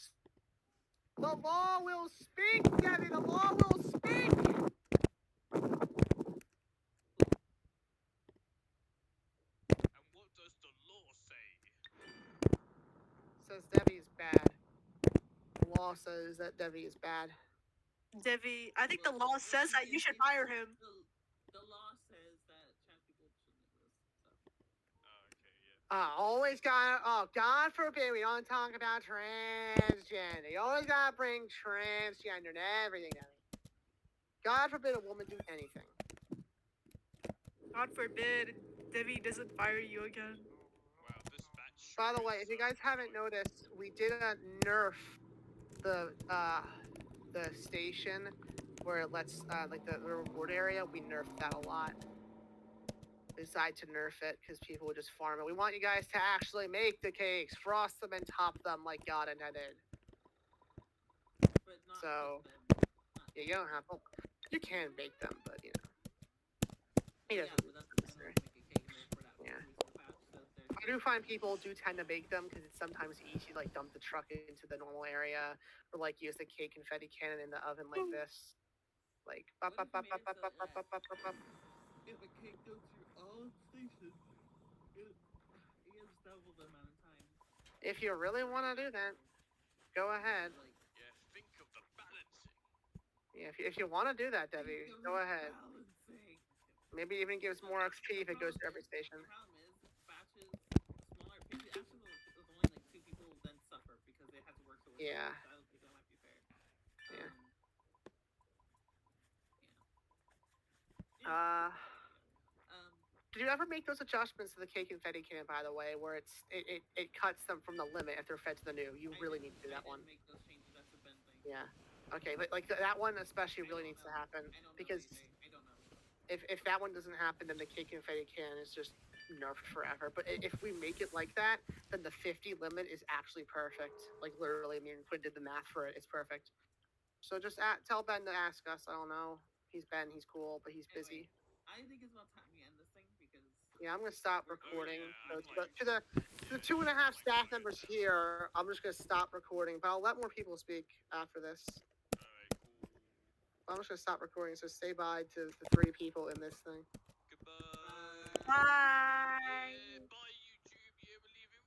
speak, Debbie! The law will speak! And what does the law say? Says Debbie is bad. The law says that Debbie is bad. Devi, I think the law says that you should fire him. The law says that trans people shouldn't exist. So. Oh, okay, yeah. Always got. Oh, God forbid we don't talk about transgender. You always gotta bring transgender and everything. God forbid a woman do anything. God forbid Debbie doesn't fire you again. Wow, this batch. By the way, if you guys haven't noticed, we did nerf the station where it lets like the reward area. We nerfed that a lot. We decided to nerf it because people would just farm it. We want you guys to actually make the cakes, frost them, and top them like God intended. But not So, cook them. yeah, you don't have to. You can bake them, but you know. Yeah, doesn't but that's necessary. make a cake and for that Yeah. reasonable batch. So there's I do find people do tend to bake them because it's sometimes easy to like dump the truck into the normal area or like use the cake confetti cannon in the oven like this. Like What if you made it so that if a cake goes through all stations, it gives double the amount of time. If you really want to do that, go ahead. Like, Yeah, think of the balancing. Yeah, if you want to do that, Debbie, go ahead. Balancing. Maybe even gives more XP if it goes to every station. The problem is, batches, smaller, actually, there's only like 2 people then suffer because they have to work so much. Yeah. I don't think that might be fair. Yeah. Yeah. Did you ever make those adjustments to the cake confetti cannon, by the way, where it cuts them from the limit if they're fed to the new? You really need to do that one. Make those changes. That's the Ben thing. Yeah. Okay, but like that one especially really needs to happen because I don't know. if that one doesn't happen, then the cake confetti cannon is just nerfed forever. But if we make it like that, then the 50 limit is actually perfect. Like literally, I mean, if we did the math for it, it's perfect. So just tell Ben to ask us. I don't know. He's Ben. He's cool, but he's busy. I think it's about time we end this thing because. Yeah, I'm gonna stop recording. So to the 2.5 staff members here, I'm just gonna stop recording. But I'll let more people speak after this. Alright, cool. I'm just gonna stop recording. So say bye to the 3 people in this thing. Goodbye. Bye. Bye, YouTube. You ever leave it?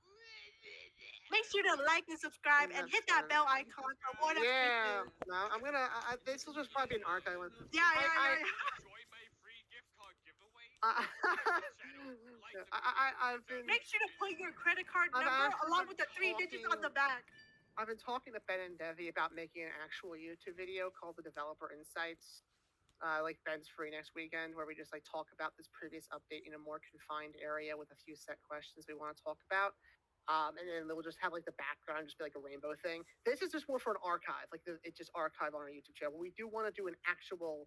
Make sure to like and subscribe and hit that bell icon for more Yeah. notifications. No, I'm gonna. This will just probably be an archive one. Yeah. Enjoy my free gift card giveaway. I've been. Make sure to put your credit card I've number actually along been with the 3 digits on the talking- back. I've been talking to Ben and Devi about making an actual YouTube video called the Developer Insights. Like Ben's free next weekend, where we just like talk about this previous update in a more confined area with a few set questions we want to talk about. And then we'll just have like the background just be like a rainbow thing. This is just more for an archive, like it's just archive on our YouTube channel. We do want to do an actual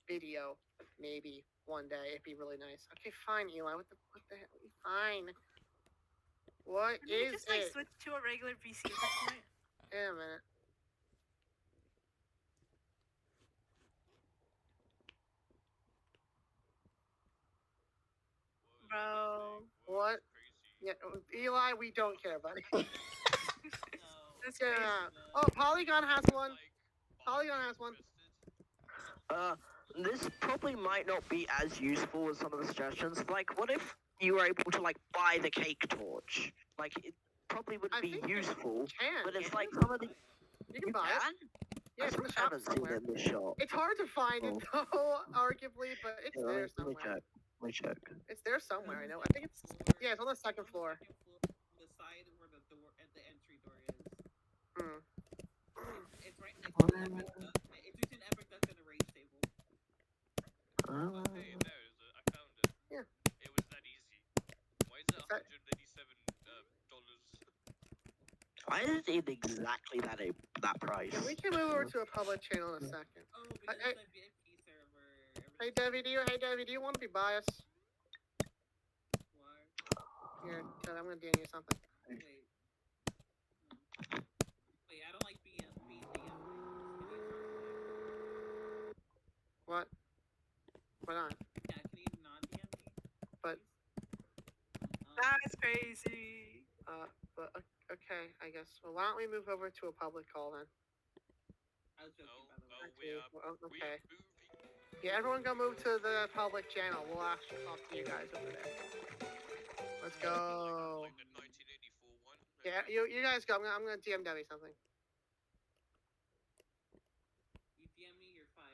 video, maybe one day. It'd be really nice. Okay, fine, Eli. What the hell? Fine. What You is just like it? switch to a regular PC at this point. Wait a minute. Bro. What? Yeah, Eli, we don't care, buddy. Let's get it out. Oh, Polygon has one. Polygon has one. This probably might not be as useful as some of the suggestions. Like, what if you were able to like buy the cake torch? Like, it probably would be useful. But it's like some of the. You can buy it. Yeah, it's in the shop haven't seen somewhere. it in the shop. It's hard to find it though, arguably, but it's Yeah, there let me somewhere. check. Let me check. It's there somewhere. I know. I think it's it's on the second floor. The side where the door at the entry door is. Hmm. It's right next to the epic duck. It's between epic duck and the rage table. Oh, hey, there it is. I found it. Yeah. It was that easy. Why is it $187? Why is it exactly that price? Yeah, we can move over to a public channel in a second. Oh, because Hey, the VIP server. hey Debbie, do you want to be biased? Here, I'm gonna DM you something. Wait, I don't like being DM. What? Why not? Yeah, can you non-DM me? But That's crazy. but okay, I guess. Well, why don't we move over to a public call then? I was joking, by the way. Okay. Yeah, everyone go move to the public channel. We'll actually talk to you guys over there. Let's go. Like the 1984 one. Yeah, you guys go. I'm gonna DM Debbie something.